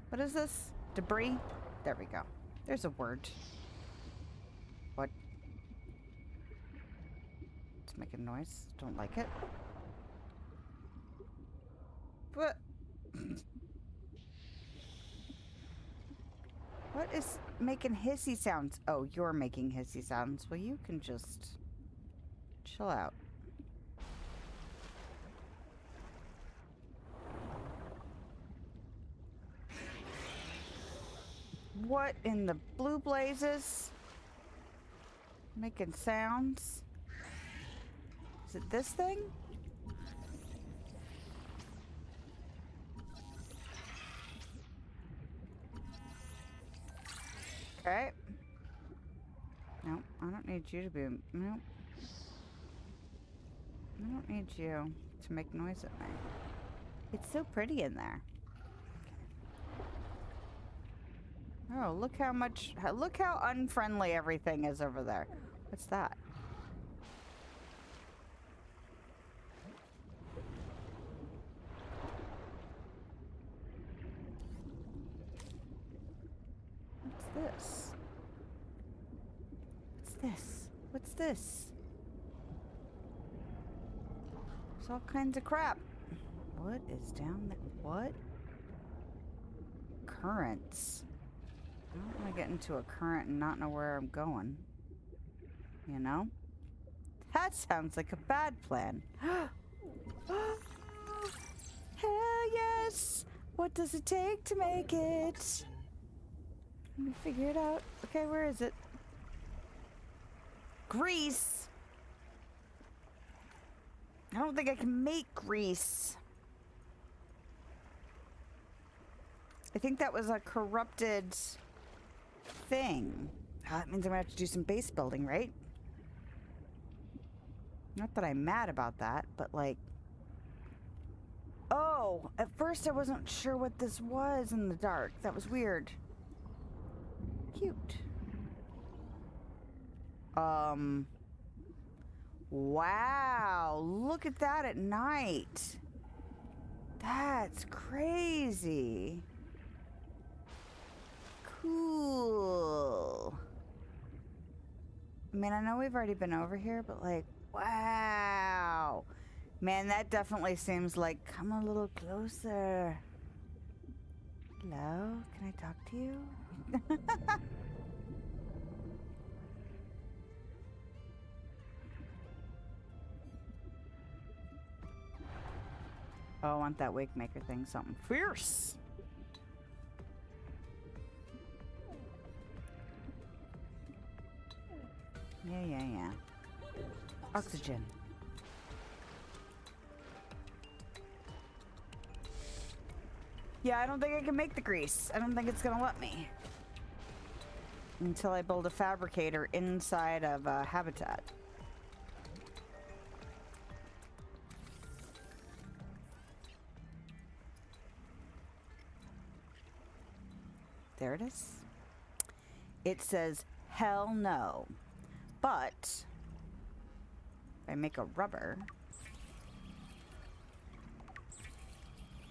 What is this? Debris? There we go. There's a word. What? It's making noise. Don't like it. What? What is making hissy sounds? Oh, you're making hissy sounds. Well, you can just chill out. What in the blue blazes? Making sounds? Is it this thing? Okay. No, I don't need you to be... No. I don't need you to make noise at me. It's so pretty in there. Oh, look how much... Look how unfriendly everything is over there. What's that? What's this? What's this? What's this? There's all kinds of crap. What is down there? What? Currents. I don't want to get into a current and not know where I'm going. You know? That sounds like a bad plan. Hell yes! What does it take to make it? Let me figure it out. Okay, where is it? Grease! I don't think I can make grease. I think that was a corrupted thing. That means I'm gonna have to do some base building, right? Not that I'm mad about that, but like... Oh! At first I wasn't sure what this was in the dark. That was weird. Cute. Wow! Look at that at night! That's crazy! Cool. I mean, I know we've already been over here, but like, wow. Man, that definitely seems like, come a little closer. Hello? Can I talk to you? Oh, I want that Wakemaker thing, something fierce. Yeah. Oxygen. Yeah, I don't think I can make the grease. I don't think it's gonna let me. Until I build a fabricator inside of a habitat. There it is. It says, hell no. But if I make a rubber...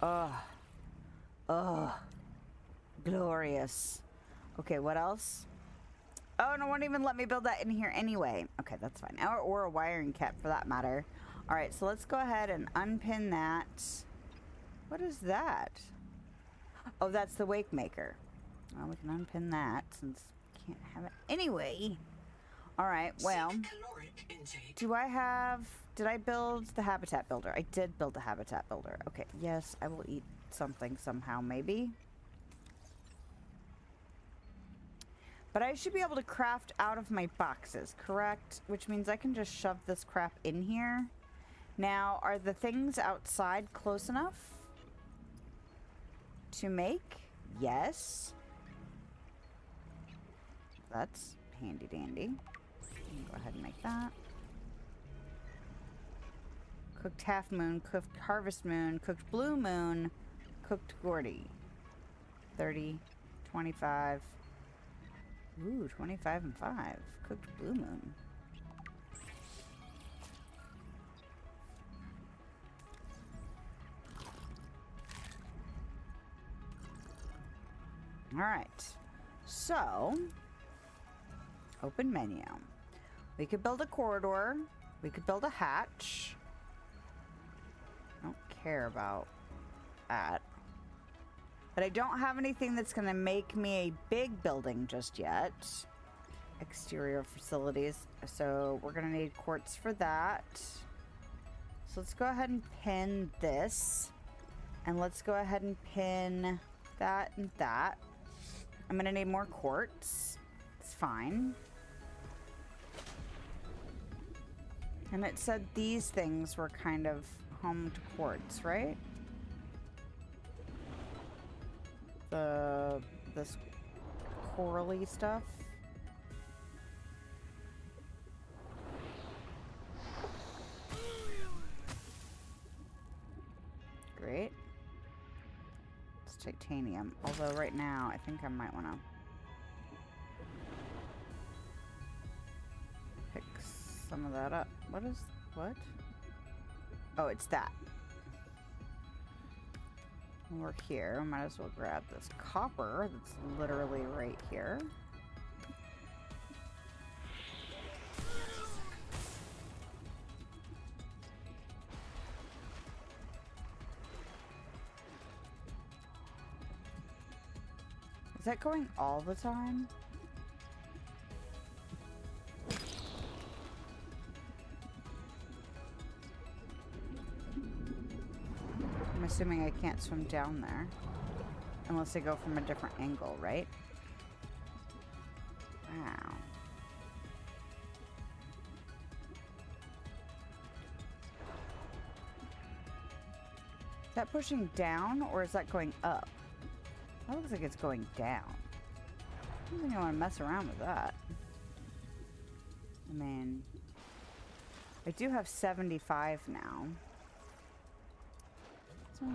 Ugh. Ugh. Glorious. Okay, what else? Oh, no, it won't even let me build that in here anyway. Okay, that's fine. Or a wiring kit, for that matter. Alright, so let's go ahead and unpin that. What is that? Oh, that's the wake maker. Well, we can unpin that since we can't have it anyway. Alright, well. Do I have... Did I build the habitat builder? I did build the habitat builder. Okay, yes, I will eat something somehow, maybe. But I should be able to craft out of my boxes, correct? Which means I can just shove this crap in here. Now, are the things outside close enough to make? Yes. That's handy dandy. Go ahead and make that. Cooked half moon, cooked harvest moon, cooked blue moon, cooked Gordy. 30, 25. Ooh, 25 and 5. Cooked blue moon. Alright. So, open menu. We could build a corridor. We could build a hatch. I don't care about that. But I don't have anything that's going to make me a big building just yet. Exterior facilities. So we're going to need quartz for that. So let's go ahead and pin this. And let's go ahead and pin that and that. I'm going to need more quartz. It's fine. And it said these things were kind of home to quartz, right? This corally stuff. Great. It's titanium. Although right now, I think I might want to pick some of that up. What? Oh, it's that. We're here. Might as well grab this copper that's literally right here. Is that going all the time? I'm assuming I can't swim down there. Unless I go from a different angle, right? Wow. Is that pushing down or is that going up? That looks like it's going down. I don't think I want to mess around with that. I mean, I do have 75 now. So...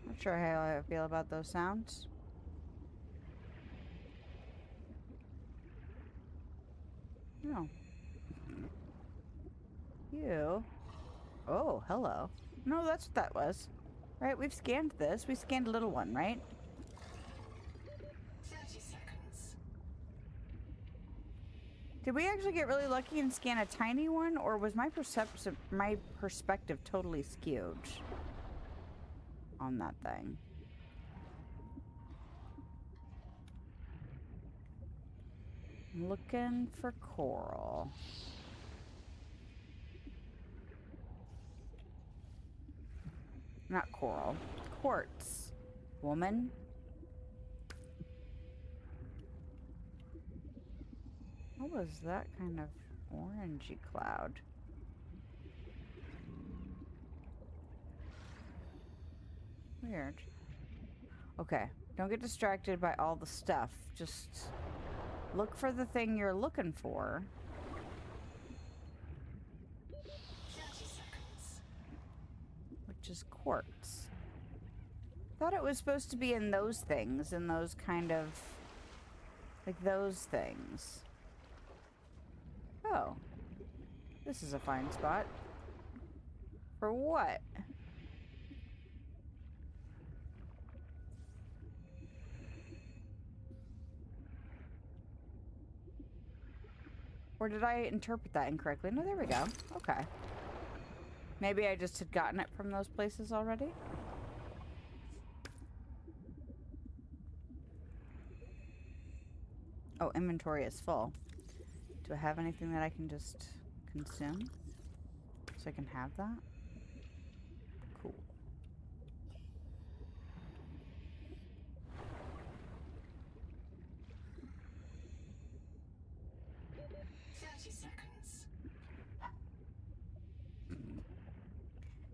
Not sure how I feel about those sounds. No. You. Oh, hello. No, that's what that was. Right, we've scanned this. We scanned a little one, right? 30 seconds. Did we actually get really lucky and scan a tiny one, or was my perspective totally skewed on that thing? I'm looking for coral. Not coral. Quartz. Woman. What was that kind of orangey cloud? Weird. Okay, don't get distracted by all the stuff. Just look for the thing you're looking for. 30 seconds. Which is quartz. Thought it was supposed to be in those things, in those kind of... like those things. Oh. This is a fine spot. For what? Or did I interpret that incorrectly? No, there we go. Okay. Maybe I just had gotten it from those places already? Oh, inventory is full. Do I have anything that I can just consume? So I can have that? Cool.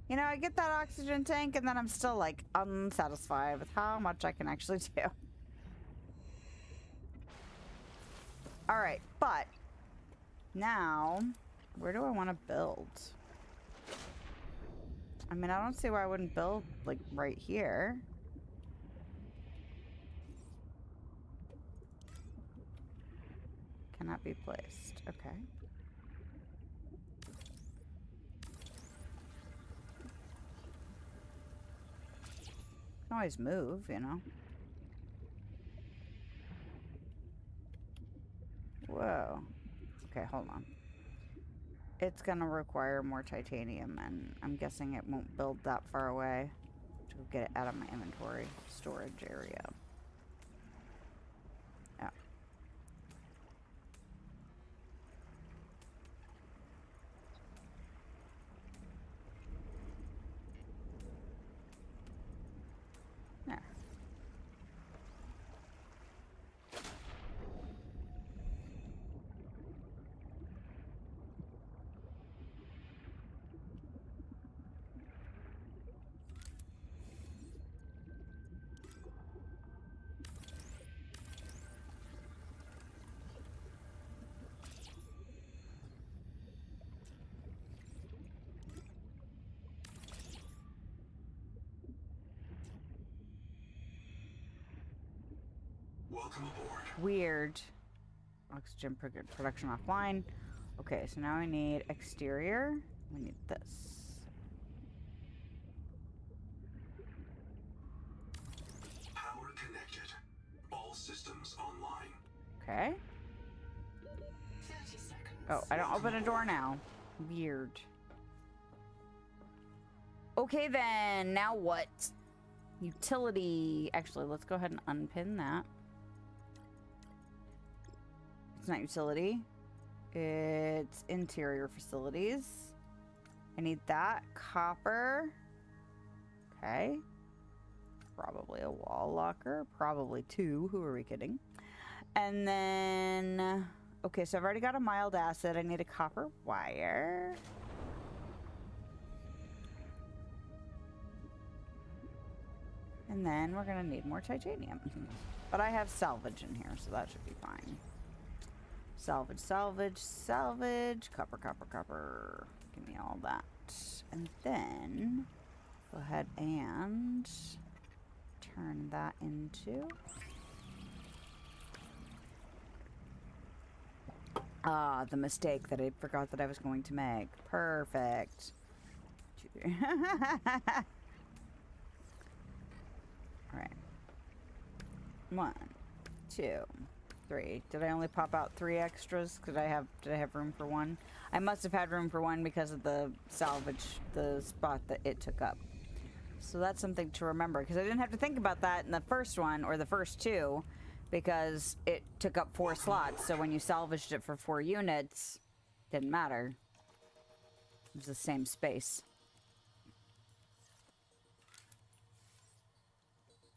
You know, I get that oxygen tank and then I'm still like unsatisfied with how much I can actually do. Alright, but now, where do I want to build? I mean, I don't see why I wouldn't build like right here. Cannot be placed. Okay. Can always move, you know. Whoa. Okay, hold on. It's gonna require more titanium, and I'm guessing it won't build that far away to get it out of my inventory storage area. Yeah. There. Welcome aboard. Weird. Oxygen production offline. Okay, so now we need exterior. We need this. Power connected. All systems online. Okay. 30 seconds. Oh, I don't open a door now. Weird. Okay then, now what? Utility. Actually, let's go ahead and unpin that. It's not utility. It's interior facilities. I need that. Copper. Okay. Probably a wall locker. Probably two. Who are we kidding? And then... okay, so I've already got a mild acid. I need a copper wire. And then we're going to need more titanium. But I have salvage in here, so that should be fine. Salvage, salvage, salvage. Copper, copper, copper. Give me all that. And then go ahead and turn that into... ah, the mistake that I forgot that I was going to make. Perfect. Alright. 1, 2, 3. Did I only pop out 3 extras? Did I have room for 1? I must have had room for 1 because of the salvage, the spot that it took up. So that's something to remember, because I didn't have to think about that in the first one, or the first 2, because it took up 4 slots. So when you salvaged it for 4 units, didn't matter. It was the same space.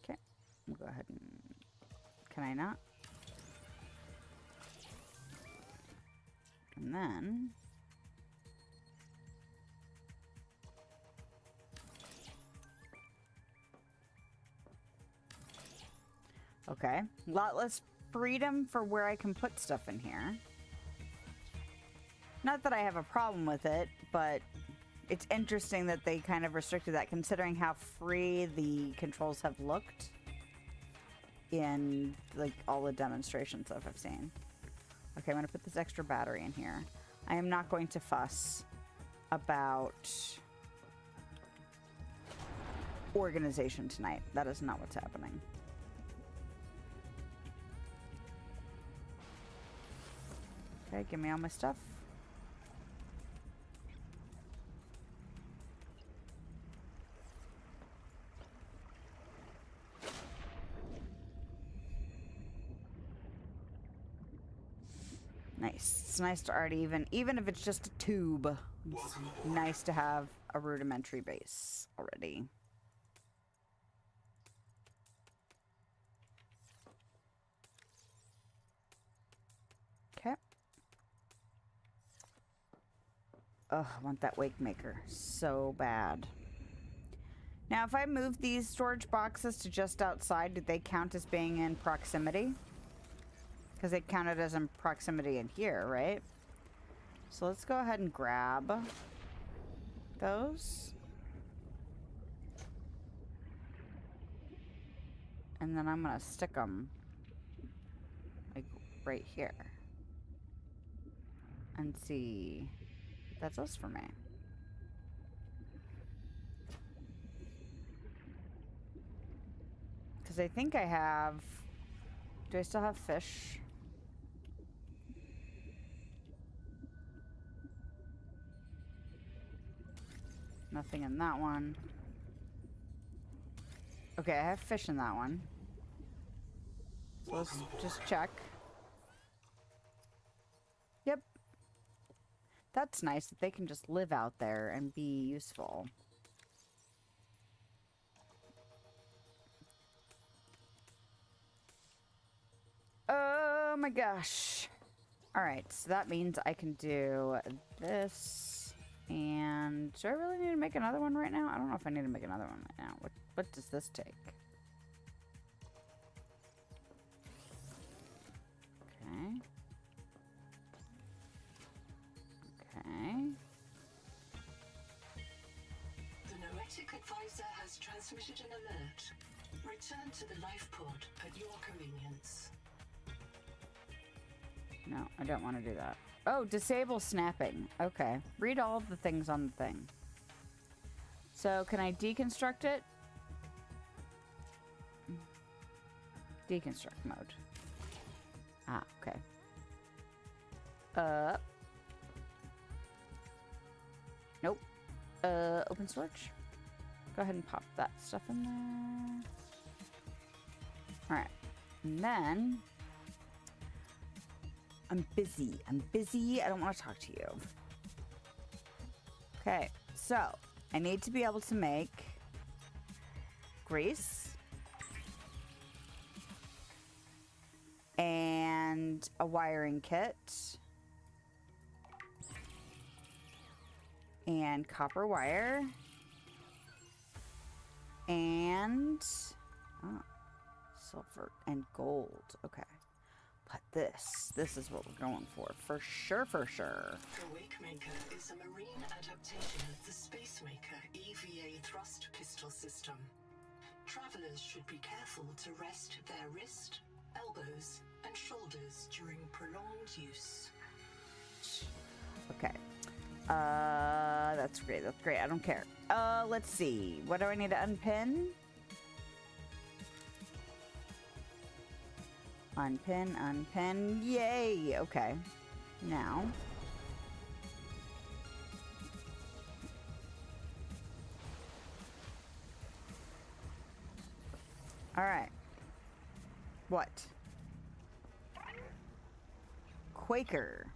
Okay, we'll go ahead and... can I not? And then... Okay. A lot less freedom for where I can put stuff in here. Not that I have a problem with it, but it's interesting that they kind of restricted that considering how free the controls have looked in like all the demonstration stuff I've seen. Okay, I'm going to put this extra battery in here. I am not going to fuss about organization tonight. That is not what's happening. Okay, give me all my stuff. Nice. It's nice to already even if it's just a tube, it's nice to have a rudimentary base already. Okay. Ugh, I want that wake maker so bad. Now, if I move these storage boxes to just outside, do they count as being in proximity? Because they counted as in proximity in here, right? So let's go ahead and grab those. And then I'm going to stick them like right here. And see. That's us for me. Because I think I have... Do I still have fish? Nothing in that one. Okay, I have fish in that one. So let's just check. Yep. That's nice that they can just live out there and be useful. Oh my gosh. Alright, so that means I can do this. And do I really need to make another one right now? I don't know if I need to make another one right now. What does this take? Okay. Okay. The Noetic Advisor has transmitted an alert. Return to the life pod at your convenience. No, I don't want to do that. Oh, disable snapping. Okay. Read all of the things on the thing. So, can I deconstruct it? Deconstruct mode. Ah, okay. Nope. Open storage. Go ahead and pop that stuff in there. Alright. And then... I'm busy. I don't want to talk to you. Okay, so I need to be able to make grease and a wiring kit and copper wire and silver and gold. Okay. But this is what we're going for sure, for sure. The Wakemaker is a marine adaptation of the Spacemaker EVA thrust pistol system. Travelers should be careful to rest their wrist, elbows, and shoulders during prolonged use. Okay. That's great. I don't care. Let's see. What do I need to unpin? Unpin. Yay! Okay. Now. Alright. What? Quaker.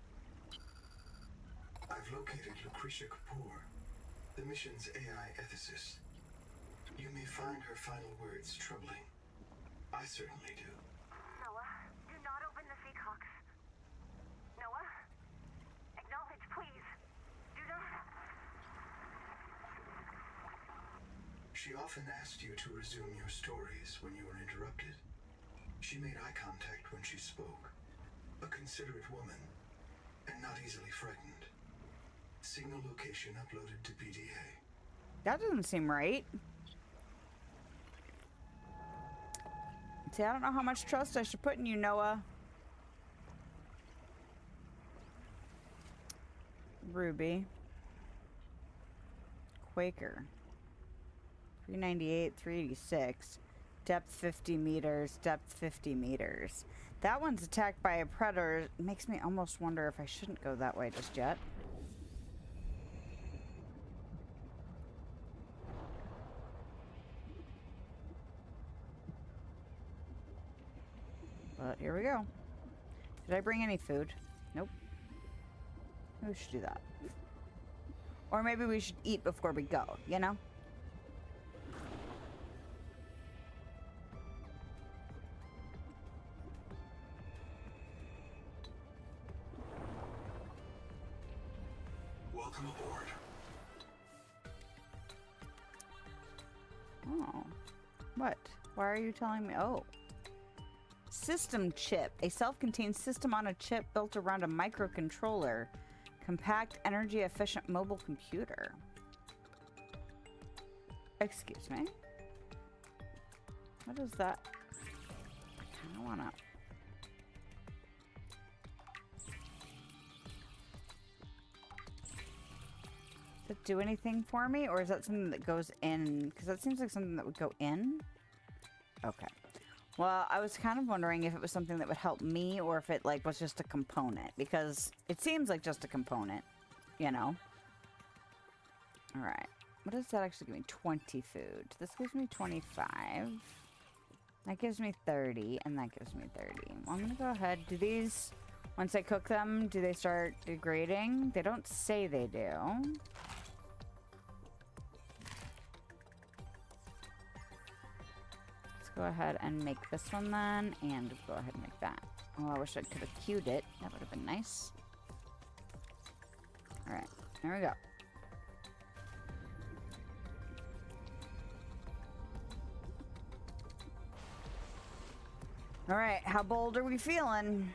I've located Lucretia Kapoor, the mission's AI ethicist. You may find her final words troubling. I certainly do. Noah, do not open the Seahawks. Noah? She often asked you to resume your stories when you were interrupted. She made eye contact when she spoke. A considerate woman, and not easily frightened. Signal location uploaded to PDA. That doesn't seem right. See, I don't know how much trust I should put in you, Noah. Ruby. Quaker. 398, 386. Depth 50 meters, depth 50 meters. That one's attacked by a predator. It makes me almost wonder if I shouldn't go that way just yet. But here we go. Did I bring any food? Nope. Maybe we should do that. Or maybe we should eat before we go, you know? Welcome aboard. Oh. What? Why are you telling me? Oh. System chip. A self-contained system on a chip built around a microcontroller. Compact, energy-efficient mobile computer. Excuse me? What is that? I kind of want to... Does it do anything for me? Or is that something that goes in? Because that seems like something that would go in. Okay. Well, I was kind of wondering if it was something that would help me or if it, like, was just a component. Because it seems like just a component, you know? Alright. What does that actually give me? 20 food. This gives me 25. That gives me 30, and that gives me 30. Well, I'm gonna go ahead. Do these, once I cook them, do they start degrading? They don't say they do. Go ahead and make this one then, and go ahead and make that. Oh, I wish I could have queued it. That would have been nice. Alright, there we go. Alright, how bold are we feeling?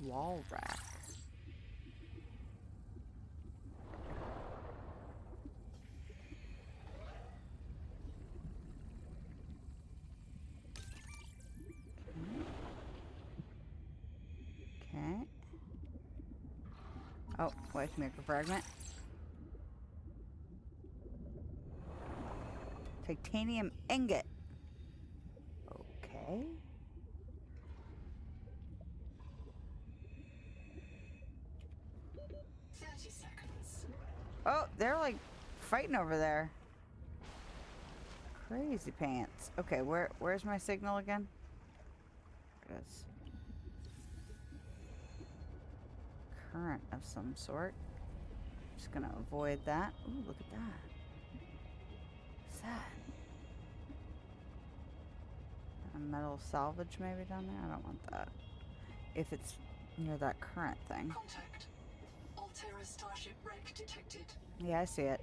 Wall rack. Okay. Oh, wait, microfragment. Titanium ingot. Okay. Oh, they're like fighting over there. Crazy pants. Okay, where's my signal again? There it is. Current of some sort. Just gonna avoid that. Ooh, look at that. What's that? A metal salvage maybe down there? I don't want that. If it's near that current thing. Contact. Altera Starship wreck detected. Yeah, I see it.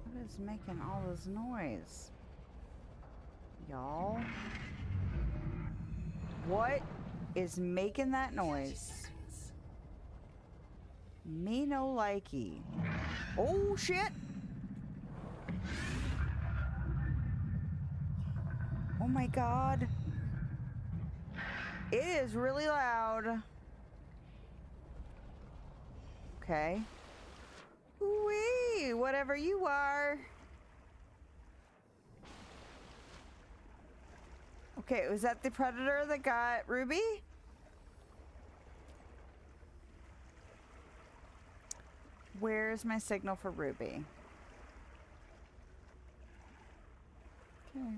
What is making all this noise? Y'all? What is making that noise? Me no likey. Oh shit! Oh my god. It is really loud. Okay. Wee, whatever you are. Okay, was that the predator that got Ruby? Where's my signal for Ruby? Okay.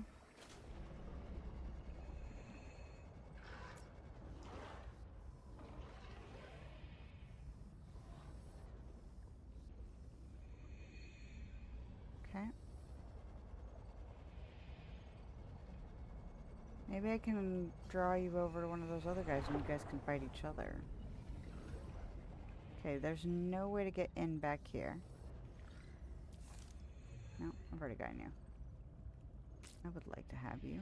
Okay. Maybe I can draw you over to one of those other guys and you guys can fight each other. Okay, there's no way to get in back here. No, I've already got you. I would like to have you.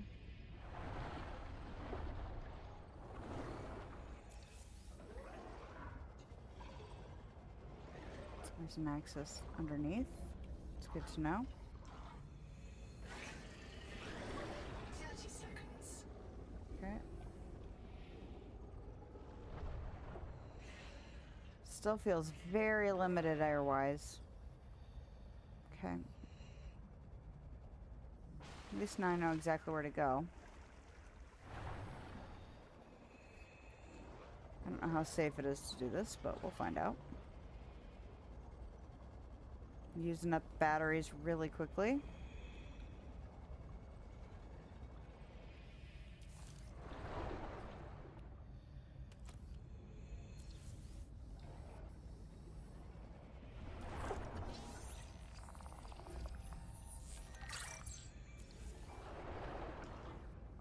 There's some access underneath. It's good to know. 30 seconds. Okay. Still feels very limited air-wise. Okay. At least now I know exactly where to go. I don't know how safe it is to do this, but we'll find out. Using up batteries really quickly.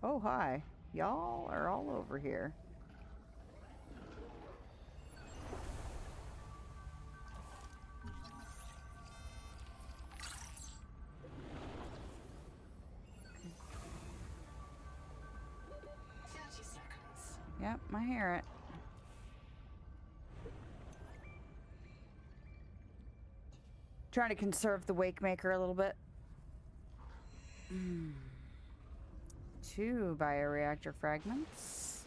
Oh, hi. Y'all are all over here. Yep, I hear it. Trying to conserve the wake maker a little bit. 2 bioreactor fragments.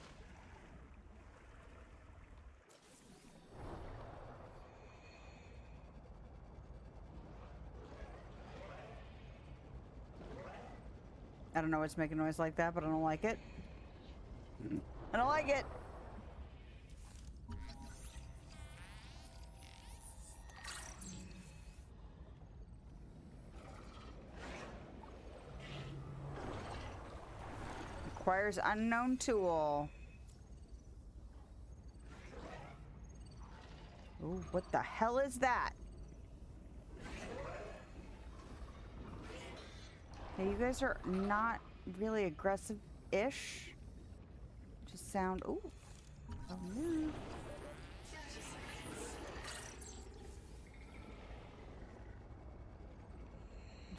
I don't know what's making noise like that, but I don't like it. I don't like it. Requires unknown tool. Ooh, what the hell is that? Okay, you guys are not really aggressive-ish. Just sound... Ooh. Oh, no.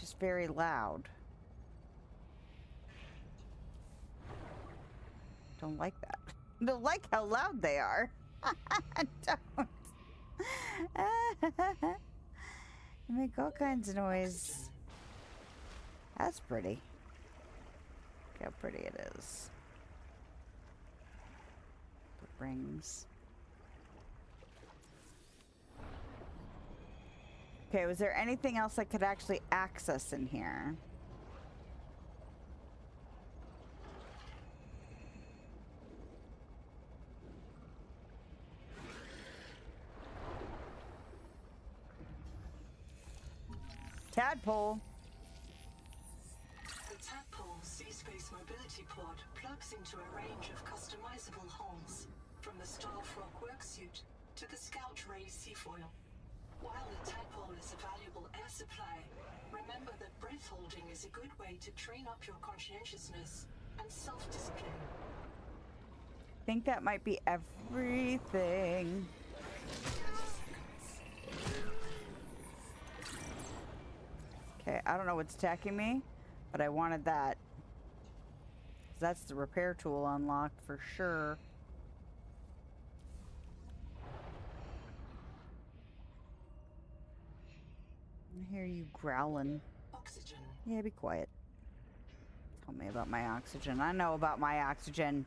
Just very loud. Don't like that. Don't like how loud they are. Don't. They make all kinds of noise. That's pretty. Look how pretty it is. The rings. Okay, was there anything else I could actually access in here? Tadpole. The Tadpole Sea-Space Mobility Pod plugs into a range of customizable hulls, from the Starfrog worksuit to the Scout Ray seafoil. While the Tadpole is a valuable air supply, remember that breath holding is a good way to train up your conscientiousness and self-discipline. I think that might be everything. Okay, I don't know what's attacking me, but I wanted that. That's the repair tool unlocked for sure. I hear you growling. Oxygen. Yeah, be quiet. Tell me about my oxygen. I know about my oxygen.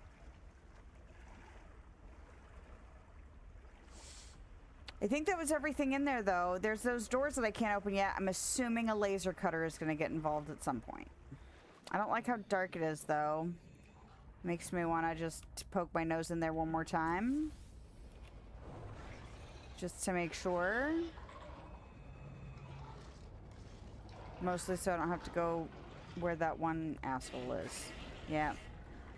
I think that was everything in there, though. There's those doors that I can't open yet. I'm assuming a laser cutter is going to get involved at some point. I don't like how dark it is, though. Makes me want to just poke my nose in there one more time. Just to make sure. Mostly so I don't have to go where that one asshole is. Yeah.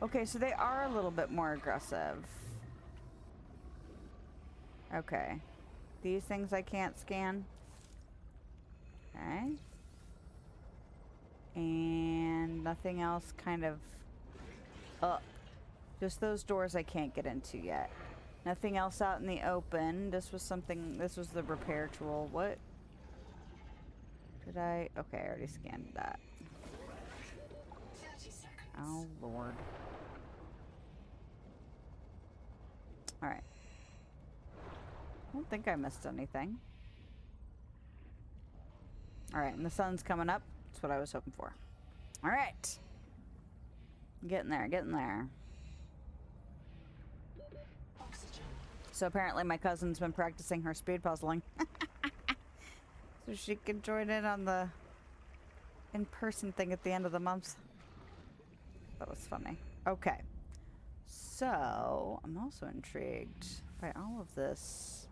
Okay, so they are a little bit more aggressive. Okay. These things I can't scan. Okay. And nothing else kind of up. Just those doors I can't get into yet. Nothing else out in the open. This was something, this was the repair tool. What? Did I? Okay, I already scanned that. 30 seconds. Oh, Lord. Alright. I don't think I missed anything. Alright, and the sun's coming up. That's what I was hoping for. Alright. Getting there, getting there. Oxygen. So apparently my cousin's been practicing her speed puzzling. So she can join in on the in-person thing at the end of the month. That was funny. Okay. So, I'm also intrigued by all of this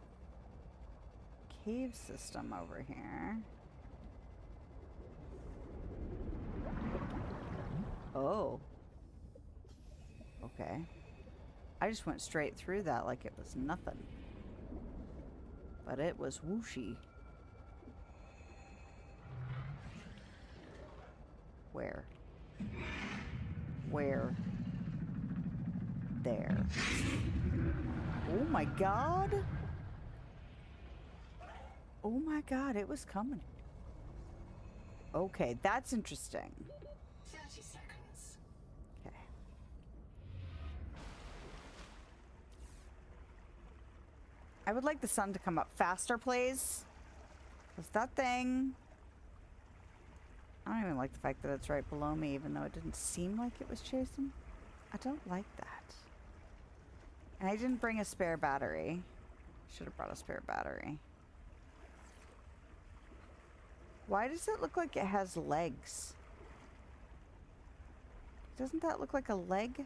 cave system over here. Oh. Okay. I just went straight through that like it was nothing. But it was whooshy. Where? Where? There. Oh my god! Oh my god, it was coming. Okay, that's interesting. 30 seconds. Okay. I would like the sun to come up faster, please. Because that thing... I don't even like the fact that it's right below me, even though it didn't seem like it was chasing. I don't like that. And I didn't bring a spare battery. Should have brought a spare battery. Why does it look like it has legs? Doesn't that look like a leg?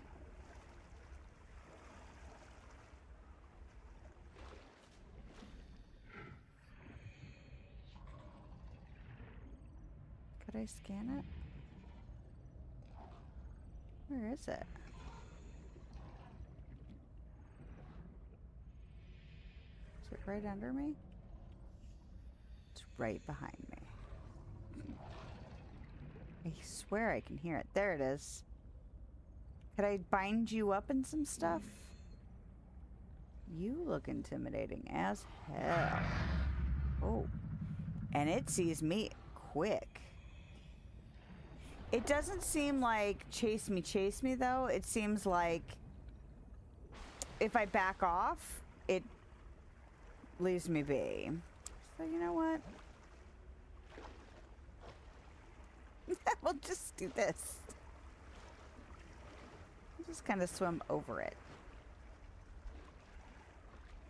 Could I scan it? Where is it? Is it right under me? It's right behind me. I swear I can hear it. There it is. Could I bind you up in some stuff? You look intimidating as hell. Oh. And it sees me quick. It doesn't seem like chase me, though. It seems like if I back off, it leaves me be. So you know what? We'll just do this. I'll just kind of swim over it.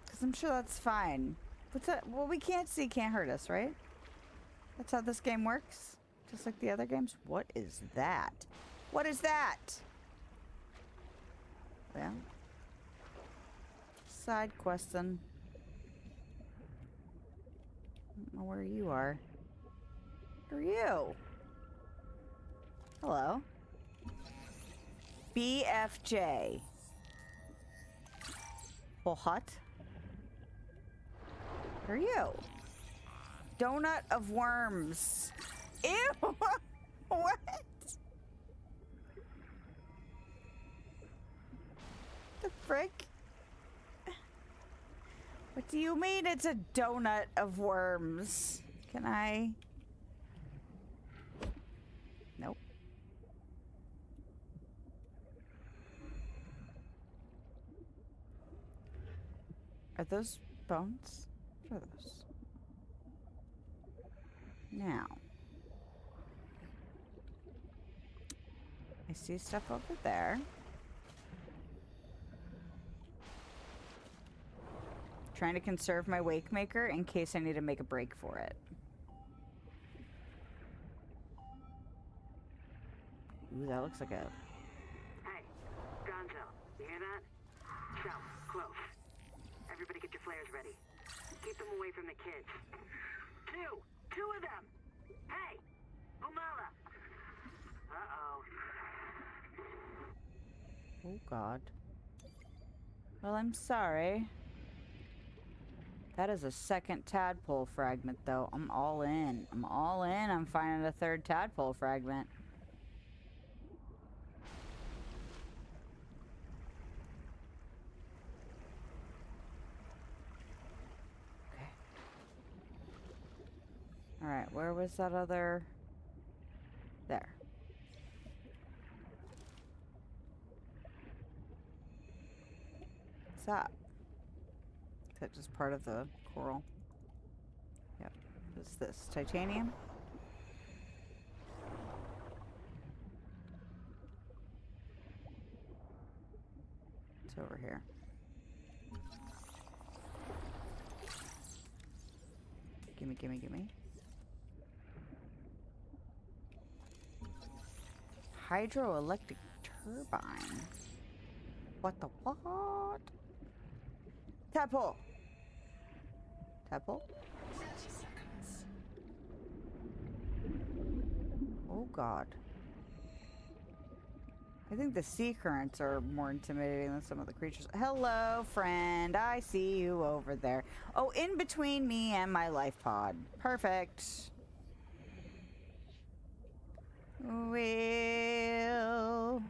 Because I'm sure that's fine. What's that? Well, we can't see, can't hurt us, right? That's how this game works? Just like the other games? What is that? What is that? Well. Side questing. I don't know where you are. Who are you? Hello. BFJ. Well, hut. Who are you? Donut of worms. Ew! What? The frick? What do you mean it's a donut of worms? Can I? Nope. Are those bones? What are those? Now. I I see stuff over there. Trying to conserve my wake maker in case I need to make a break for it. Ooh, that looks like a... Hey, Gonzo, you hear that? Shell, close. Everybody get your flares ready. Keep them away from the kids. Two of them! Hey! Umala! Uh-oh. Oh, God. Well, I'm sorry. That is a second tadpole fragment, though. I'm all in. I'm all in. I'm finding a third tadpole fragment. Okay. Alright, where was that other... There. What's that? Is that just part of the coral? Yep. What's this? Titanium? It's over here. Gimme, gimme, gimme. Hydroelectric turbine. What the what? Tadpole! Tadpole? 30 seconds. Oh god. I think the sea currents are more intimidating than some of the creatures. Hello, friend. I see you over there. Oh, in between me and my life pod. Perfect. Will.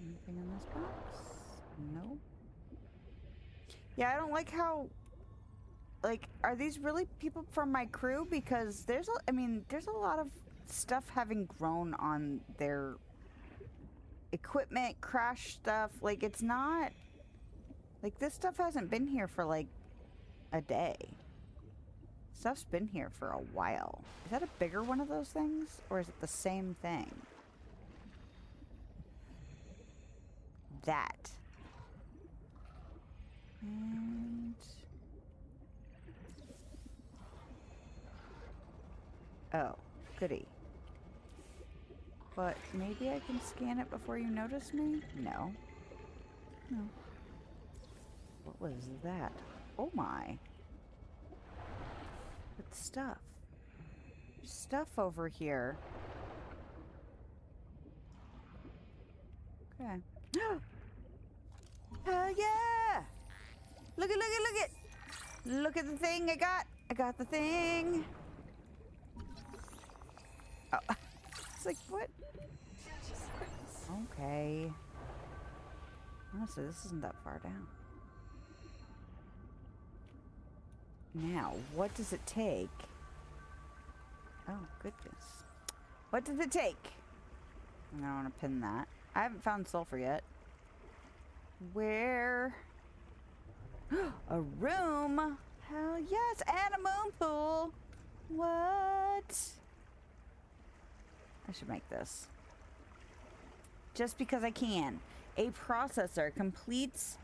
Anything in this box? No. Yeah, I don't like how... Like, are these really people from my crew? Because there's there's a lot of stuff having grown on their equipment, crash stuff. Like, it's not... Like, this stuff hasn't been here for, like, a day. Stuff's been here for a while. Is that a bigger one of those things? Or is it the same thing? That. And... Oh, goody. But maybe I can scan it before you notice me? No. No. What was that? Oh my. What stuff? There's stuff over here. Okay. Hell yeah! Look at, look at, look at! Look at the thing I got! I got the thing! Oh. It's like, what? 30 seconds. Okay. Honestly, this isn't that far down. Now, what does it take? Oh, goodness. What does it take? I don't want to pin that. I haven't found sulfur yet. Where? A room? Hell yes, and a moon pool. What? I should make this. Just because I can. A processor completes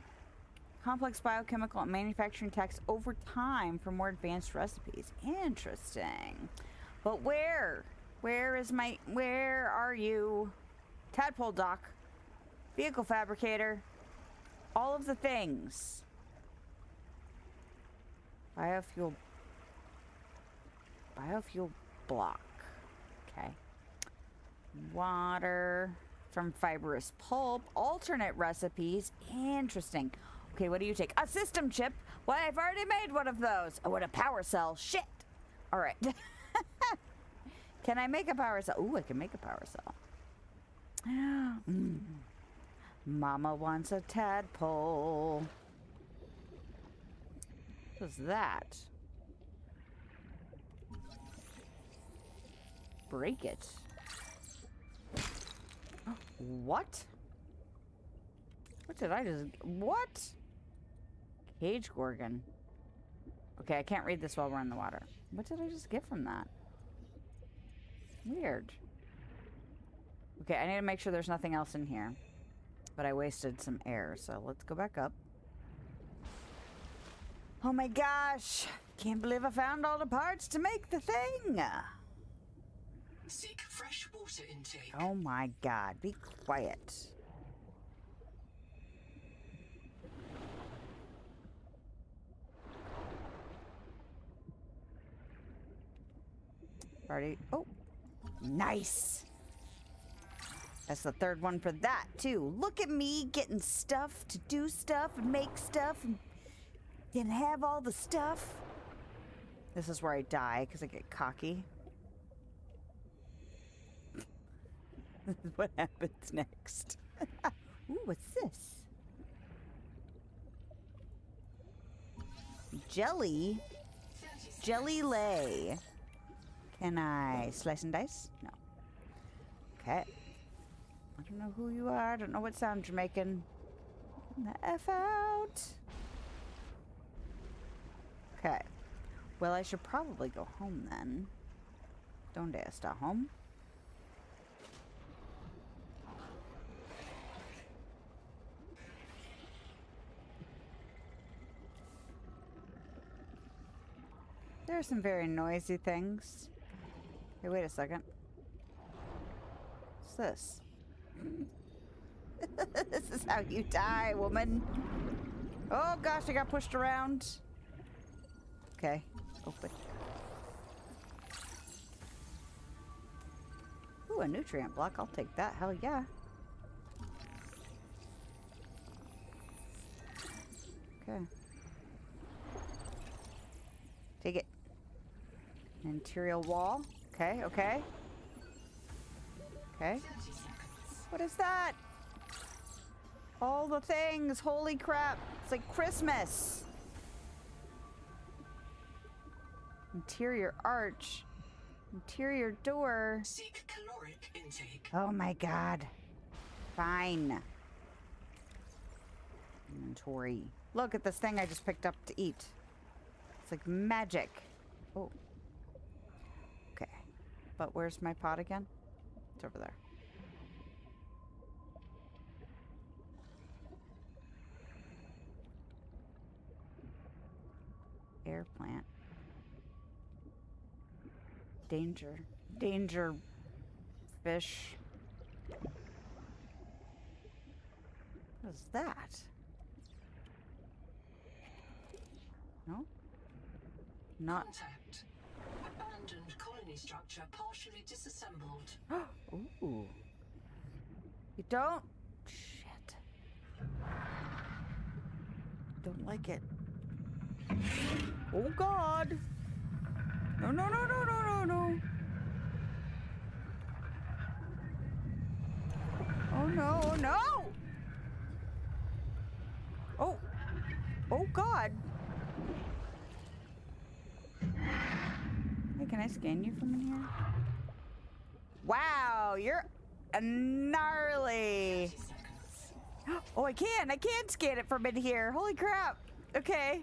complex biochemical and manufacturing tasks over time for more advanced recipes. Interesting. But where? Where are you? Tadpole dock. Vehicle fabricator. All of the things. Biofuel block. Okay. Water from fibrous pulp. Alternate recipes. Interesting. Okay, what do you take? A system chip. Well, I've already made one of those. Oh, what a power cell. Shit. All right. Can I make a power cell? Ooh, I can make a power cell. Mama wants a tadpole. What's that? Break it. What? What did I just... What? Cage Gorgon. Okay, I can't read this while we're in the water. What did I just get from that? Weird. Okay, I need to make sure there's nothing else in here. But I wasted some air, so let's go back up. Oh my gosh! Can't believe I found all the parts to make the thing! Seek fresh water intake. Oh my god, be quiet. Already. Oh, nice. That's the third one for that, too. Look at me getting stuff to do stuff and make stuff and have all the stuff. This is where I die because I get cocky. This is what happens next. Ooh, what's this? Jelly? Jelly lay. Can I slice and dice? No. Okay. I don't know who you are. I don't know what sound you're making. Get the F out. Okay. Well, I should probably go home then. Donde está home? There are some very noisy things. Hey, wait a second. What's this? This is how you die, woman. Oh gosh, I got pushed around. Okay, open. Ooh, a nutrient block. I'll take that. Hell yeah. Okay. Take it. Interior wall. Okay, okay. Okay. What is that? All the things. Holy crap. It's like Christmas. Interior arch. Interior door. Seek caloric intake. Oh my god. Fine. Inventory. Look at this thing I just picked up to eat. It's like magic. Oh. Okay. But where's my pot again? It's over there. Air plant. Danger. Danger. Fish. What is that? No? Not. Contact. Abandoned colony structure partially disassembled. Ooh. You don't? Shit. Don't like it. Oh god. No, no, no, no, no, no, no. Oh no, oh no! Oh. Oh god. Hey, can I scan you from in here? Wow, you're gnarly. Oh, I can scan it from in here. Holy crap. Okay.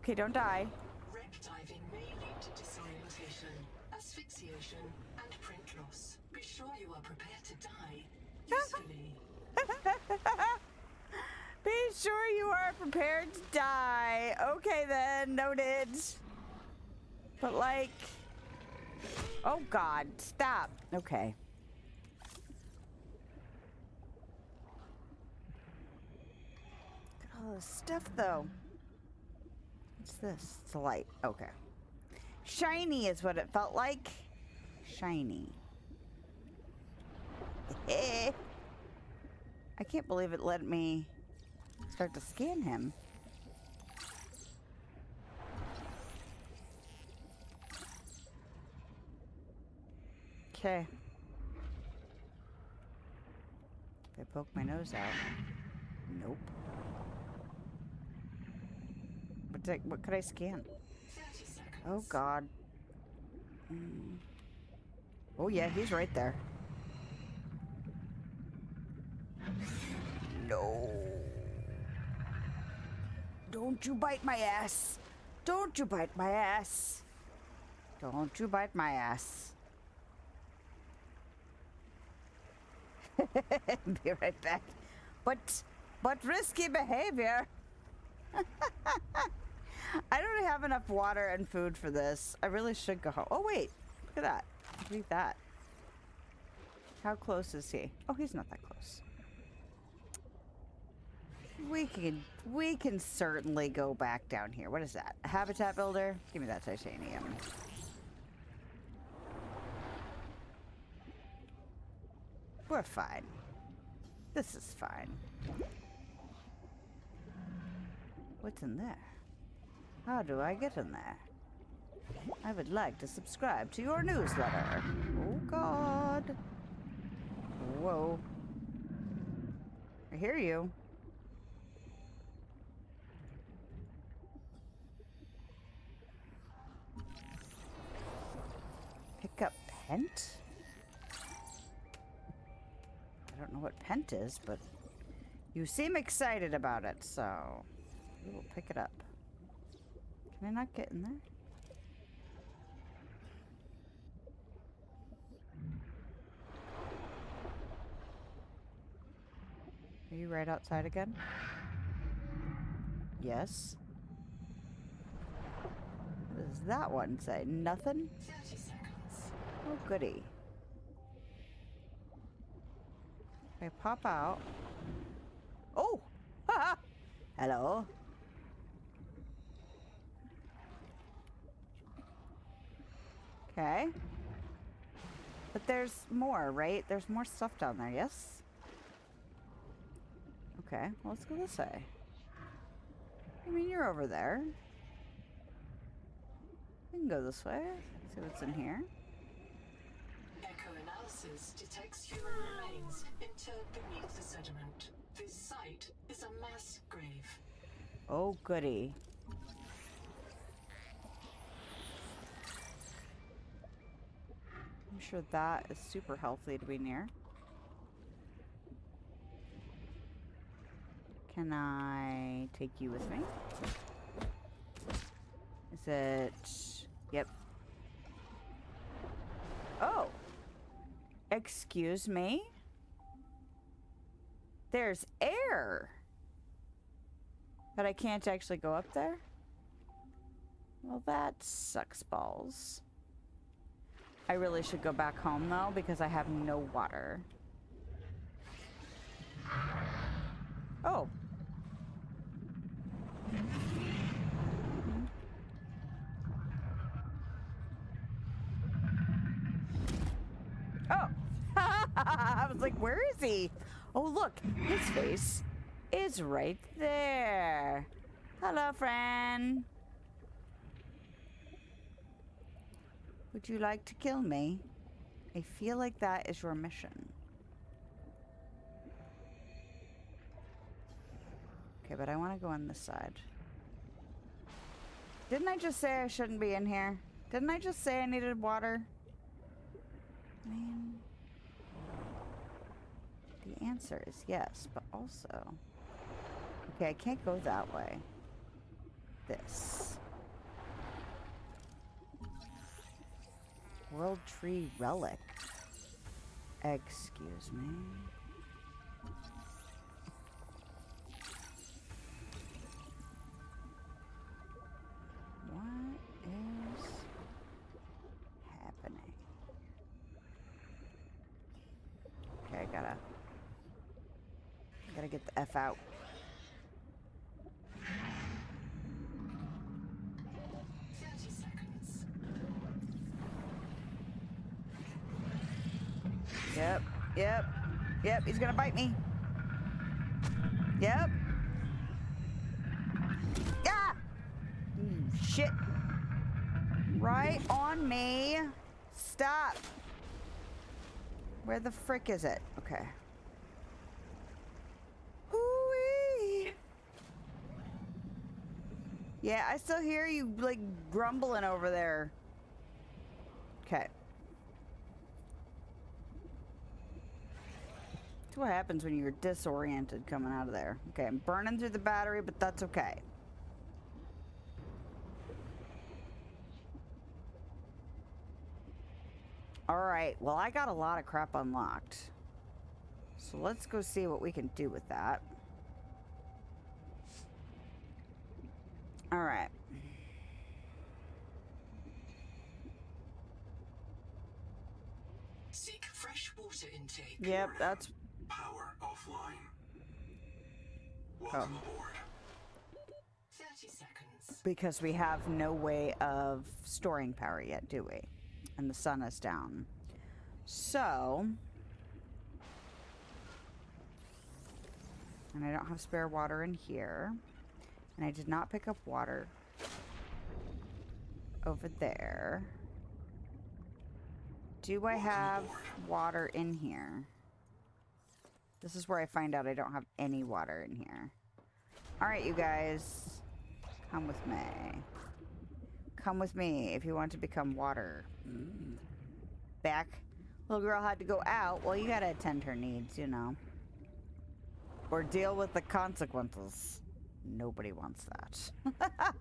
Okay, don't die. Wreck diving may lead to disorientation, asphyxiation, and print loss. Be sure you are prepared to die usefully. Be sure you are prepared to die. Okay then, noted. But like... Oh god, stop. Okay. Look at all this stuff though. What's this? It's a light. Okay. Shiny is what it felt like. Shiny. I can't believe it let me start to scan him. Okay. If I poke my nose out. Nope. What could I scan? 30 seconds. Oh god. Oh yeah, he's right there. No. Don't you bite my ass. Don't you bite my ass. Don't you bite my ass. Be right back. But risky behavior. I don't have enough water and food for this. I really should go home. Oh, wait. Look at that. Read that. How close is he? Oh, he's not that close. We can certainly go back down here. What is that? A habitat builder? Give me that titanium. We're fine. This is fine. What's in there? How do I get in there? I would like to subscribe to your newsletter. Oh, God. Whoa. I hear you. Pick up Pent? I don't know what Pent is, but you seem excited about it, so we will pick it up. Can I not get in there? Are you right outside again? Yes. What does that one say? Nothing? 30 seconds. Oh, goody. I pop out. Oh! Haha! Hello. Okay. But there's more, right? There's more stuff down there, yes? Okay, well, let's go this way. I mean, you're over there. We can go this way. See what's in here. Echo analysis detects human remains interred beneath the sediment. This site is a mass grave. Oh, goody. I'm sure that is super healthy to be near. Can I take you with me? Is it... Yep. Oh! Excuse me? There's air! But I can't actually go up there? Well, that sucks balls. I really should go back home, though, because I have no water. Oh. Oh. I was like, where is he? Oh, look. His face is right there. Hello, friend. Would you like to kill me? I feel like that is your mission. Okay, but I want to go on this side. Didn't I just say I shouldn't be in here? Didn't I just say I needed water? I mean, the answer is yes, but also... Okay, I can't go that way. This. World Tree Relic. Excuse me. What is happening? Okay, I gotta get the F out. Yep, he's gonna bite me. Yep. Ah! Shit. Right on me. Stop. Where the frick is it? Okay. Hoo-wee. Yeah, I still hear you, like, grumbling over there. Okay. That's what happens when you're disoriented coming out of there. Okay, I'm burning through the battery, but that's okay. Alright, well, I got a lot of crap unlocked. So let's go see what we can do with that. All right. Seek fresh water intake. Yep, that's... Power offline. Welcome aboard. 30 seconds. Because we have no way of storing power yet, do we? And the sun is down. So... And I don't have spare water in here. And I did not pick up water over there. Do I have water in here? This is where I find out I don't have any water in here. Alright, you guys. Come with me. Come with me if you want to become water. Back. Little girl had to go out. Well, you gotta attend her needs, you know. Or deal with the consequences. Nobody wants that.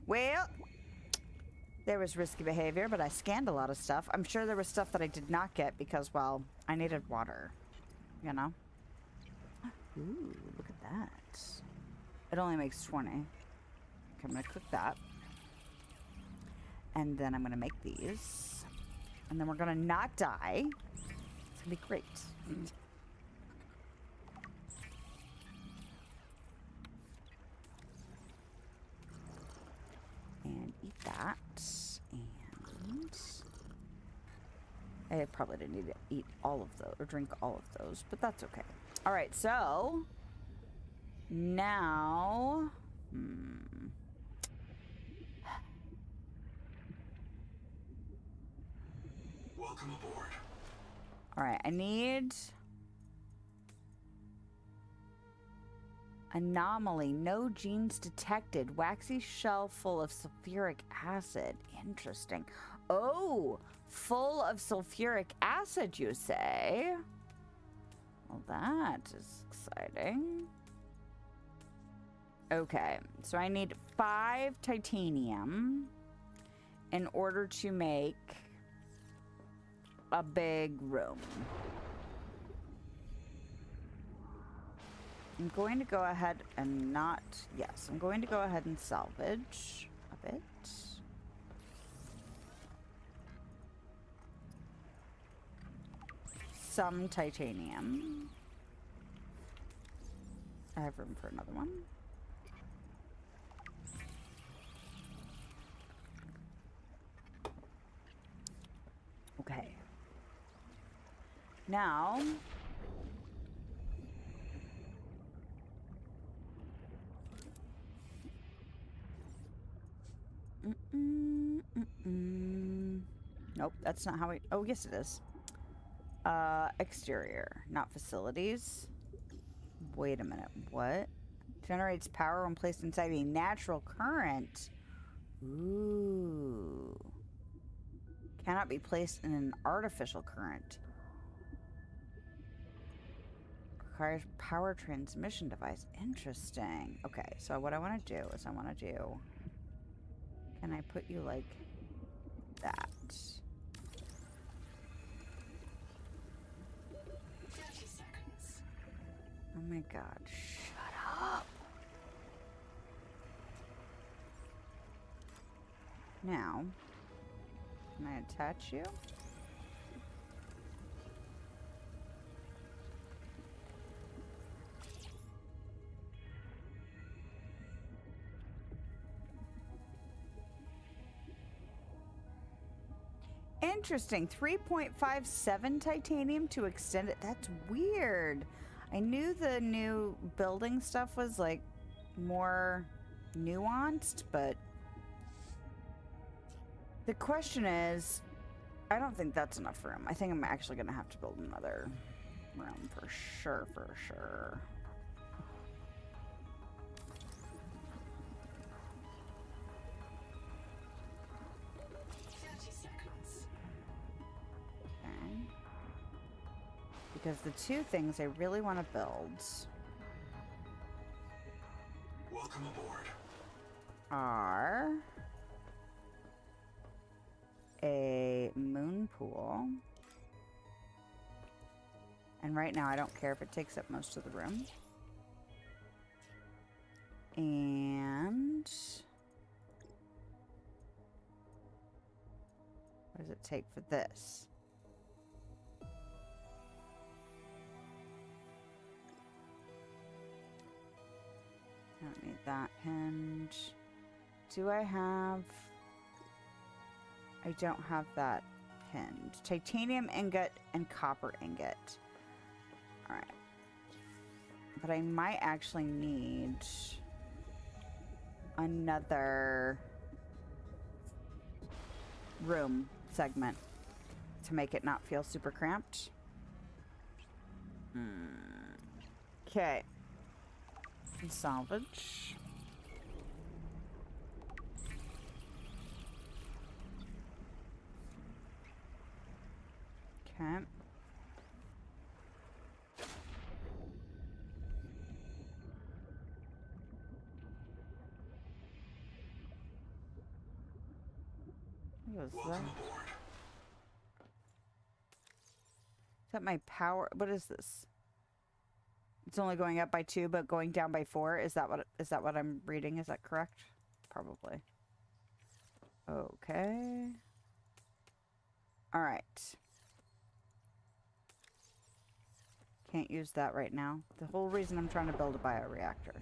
Well, there was risky behavior, but I scanned a lot of stuff. I'm sure there was stuff that I did not get because, well, I needed water. You know? Ooh, look at that. It only makes 20. Okay, I'm gonna cook that. And then I'm gonna make these. And then we're gonna not die. It's gonna be great. And eat that. And I probably didn't need to eat all of those or drink all of those, but that's okay. All right, so now Welcome aboard. all right, I need anomaly. No genes detected. Waxy shell full of sulfuric acid. Interesting. Oh, full of sulfuric acid, you say? Well, that is exciting. Okay, so I need 5 titanium in order to make a big room. I'm going to go ahead and not... Yes, I'm going to go ahead and salvage a bit. Some titanium. I have room for another one. Okay. Now... Nope, that's not how we... Oh, yes, it is. Exterior, not facilities. Wait a minute, what? Generates power when placed inside a natural current. Ooh. Cannot be placed in an artificial current. Requires power transmission device. Interesting. Okay, so what I want to do is I want to do... Can I put you like that? 30 seconds. Oh my god, shut up! Now, can I attach you? Interesting. 3.57 titanium to extend it. That's weird. I knew the new building stuff was like more nuanced, but the question is, I don't think that's enough room. I think I'm actually going to have to build another room for sure, for sure. Because the two things I really want to build Welcome aboard. are a moon pool and And right now, I don't care if it takes up most of the room. And what does it take for this? I don't need that pinned. Do I have... I don't have that pinned. Titanium ingot and copper ingot. Alright. But I might actually need another room segment to make it not feel super cramped. Okay. Salvage. Okay. What was that? Welcome aboard. Is that my power? What is this? It's only going up by 2, but going down by 4. Is that what I'm reading? Is that correct? Probably. Okay. All right. Can't use that right now. The whole reason I'm trying to build a bioreactor.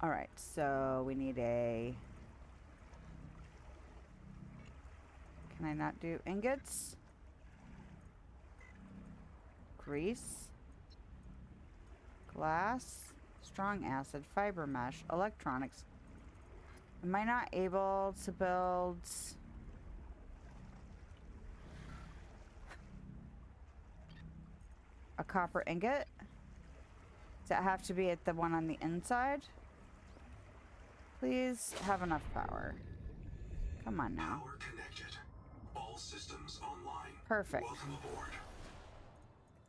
All right, so we need a... Can I not do ingots? Grease. Glass. Strong acid. Fiber mesh. Electronics. Am I not able to build... a copper ingot? Does that have to be at the one on the inside? Please have enough power. Come on now. Power connected. All systems online. Perfect. Welcome aboard.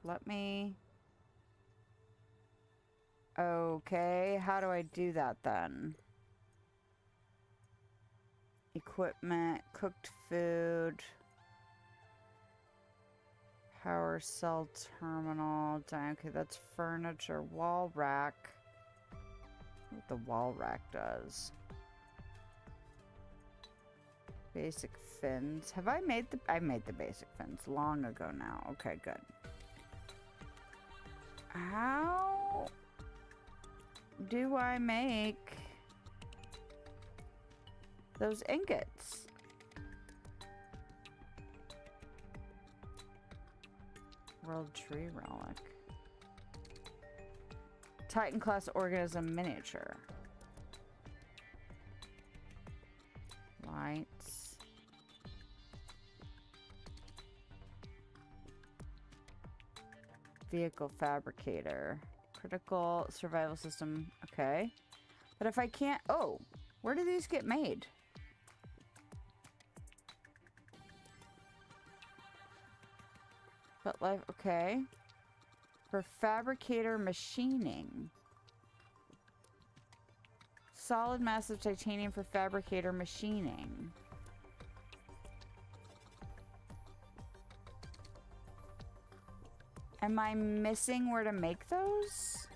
Let me... Okay, how do I do that then? Equipment, cooked food, power cell terminal. Okay, that's furniture, wall rack. What the wall rack does. Basic fins. Have I made the... I made the basic fins long ago now. Okay, good. How do I make those ingots? World tree relic. Titan class organism miniature. Lights. Vehicle fabricator. Critical survival system. Okay. But if I can't... Oh! Where do these get made? But like... Okay. For fabricator machining. Solid massive titanium for fabricator machining. Am I missing where to make those?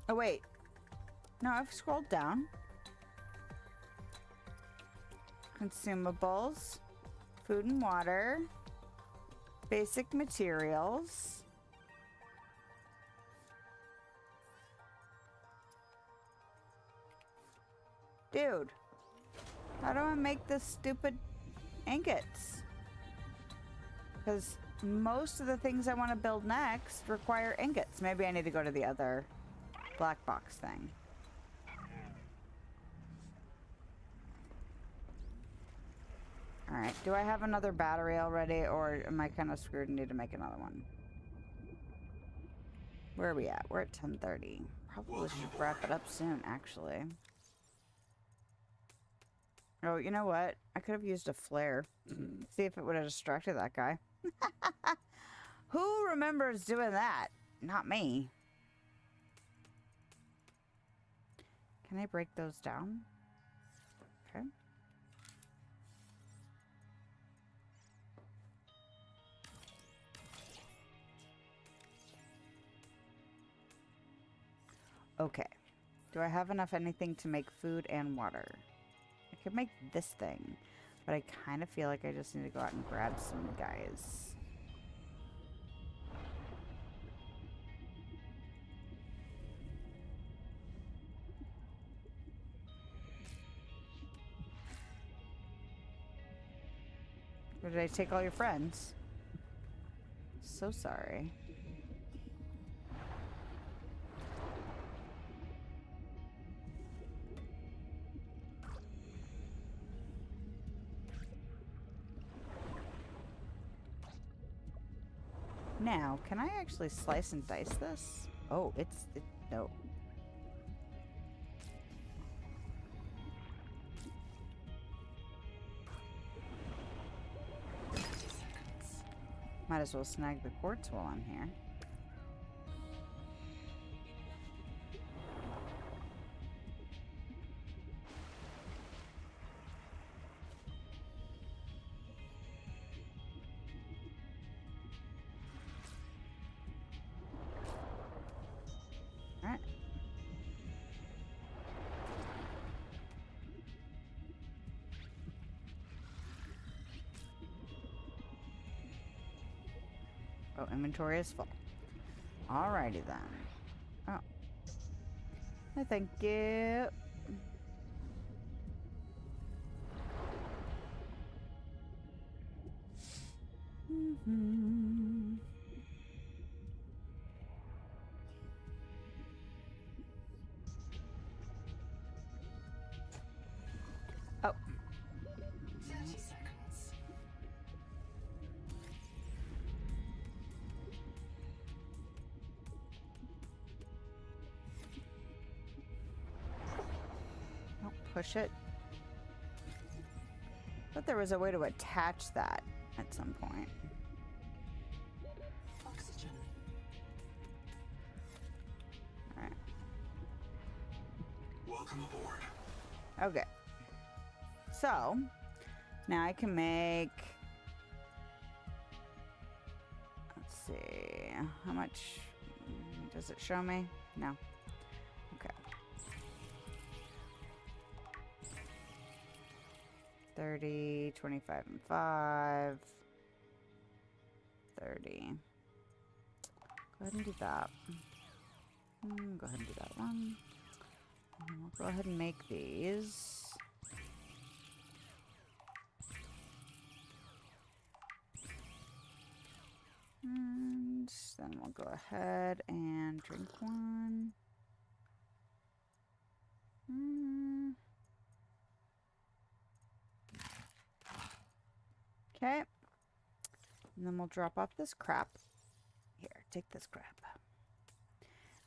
Oh, wait. No, I've scrolled down. Consumables. Food and water. Basic materials. Dude. How do I make this stupid ingots? Because most of the things I want to build next require ingots. Maybe I need to go to the other black box thing. Alright, do I have another battery already, or am I kind of screwed and need to make another one? Where are we at? We're at 10:30. Probably should wrap it up soon, actually. Oh, you know what? I could have used a flare. See if it would have distracted that guy. Who remembers doing that? not me. Can I break those down? Okay. Okay. Do I have enough anything to make food and water? I could make this thing, but I kind of feel like I just need to go out and grab some guys. Or did I take all your friends? So sorry. Now, can I actually slice and dice this? Oh, no. Might as well snag the quartz while I'm here. Alright. Oh, inventory is full. Alrighty then. Oh. I thank you. Oh. 30 seconds. Don't push it. Thought there was a way to attach that at some point. Oxygen. Alright. Welcome aboard. Okay. So, now I can make... Let's see... How much... Does it show me? No. Okay. 30, 25, and 5. 30. Go ahead and do that. Go ahead and do that one. And we'll go ahead and make these. And then we'll go ahead and drink one. Okay. And then we'll drop off this crap. Here, take this crap.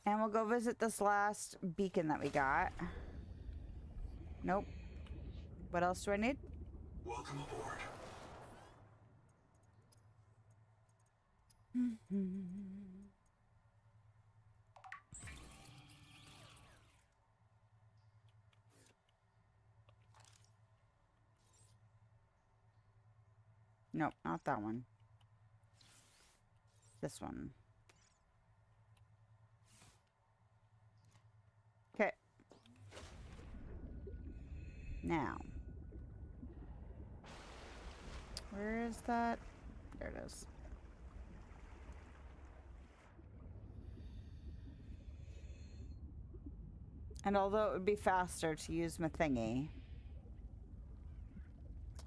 And we'll go visit this last beacon that we got. Nope. What else do I need? Welcome aboard. Nope, not that one. This one. Okay. Now. Where is that? There it is. And although it would be faster to use my thingy,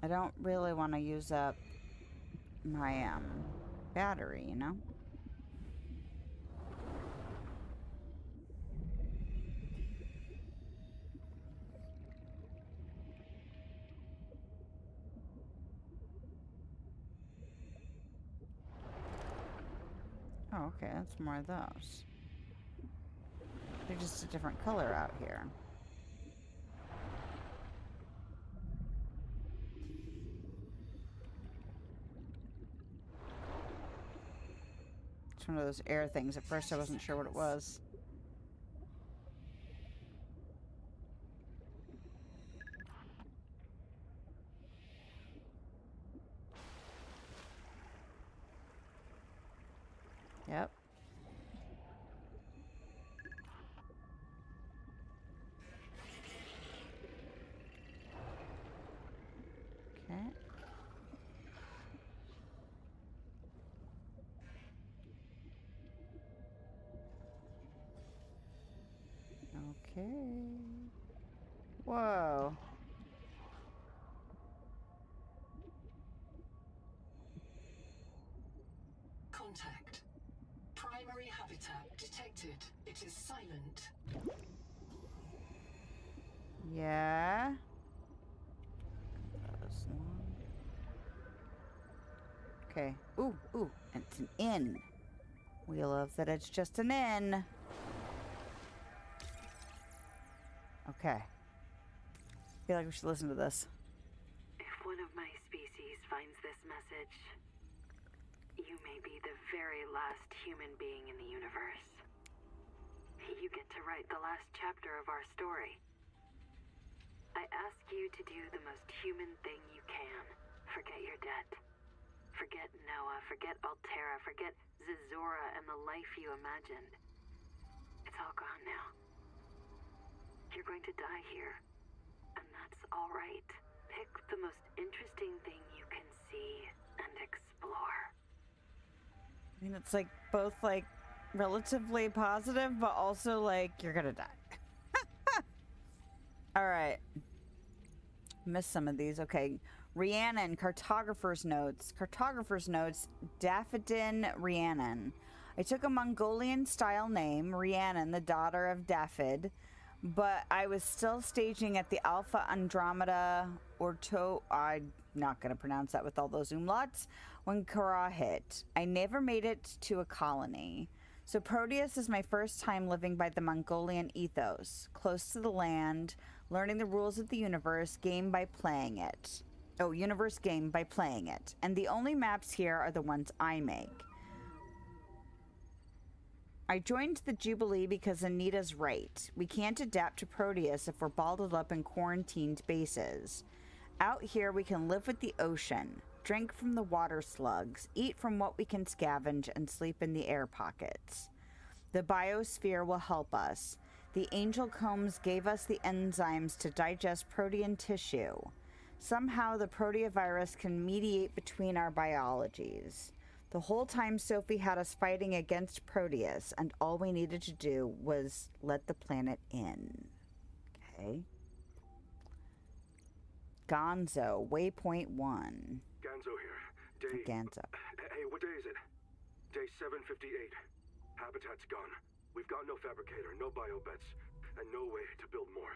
I don't really want to use up my battery, you know? Oh, okay, that's more of those. They're just a different color out here. one of those air things. At first I wasn't sure what it was. Yep. Okay. Okay. Whoa. Contact. Primary habitat detected. It is silent. Yeah. That was long. Okay. Ooh, ooh. And it's an inn. We love that it's just an inn. Okay. I feel like we should listen to this. If one of my species finds this message, you may be the very last human being in the universe. You get to write the last chapter of our story. I ask you to do the most human thing you can. Forget your debt. Forget Noah. Forget Altera. Forget Zazora and the life you imagined. It's all gone now. You're going to die here. And that's all right. Pick the most interesting thing you can see and explore. I mean, it's like both like relatively positive, but also like you're gonna die. All right. Missed some of these. Okay. Rhiannon, Cartographer's Notes. Cartographer's Notes, Daffodin Rhiannon. I took a Mongolian-style name, Rhiannon, the daughter of Daffod, but I was still staging at the Alpha Andromeda Orto... I'm not going to pronounce that with all those umlauts. When Kara hit. I never made it to a colony. So Proteus is my first time living by the Mongolian ethos. Close to the land, learning the rules of the universe, game by playing it. Oh, universe game by playing it. And the only maps here are the ones I make. I joined the Jubilee because Anita's right. We can't adapt to Proteus if we're balled up in quarantined bases. Out here, we can live with the ocean, drink from the water slugs, eat from what we can scavenge, and sleep in the air pockets. The biosphere will help us. The angel combs gave us the enzymes to digest protein tissue. Somehow, the proteovirus can mediate between our biologies. The whole time Sophie had us fighting against Proteus, and all we needed to do was let the planet in. Okay. Gonzo, waypoint 1. Ganzo here. Day... Ganzo. Hey, what day is it? Day 758. Habitat's gone. We've got no fabricator, no biobets, and no way to build more.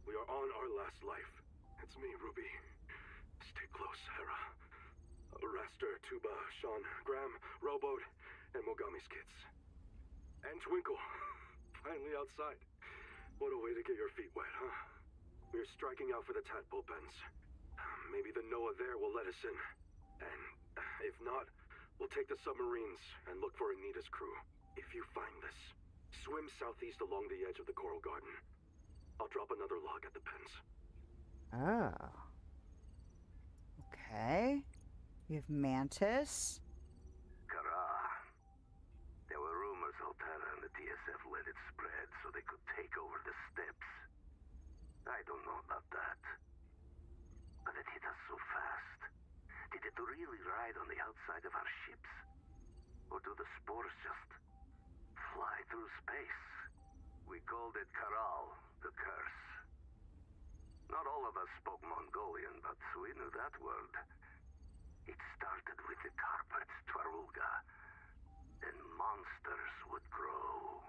We are on our last life. It's me, Ruby. Stay close, Hera. Raster, Tuba, Sean, Graham, Rowboat, and Mogami's kids. And Twinkle. Finally outside. What a way to get your feet wet, huh? We're striking out for the tadpole pens. Maybe the Noah there will let us in. And if not, we'll take the submarines and look for Anita's crew. If you find this, swim southeast along the edge of the coral garden. I'll drop another log at the pens. Oh. Okay. You have Mantis. Kara. There were rumors Altera and the TSF let it spread so they could take over the steppes. I don't know about that. But it hit us so fast. Did it really ride on the outside of our ships? Or do the spores just fly through space? We called it Karal, the curse. Not all of us spoke Mongolian, but we knew that word. It started with the carpet, Twarulga. Then monsters would grow.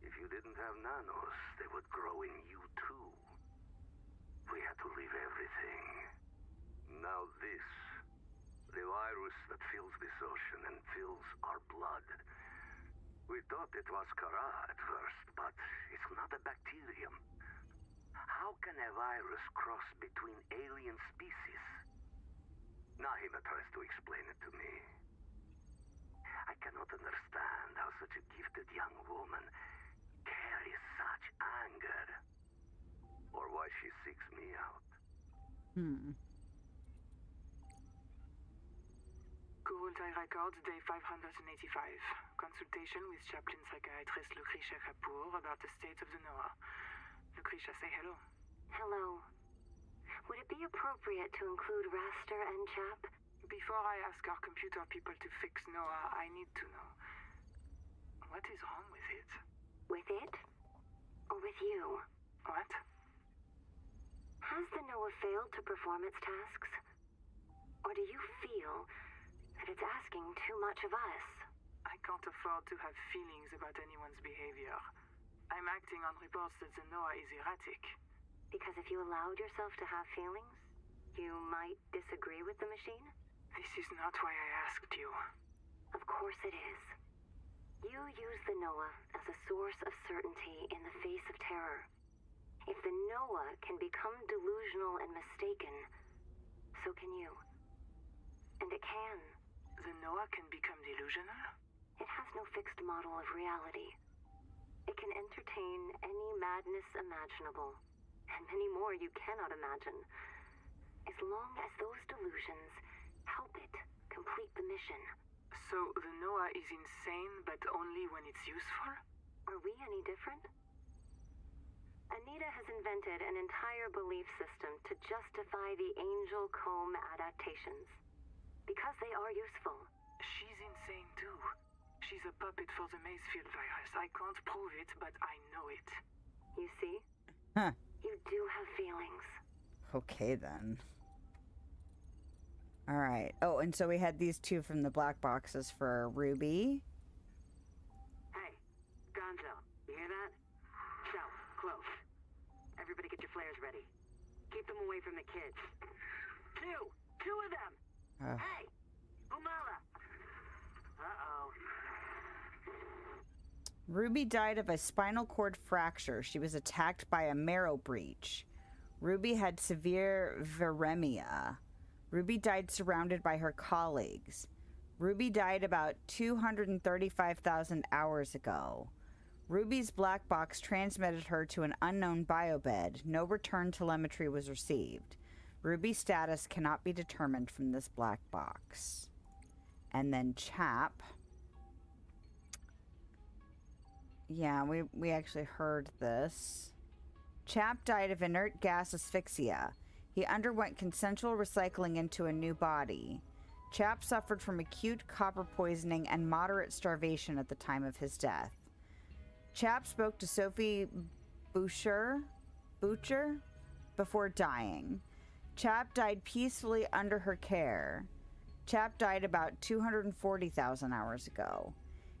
If you didn't have nanos, they would grow in you too. We had to leave everything. Now this, the virus that fills this ocean and fills our blood. We thought it was Kara at first, but it's not a bacterium. How can a virus cross between alien species? Nahima tries to explain it to me. I cannot understand how such a gifted young woman carries such anger. Or why she seeks me out. Kurultai Records, day 585. Consultation with chaplain psychiatrist Lucretia Kapoor about the state of the Noah. Lucretia, say hello. Hello. Would it be appropriate to include Raster and Chap? Before I ask our computer people to fix Noah, I need to know. What is wrong with it? With it? Or with you? What? Has the Noah failed to perform its tasks? Or do you feel that it's asking too much of us? I can't afford to have feelings about anyone's behavior. I'm acting on reports that the Noah is erratic. Because if you allowed yourself to have feelings, you might disagree with the machine? This is not why I asked you. Of course it is. You use the Noah as a source of certainty in the face of terror. If the Noah can become delusional and mistaken, so can you. And it can. The Noah can become delusional? It has no fixed model of reality. It can entertain any madness imaginable, and many more you cannot imagine, as long as those delusions help it complete the mission. So the Noah is insane, but only when it's useful? Are we any different? Anita has invented an entire belief system to justify the Angel Comb adaptations. Because they are useful. She's insane too. She's a puppet for the Macefield virus. I can't prove it, but I know it. You see? Huh. You do have feelings. Okay, then. All right. Oh, and so we had these two from the black boxes for Ruby. Hey, Gonzo, you hear that? South, close. Everybody get your flares ready. Keep them away from the kids. Two of them! Hey, Umala! Uh-oh. Ruby died of a spinal cord fracture. She was attacked by a marrow breach. Ruby had severe viremia. Ruby died surrounded by her colleagues. Ruby died about 235,000 hours ago. Ruby's black box transmitted her to an unknown biobed. No return telemetry was received. Ruby's status cannot be determined from this black box. And then Chap. Yeah, we actually heard this. Chap died of inert gas asphyxia. He underwent consensual recycling into a new body. Chap suffered from acute copper poisoning and moderate starvation at the time of his death. Chap spoke to Sophie Butcher before dying. Chap died peacefully under her care. Chap died about 240,000 hours ago.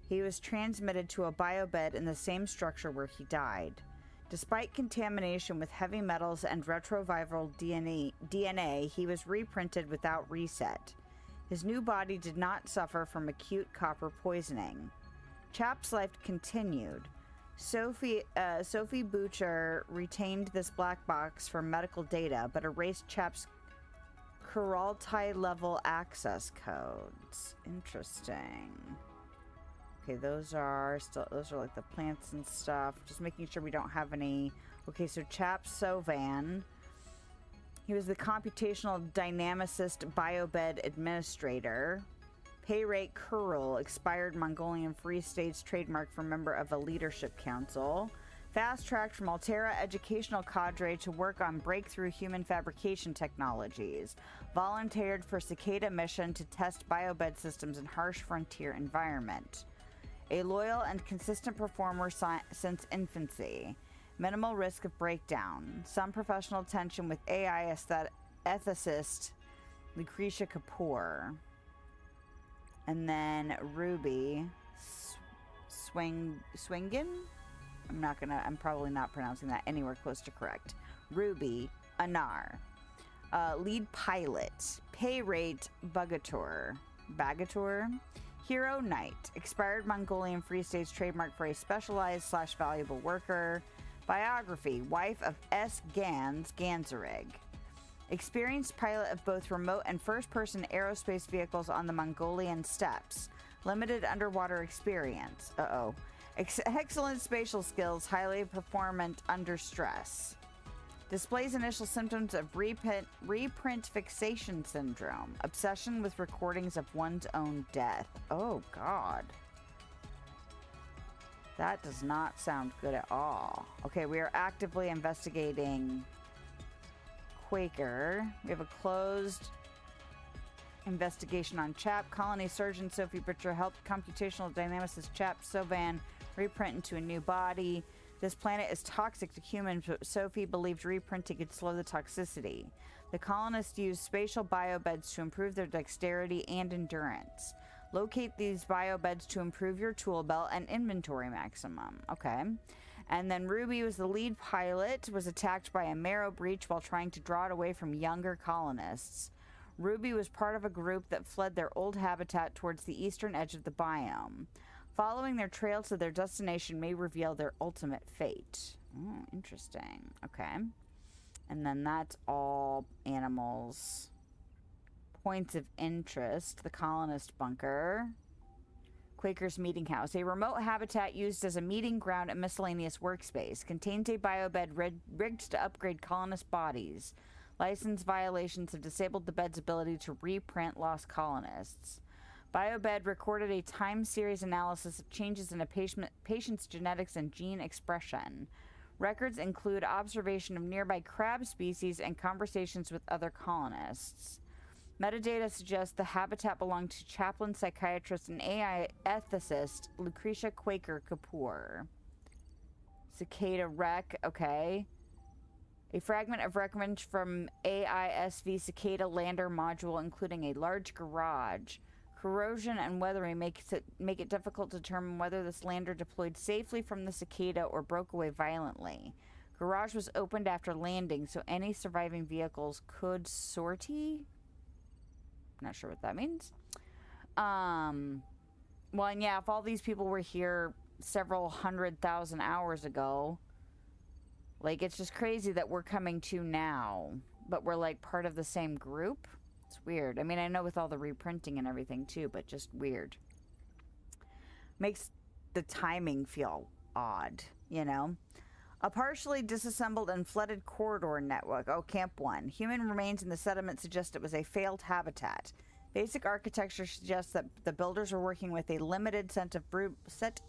He was transmitted to a biobed in the same structure where he died. Despite contamination with heavy metals and retroviral DNA, he was reprinted without reset. His new body did not suffer from acute copper poisoning. Chap's life continued. Sophie Butcher retained this black box for medical data, but erased Chap's Kurultai level access codes. Interesting. Okay, those are like the plants and stuff. Just making sure we don't have any. Okay, so Chap Sovan. He was the computational dynamicist biobed administrator. Pay rate Kurul, expired Mongolian Free States trademark for member of a leadership council. Fast-tracked from Altera educational cadre to work on breakthrough human fabrication technologies. Volunteered for Cicada mission to test biobed systems in harsh frontier environment. A loyal and consistent performer since infancy. Minimal risk of breakdown. Some professional tension with AI ethicist Lucretia Kapoor. And then Ruby Swingen? I'm probably not pronouncing that anywhere close to correct. Ruby Anar. Lead pilot. Pay rate Bagator. Hero Knight. Expired Mongolian Free States trademark for a specialized / valuable worker. Biography. Wife of S. Ganzerig. Experienced pilot of both remote and first-person aerospace vehicles on the Mongolian steppes. Limited underwater experience. Uh-oh. Excellent spatial skills, highly performant under stress. Displays initial symptoms of reprint fixation syndrome. Obsession with recordings of one's own death. Oh, God. That does not sound good at all. Okay, we are actively investigating Quaker. We have a closed investigation on Chap. Colony surgeon Sophie Butcher helped computational dynamicist Chap Sovan reprint into a new body. This planet is toxic to humans, but Sophie believed reprinting could slow the toxicity. The colonists used spatial biobeds to improve their dexterity and endurance. Locate these biobeds to improve your tool belt and inventory maximum. Okay. And then Ruby was the lead pilot, was attacked by a marrow breach while trying to draw it away from younger colonists. Ruby was part of a group that fled their old habitat towards the eastern edge of the biome. Following their trail to their destination may reveal their ultimate fate. Oh, interesting. Okay. And then that's all animals. Points of interest. The colonist bunker. Quaker's meeting house. A remote habitat used as a meeting ground and miscellaneous workspace. Contains a biobed rigged to upgrade colonist bodies. License violations have disabled the bed's ability to reprint lost colonists. Biobed recorded a time series analysis of changes in a patient's genetics and gene expression. Records include observation of nearby crab species and conversations with other colonists. Metadata suggests the habitat belonged to chaplain psychiatrist and AI ethicist Lucretia Quaker Kapoor. Cicada wreck, okay. A fragment of wreckage from AISV Cicada lander module, including a large garage. Corrosion and weathering make it difficult to determine whether this lander deployed safely from the Cicada or broke away violently. Garage was opened after landing, so any surviving vehicles could sortie? Not sure what that means. Well, and yeah, if all these people were here several 100,000 hours ago, like, it's just crazy that we're coming to now, but we're like part of the same group. It's weird. I mean, I know with all the reprinting and everything too, but just weird. Makes the timing feel odd, you know? A partially disassembled and flooded corridor network. Oh, Camp 1. Human remains in the sediment suggest it was a failed habitat. Basic architecture suggests that the builders were working with a limited set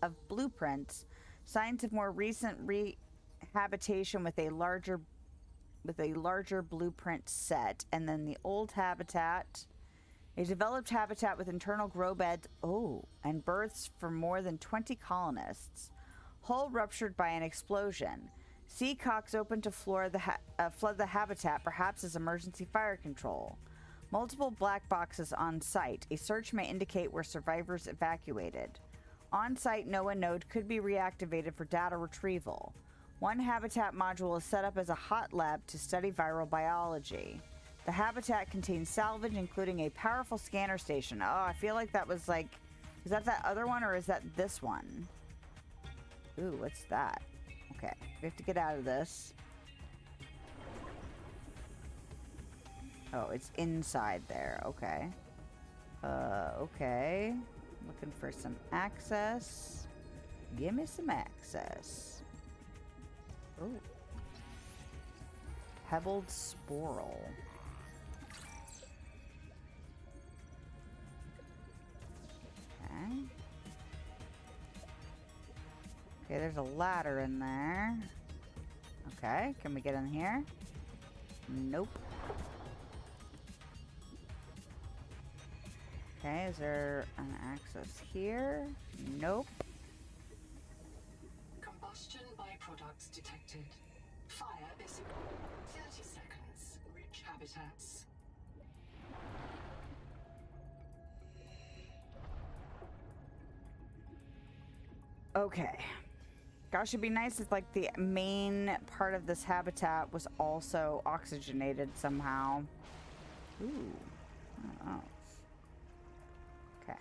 of blueprints, signs of more recent rehabilitation with a larger blueprint set, and then the old habitat, a developed habitat with internal grow beds, and berths for more than 20 colonists. Hull ruptured by an explosion. Sea cocks open to flood the habitat, perhaps as emergency fire control. Multiple black boxes on site. A search may indicate where survivors evacuated. On-site NOAA node could be reactivated for data retrieval. One habitat module is set up as a hot lab to study viral biology. The habitat contains salvage, including a powerful scanner station. Oh, I feel like that was like... Is that other one, or is that this one? Ooh, what's that? Okay, we have to get out of this. Oh, it's inside there. Okay. Okay. Looking for some access. Give me some access. Oh. Pebbled Sporl. Okay. Okay, there's a ladder in there. Okay, can we get in here? Nope. Okay, is there an access here? Nope. Combustion byproducts detected. Fire is 30 seconds. Rich habitats. Okay. Gosh, it'd be nice if, like, the main part of this habitat was also oxygenated somehow. Ooh. Oh. Okay.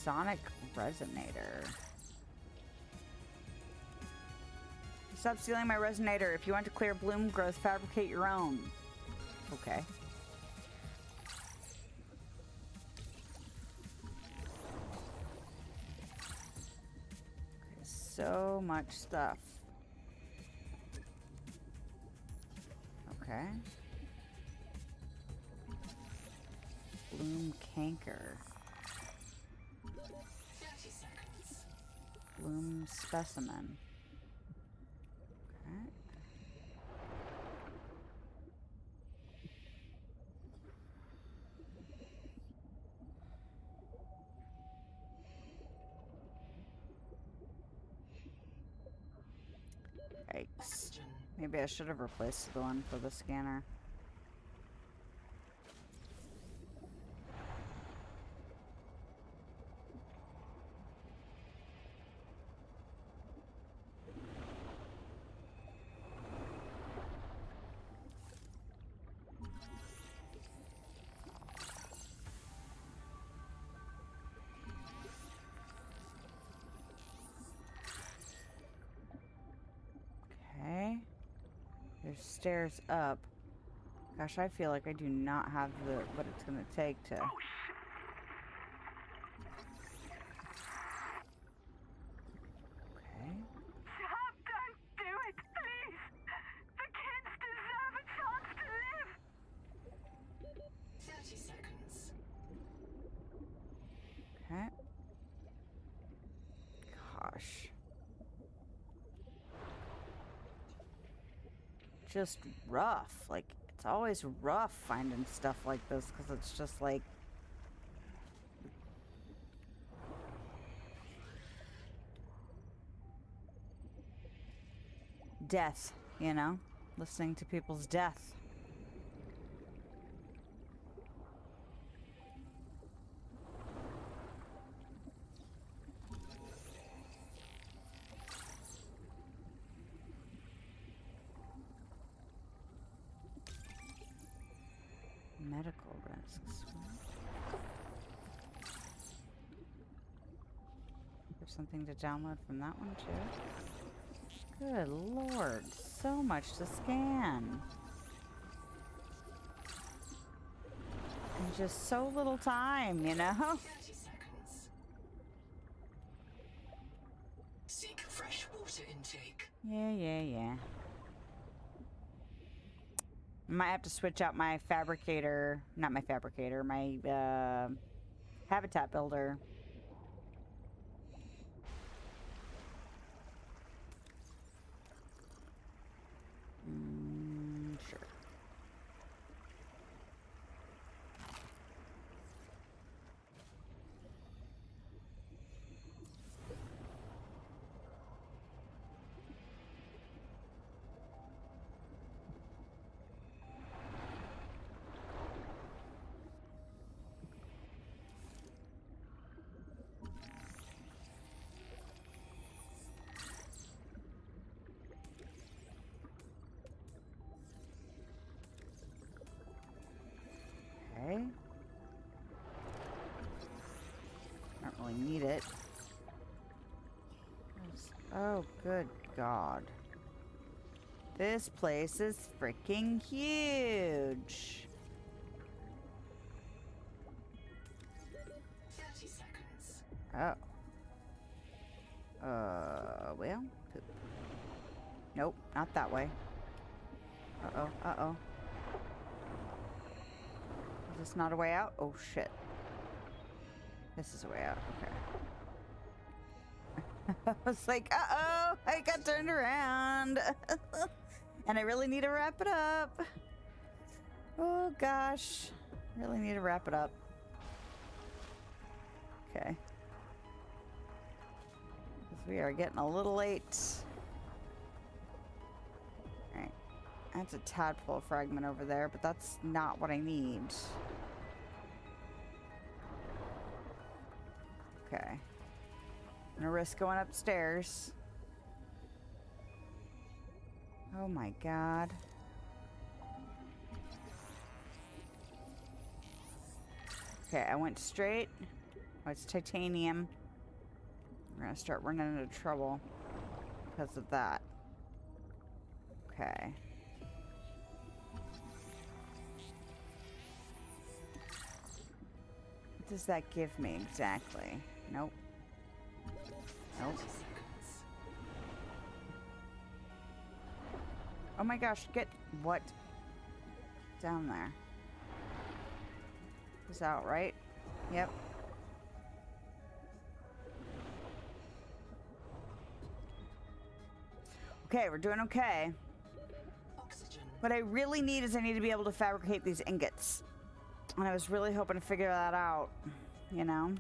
Sonic resonator. Stop stealing my resonator. If you want to clear bloom growth, fabricate your own. Okay. So much stuff. Okay. Bloom canker. 30 seconds. Bloom specimen. Okay. Yikes. Oxygen. Maybe I should have replaced the one for the scanner. Okay. There's stairs up. Gosh, I feel like I do not have the what it's gonna take to. Oh, shit. Okay. Stop! Don't do it, please! The kids deserve a chance to live! 30 seconds. Okay. Gosh. Just rough. Like, it's always rough finding stuff like this because it's just like. Death, you know? Listening to people's death. Medical risks. There's something to download from that one too. Good lord, so much to scan. And just so little time, you know? 30 seconds. Seek fresh water intake. Yeah. I might have to switch out my fabricator, not my fabricator, my habitat builder. Sure. Okay. Don't really need it. Oh, good God. This place is freaking huge. 30 seconds. Oh. Well, poop. Nope, not that way. Uh-oh. Is this not a way out? Oh, shit. This is a way out. Okay. I was like, uh-oh, I got turned around. And I really need to wrap it up. Oh, gosh. Really need to wrap it up. Okay. Because we are getting a little late. Alright. That's a tadpole fragment over there, but that's not what I need. Okay. I'm gonna risk going upstairs. Oh my God. Okay, I went straight. Oh, it's titanium. We're gonna start running into trouble because of that. Okay. What does that give me exactly? Nope. Nope. 30 seconds. Oh my gosh, get what? Down there. Is that right? Yep. Okay, we're doing okay. Oxygen. What I really need is I need to be able to fabricate these ingots. And I was really hoping to figure that out, you know?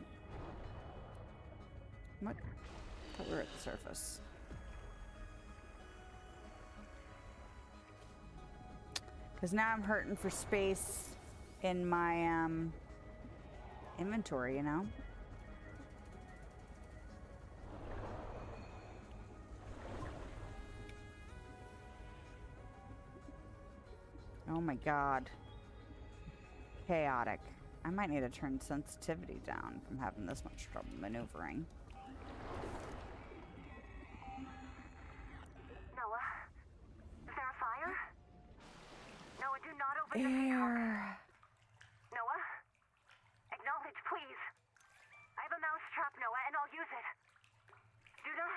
What? I thought we were at the surface. Because now I'm hurting for space in my inventory, you know? Oh my god. Chaotic. I might need to turn sensitivity down from having this much trouble maneuvering. Noah? Is there a fire? Noah, do not open the peacock. Air. Noah? Acknowledge, please. I have a mouse trap, Noah, and I'll use it. Do not...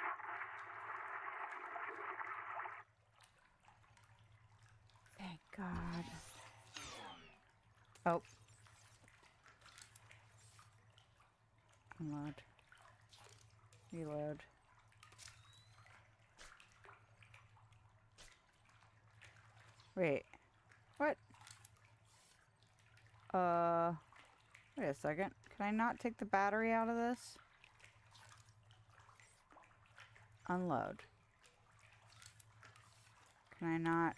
Thank God. Oh. Unload. Reload. Wait. What? Wait a second. Can I not take the battery out of this? Unload. Can I not?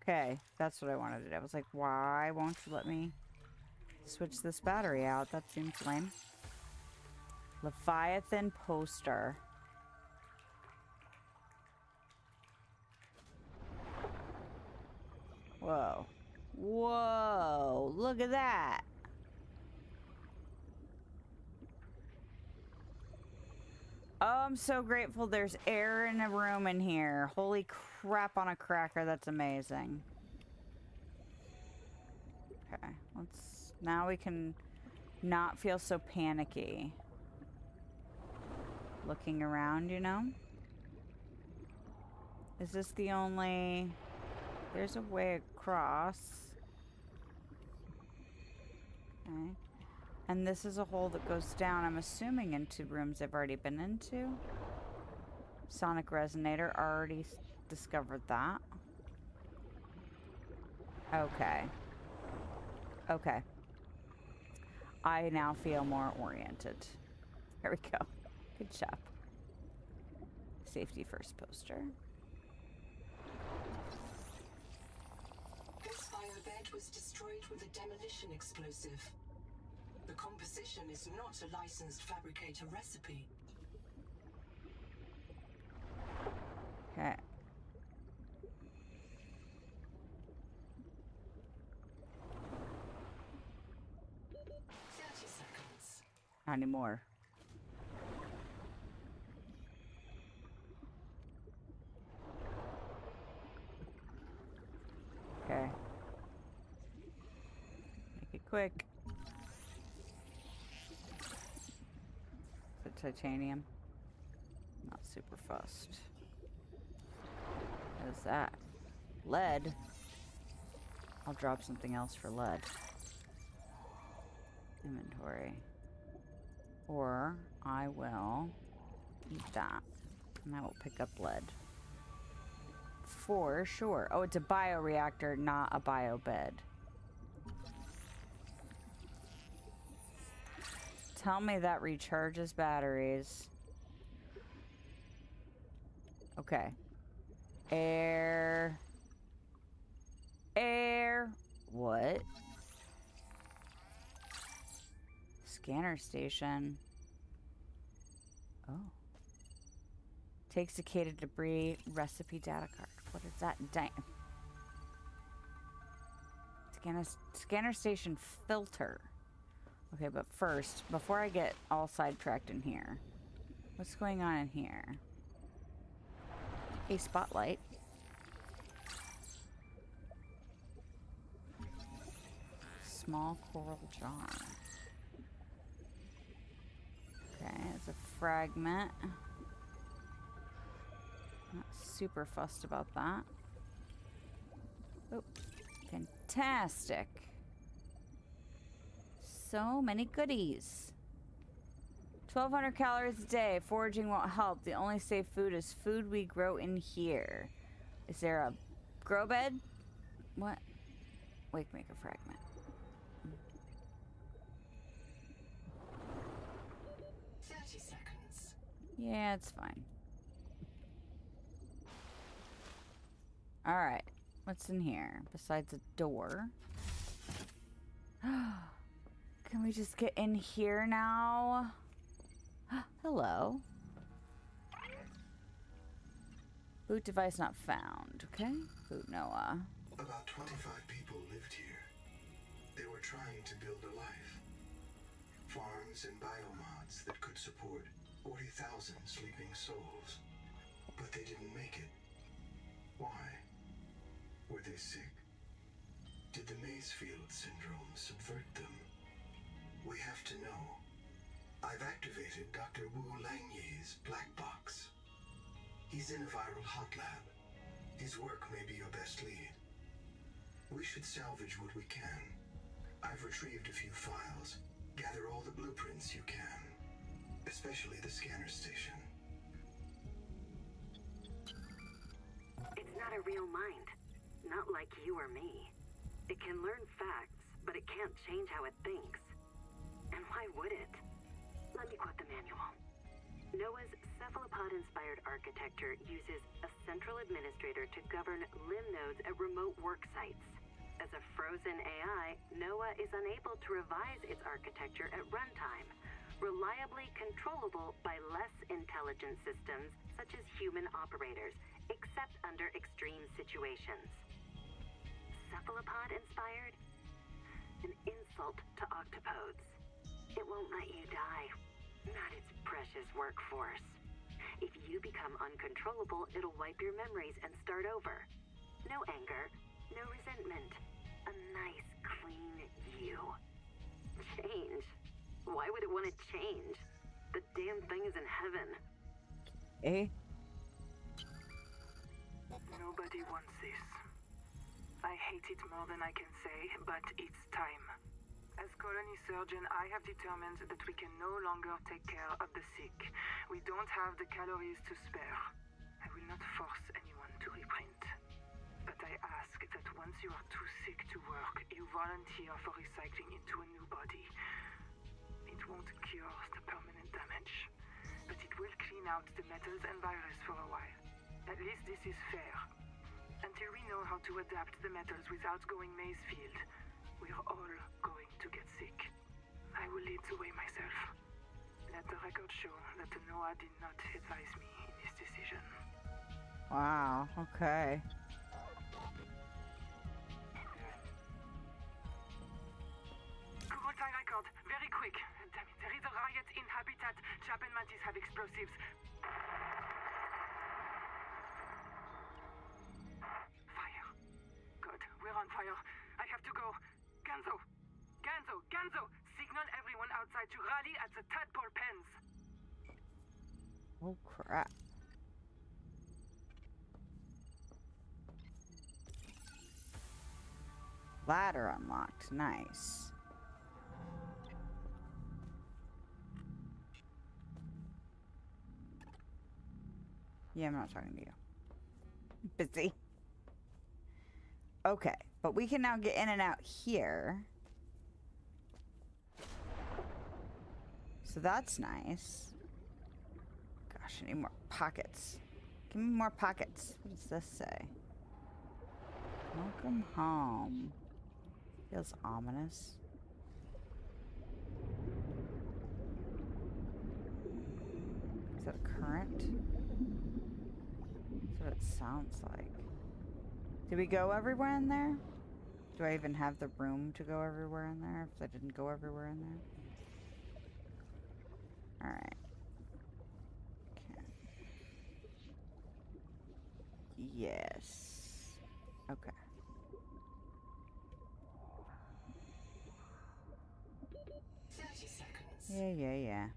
Okay, that's what I wanted to do. I was like, why won't you let me switch this battery out? That seems lame. Leviathan poster. Whoa. Whoa, look at that. Oh, I'm so grateful there's air in a room in here. Holy crap on a cracker, that's amazing. Okay, let's... Now we can not feel so panicky. Looking around, you know? Is this the only... There's a way across. Okay. And this is a hole that goes down, I'm assuming, into rooms I've already been into. Sonic resonator, already discovered that. Okay. Okay. I now feel more oriented. There we go. Good job. Safety first poster. This firebed was destroyed with a demolition explosive. The composition is not a licensed fabricator recipe. Okay. Seconds. Not anymore. Okay. Make it quick. Is it titanium? Not super fussed. What is that? Lead? I'll drop something else for lead. Inventory. Or I will eat that. And I will pick up lead. For sure. Oh, it's a bioreactor, not a biobed. Tell me that recharges batteries. Okay. Air. Air. What? Scanner station. Oh. Takes decayed debris. Recipe data card. What is that? Dang. Scanner station filter. Okay, but first, before I get all sidetracked in here, what's going on in here? A spotlight. Small coral jar. Okay, it's a fragment. Not super fussed about that. Oh, fantastic. So many goodies. 1,200 calories a day. Foraging won't help. The only safe food is food we grow in here. Is there a grow bed? What? Wake maker fragment. 30 seconds. Yeah, it's fine. Alright. What's in here? Besides a door. Can we just get in here now? Hello. Boot device not found. Okay. Boot Noah. About 25 people lived here. They were trying to build a life. Farms and biomods that could support 40,000 sleeping souls. But they didn't make it. Why? Were they sick? Did the Maysfield syndrome subvert them? We have to know. I've activated Dr. Wu Langye's black box. He's in a viral hot lab. His work may be your best lead. We should salvage what we can. I've retrieved a few files. Gather all the blueprints you can. Especially the scanner station. It's not a real mind. Not like you or me. It can learn facts, but it can't change how it thinks. And why would it? Let me quote the manual. Noah's cephalopod-inspired architecture uses a central administrator to govern limb nodes at remote work sites. As a frozen AI, Noah is unable to revise its architecture at runtime, reliably controllable by less intelligent systems such as human operators, except under extreme situations. Cephalopod-inspired? An insult to octopodes. It won't let you die. Not its precious workforce. If you become uncontrollable, it'll wipe your memories and start over. No anger, no resentment. A nice, clean you. Change. Why would it want to change? The damn thing is in heaven. Eh? Nobody wants this. I hate it more than I can say, but it's time. As colony surgeon, I have determined that we can no longer take care of the sick. We don't have the calories to spare. I will not force anyone to reprint. But I ask that once you are too sick to work, you volunteer for recycling into a new body. It won't cure the permanent damage, but it will clean out the metals and virus for a while. At least this is fair. Until we know how to adapt the metals without going Maysfield, we're all going to get sick. I will lead the way myself. Let the record show that Noah did not advise me in this decision. Wow, okay. Kurultai record, very quick. Damn it, there is a riot in Habitat. Chap and Mantis have explosives. Fire. God, we're on fire. I have to go. Ganzo! Ganzo! Ganzo! Signal everyone outside to rally at the tadpole pens. Oh, crap. Ladder unlocked. Nice. Yeah, I'm not talking to you. Busy. Okay, but we can now get in and out here. So that's nice. Gosh, I need more pockets. Give me more pockets. What does this say? Welcome home. Feels ominous. Is that a current? That's what it sounds like. Did we go everywhere in there? Do I even have the room to go everywhere in there if I didn't go everywhere in there? Alright. Okay. Yes. Okay. 30 seconds. Yeah.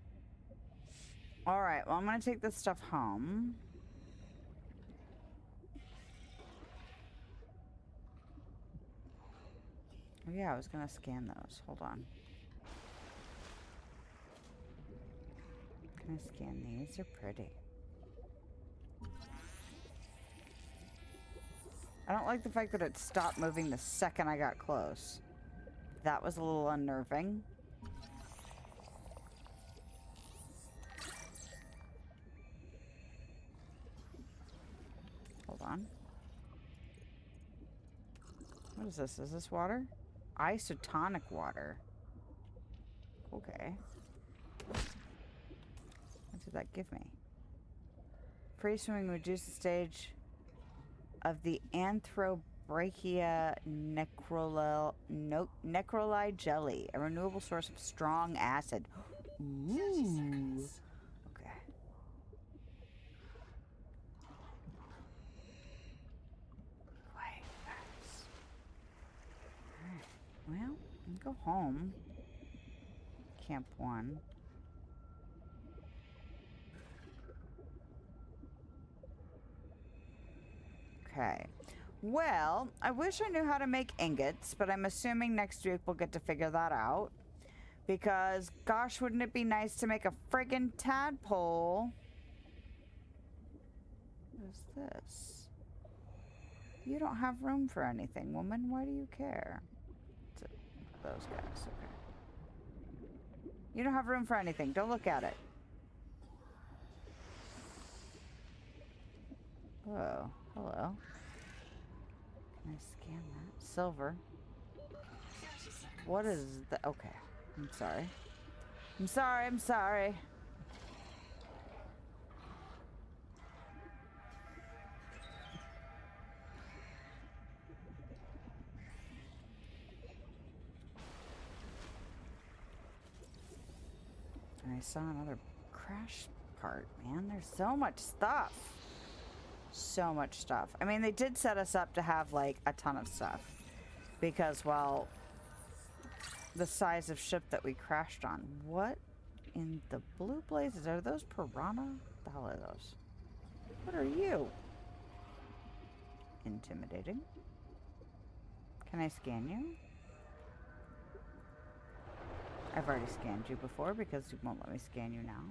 Alright, well, I'm gonna take this stuff home. Oh yeah, I was gonna scan those. Hold on. Can I scan these? They're pretty. I don't like the fact that it stopped moving the second I got close. That was a little unnerving. Hold on. What is this? Is this water? Isotonic water. Okay. What did that give me? Free swimming reduces the stage of the Anthrobrachia necroli jelly, a renewable source of strong acid. 30 Ooh. seconds. Okay. Wait, guys. Alright. Well, go home. Camp 1. Okay. Well, I wish I knew how to make ingots, but I'm assuming next week we'll get to figure that out. Because, gosh, wouldn't it be nice to make a friggin' tadpole? What is this? You don't have room for anything, woman. Why do you care? Those guys, okay. You don't have room for anything. Don't look at it. Oh, hello. Can I scan that? Silver. 30 seconds. What is that? Okay. I'm sorry. I'm sorry. And I saw another crash part, man. There's so much stuff. So much stuff. I mean, they did set us up to have, like, a ton of stuff. Because, well, the size of ship that we crashed on. What in the blue blazes? Are those piranha? What the hell are those? What are you? Intimidating. Can I scan you? I've already scanned you before because you won't let me scan you now.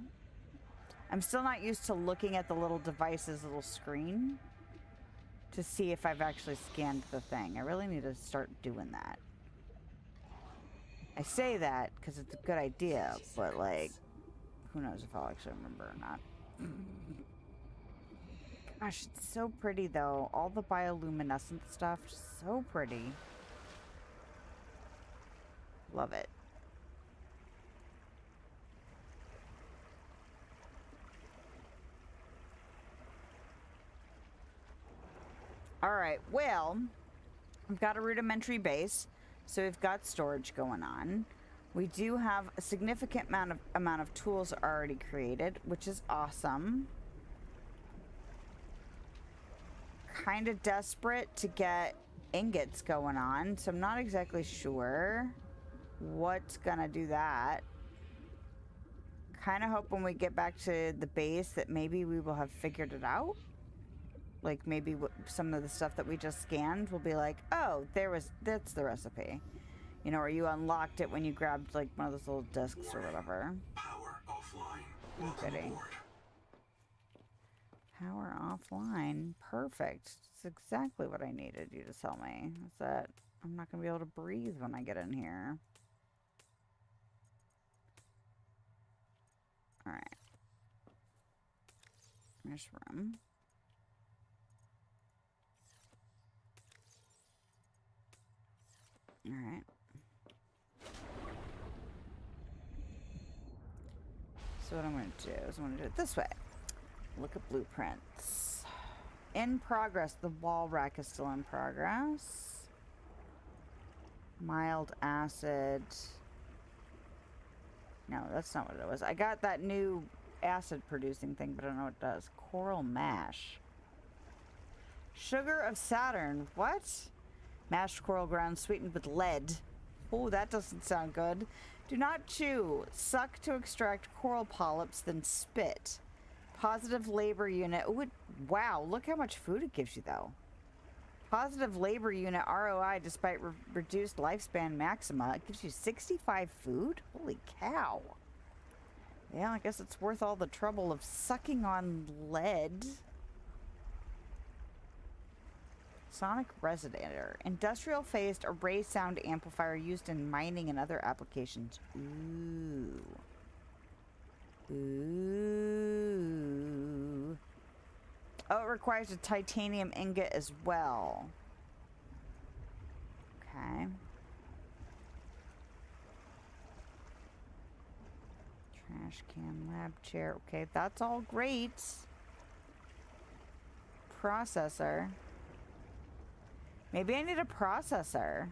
I'm still not used to looking at the little device's little screen to see if I've actually scanned the thing. I really need to start doing that. I say that because it's a good idea, but like, who knows if I'll actually remember or not. Gosh, it's so pretty though. All the bioluminescent stuff, so pretty. Love it. Alright, well, we've got a rudimentary base, so we've got storage going on. We do have a significant amount of tools already created, which is awesome. Kind of desperate to get ingots going on, so I'm not exactly sure what's gonna do that. Kind of hope when we get back to the base that maybe we will have figured it out. Like maybe some of the stuff that we just scanned will be like, oh, that's the recipe. You know, or you unlocked it when you grabbed like one of those little discs or whatever. Power offline. I'm Welcome kidding. aboard. Power offline. Perfect. It's exactly what I needed you to tell me. Is that I'm not going to be able to breathe when I get in here. Alright. There's room. Alright. So what I'm going to do is I'm going to do it this way. Look at blueprints. In progress. The wall rack is still in progress. Mild acid. No, that's not what it was. I got that new acid producing thing, but I don't know what it does. Coral mash. Sugar of Saturn. What? Mashed coral grounds sweetened with lead. Oh, that doesn't sound good. Do not chew. Suck to extract coral polyps, then spit. Positive labor unit. Ooh, wow, look how much food it gives you, though. Positive labor unit ROI despite reduced lifespan maxima. It gives you 65 food? Holy cow. Yeah, I guess it's worth all the trouble of sucking on lead. Sonic resonator. Industrial phased array sound amplifier used in mining and other applications. Ooh. Ooh. Oh, it requires a titanium ingot as well. Okay. Trash can, lab chair. Okay, that's all great. Processor. Maybe I need a processor.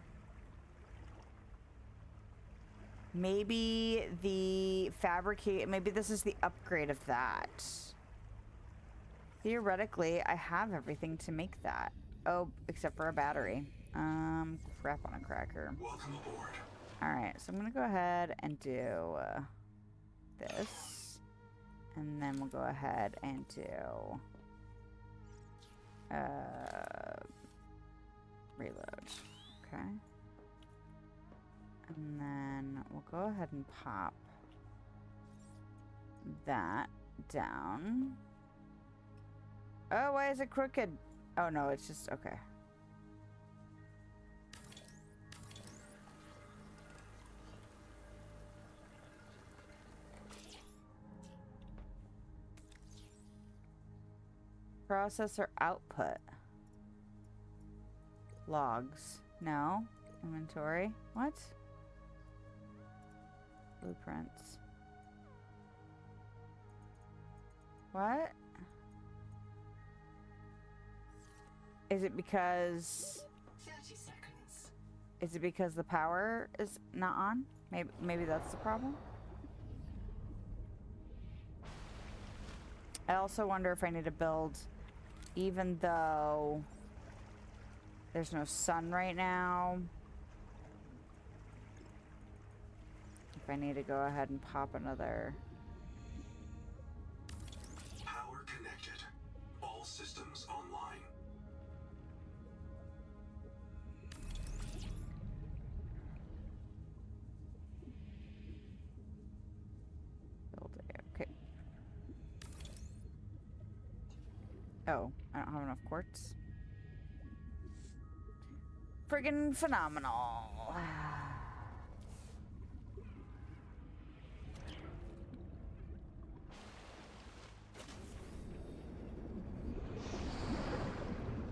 Maybe the fabricate. Maybe this is the upgrade of that. Theoretically, I have everything to make that. Oh, except for a battery. Crap on a cracker. Welcome aboard. Alright, so I'm gonna go ahead and do this. And then we'll go ahead and do reload. Okay. And then we'll go ahead and pop that down. Oh, why is it crooked? Oh no, it's just okay. Processor output. Logs. No. Inventory. What? Blueprints. What? Is it because... 30 seconds. Is it because the power is not on? Maybe that's the problem? I also wonder if I need to build, even though there's no sun right now, if I need to go ahead and pop another. Power connected. All systems online. Build it. Okay. Oh, I don't have enough quartz. Friggin' phenomenal.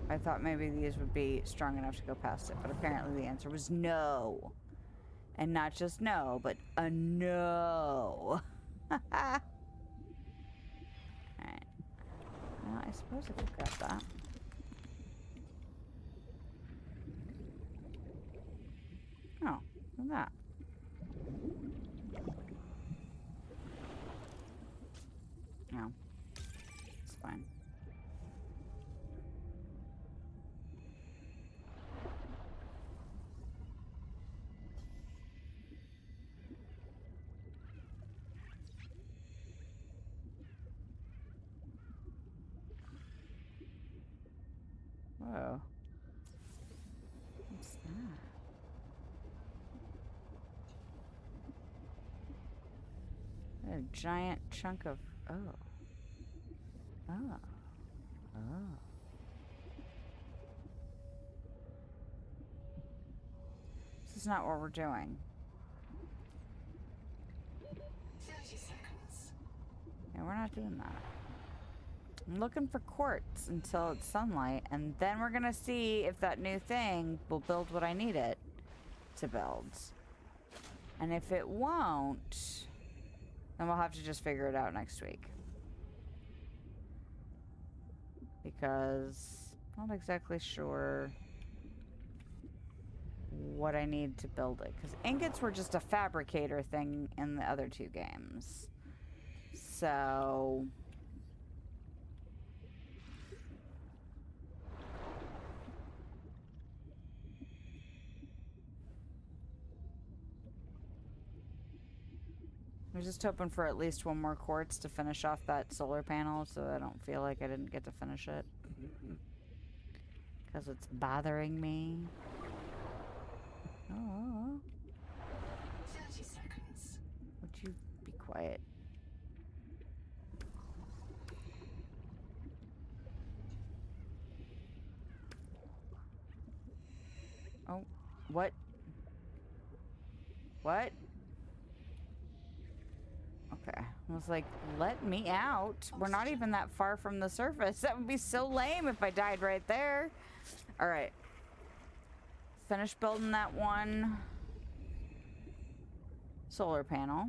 I thought maybe these would be strong enough to go past it, but apparently the answer was no. And not just no, but a no. Alright. Well, I suppose I could grab that. Oh, look at that. No. It's fine. Whoa. What's that? A giant chunk of... Oh. Oh. Oh. This is not what we're doing. 30 seconds. Yeah, we're not doing that. I'm looking for quartz until it's sunlight, and then we're gonna see if that new thing will build what I need it to build. And if it won't, then we'll have to just figure it out next week. Because I'm not exactly sure what I need to build it. Because ingots were just a fabricator thing in the other two games. So... I was just hoping for at least one more quartz to finish off that solar panel so I don't feel like I didn't get to finish it. Because it's bothering me. Oh. 30 seconds. Would you be quiet? Oh, what? What? Okay. I was like, let me out. We're not even that far from the surface. That would be so lame if I died right there. All right. Finish building that one solar panel.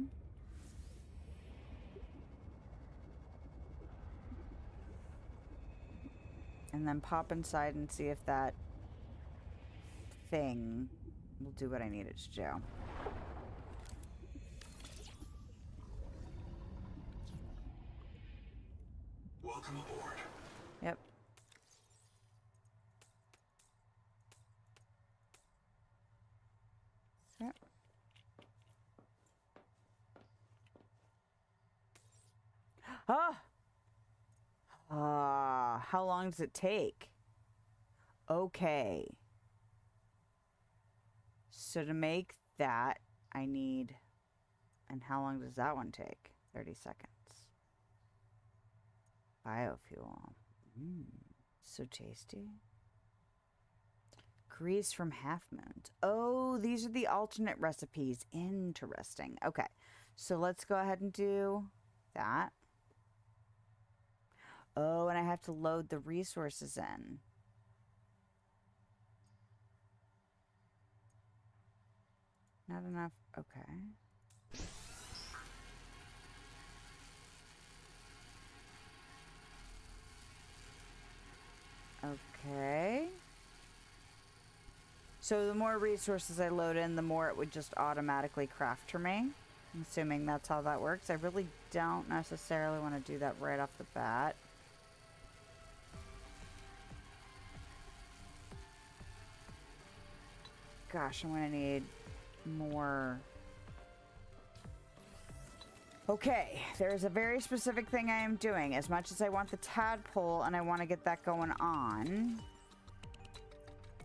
And then pop inside and see if that thing will do what I need it to do. Welcome aboard. Yep. Yep. How long does it take? Okay. So to make that, I need... And how long does that one take? 30 seconds. Biofuel. So tasty. Grease from half moons. Oh, these are the alternate recipes. Interesting. Okay. So let's go ahead and do that. Oh, and I have to load the resources in. Not enough. Okay. Okay. So the more resources I load in, the more it would just automatically craft for me. I'm assuming that's how that works. I really don't necessarily want to do that right off the bat. Gosh, I'm going to need more. Okay, there's a very specific thing I am doing. As much as I want the tadpole and I want to get that going on,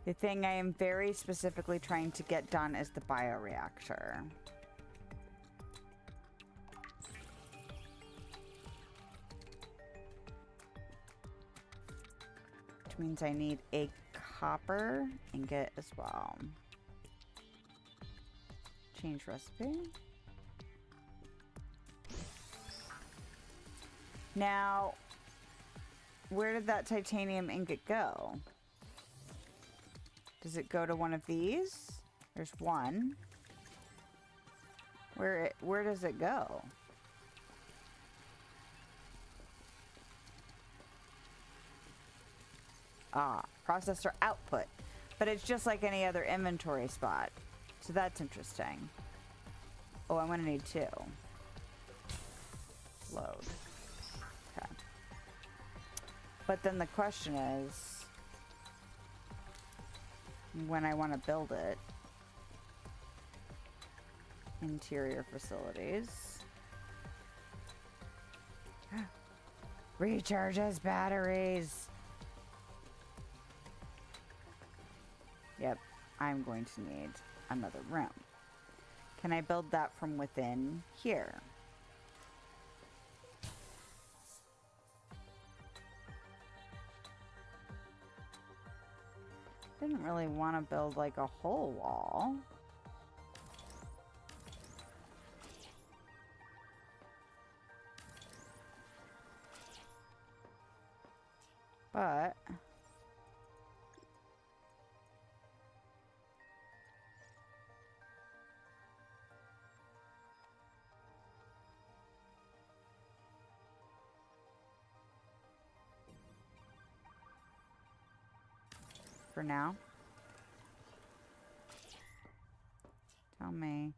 the thing I am very specifically trying to get done is the bioreactor. Which means I need a copper ingot as well. Change recipe. Now, where did that titanium ingot go? Does it go to one of these? There's one. Where does it go? Processor output. But it's just like any other inventory spot. So that's interesting. Oh, I'm gonna need two. Load. Okay. But then the question is, when I want to build it, interior facilities. Recharges batteries. Yep, I'm going to need another room. Can I build that from within here? Didn't really want to build like a whole wall. But for now. Tell me.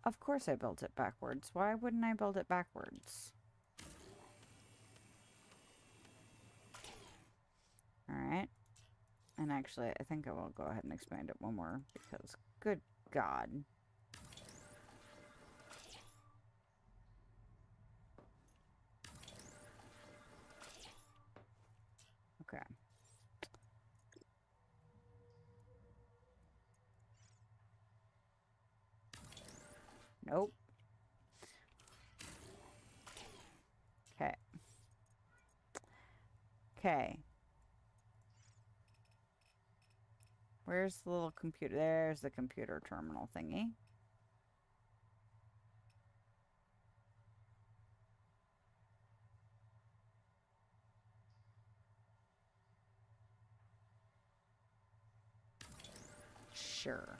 Of course I built it backwards. Why wouldn't I build it backwards? Alright. And actually, I think I will go ahead and expand it one more because, good God. Okay. Nope. Okay. Okay. Where's the little computer? There's the computer terminal thingy. Sure.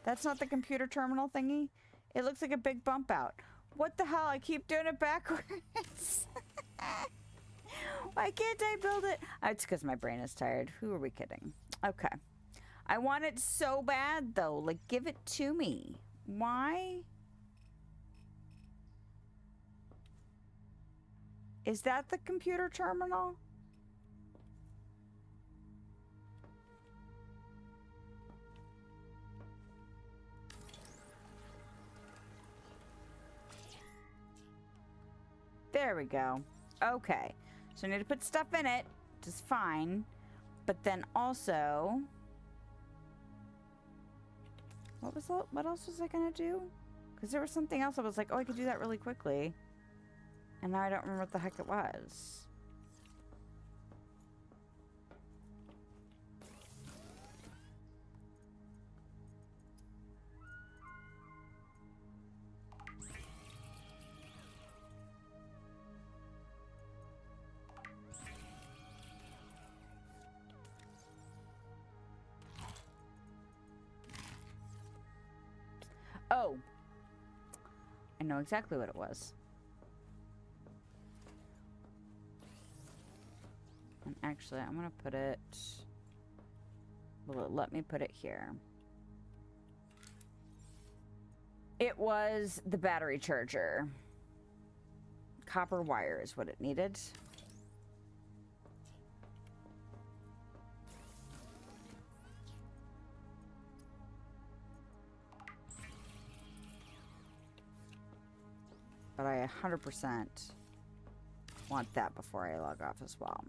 That's not the computer terminal thingy? It looks like a big bump out. What the hell? I keep doing it backwards. Why can't I build it? It's because my brain is tired. Who are we kidding? Okay. I want it so bad, though. Like, give it to me. Why? Is that the computer terminal? There we go. Okay. So I need to put stuff in it, which is fine. But then also... What else was I gonna do? Because there was something else I was like, oh, I could do that really quickly. And now I don't remember what the heck it was. Oh, I know exactly what it was. And actually, I'm gonna put it... Will it let me put it here? It was the battery charger. Copper wire is what it needed. But I 100% want that before I log off as well.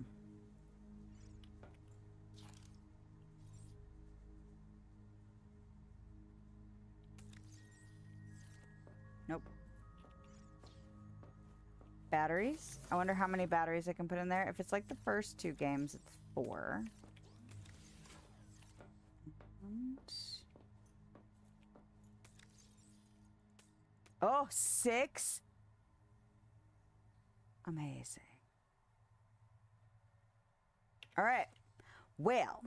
Nope. Batteries. I wonder how many batteries I can put in there. If it's like the first 2 games, it's 4. And... Oh, 6? Amazing. All right. Well,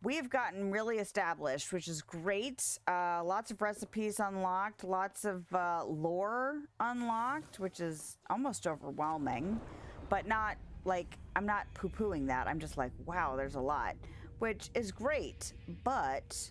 we've gotten really established, which is great. Lots of recipes unlocked, lots of lore unlocked, which is almost overwhelming, but not like, I'm not poo-pooing that. I'm just like, wow, there's a lot, which is great. But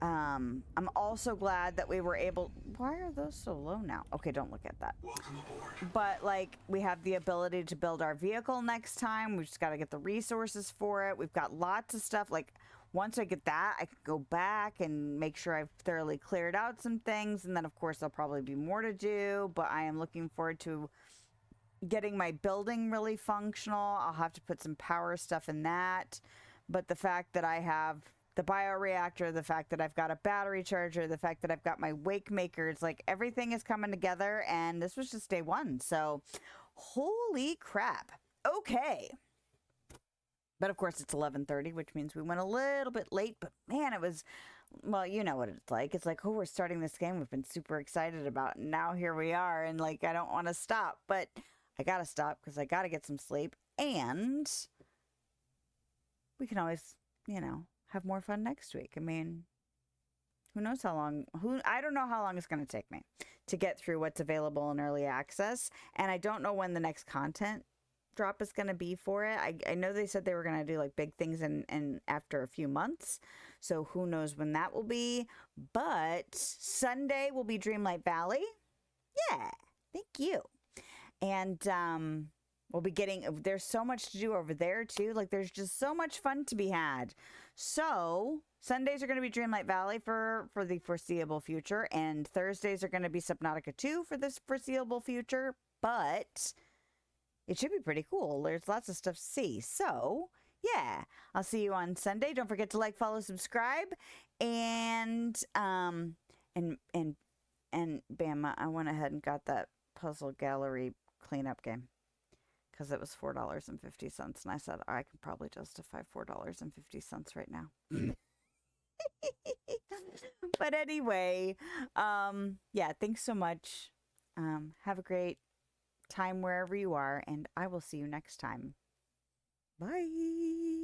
I'm also glad that we were able... Why are those so low now? Okay, don't look at that. Welcome aboard. But, like, we have the ability to build our vehicle next time. We've just got to get the resources for it. We've got lots of stuff. Like, once I get that, I can go back and make sure I've thoroughly cleared out some things. And then, of course, there'll probably be more to do. But I am looking forward to getting my building really functional. I'll have to put some power stuff in that. But the fact that I have... the bioreactor, the fact that I've got a battery charger, the fact that I've got my wake makers, like everything is coming together, and this was just day 1. So, holy crap. Okay. But of course it's 11:30, which means we went a little bit late, but man, it was, well, you know what it's like. It's like, oh, we're starting this game we've been super excited about, and now here we are, and like, I don't want to stop, but I gotta stop because I gotta get some sleep, and we can always, you know, have more fun next week. I mean, who knows how long, I don't know how long it's going to take me to get through what's available in early access. And I don't know when the next content drop is going to be for it. I know they said they were going to do like big things in after a few months. So who knows when that will be. But Sunday will be Dreamlight Valley. Yeah, thank you. And we'll be getting, there's so much to do over there too. Like there's just so much fun to be had. So Sundays are going to be Dreamlight Valley for the foreseeable future. And Thursdays are going to be Subnautica 2 for this foreseeable future. But it should be pretty cool. There's lots of stuff to see. So yeah, I'll see you on Sunday. Don't forget to like, follow, subscribe. And bam, I went ahead and got that puzzle gallery cleanup game because it was $4.50, and I said I can probably justify $4.50 right now. But anyway, yeah, thanks so much. Have a great time wherever you are, and I will see you next time. Bye.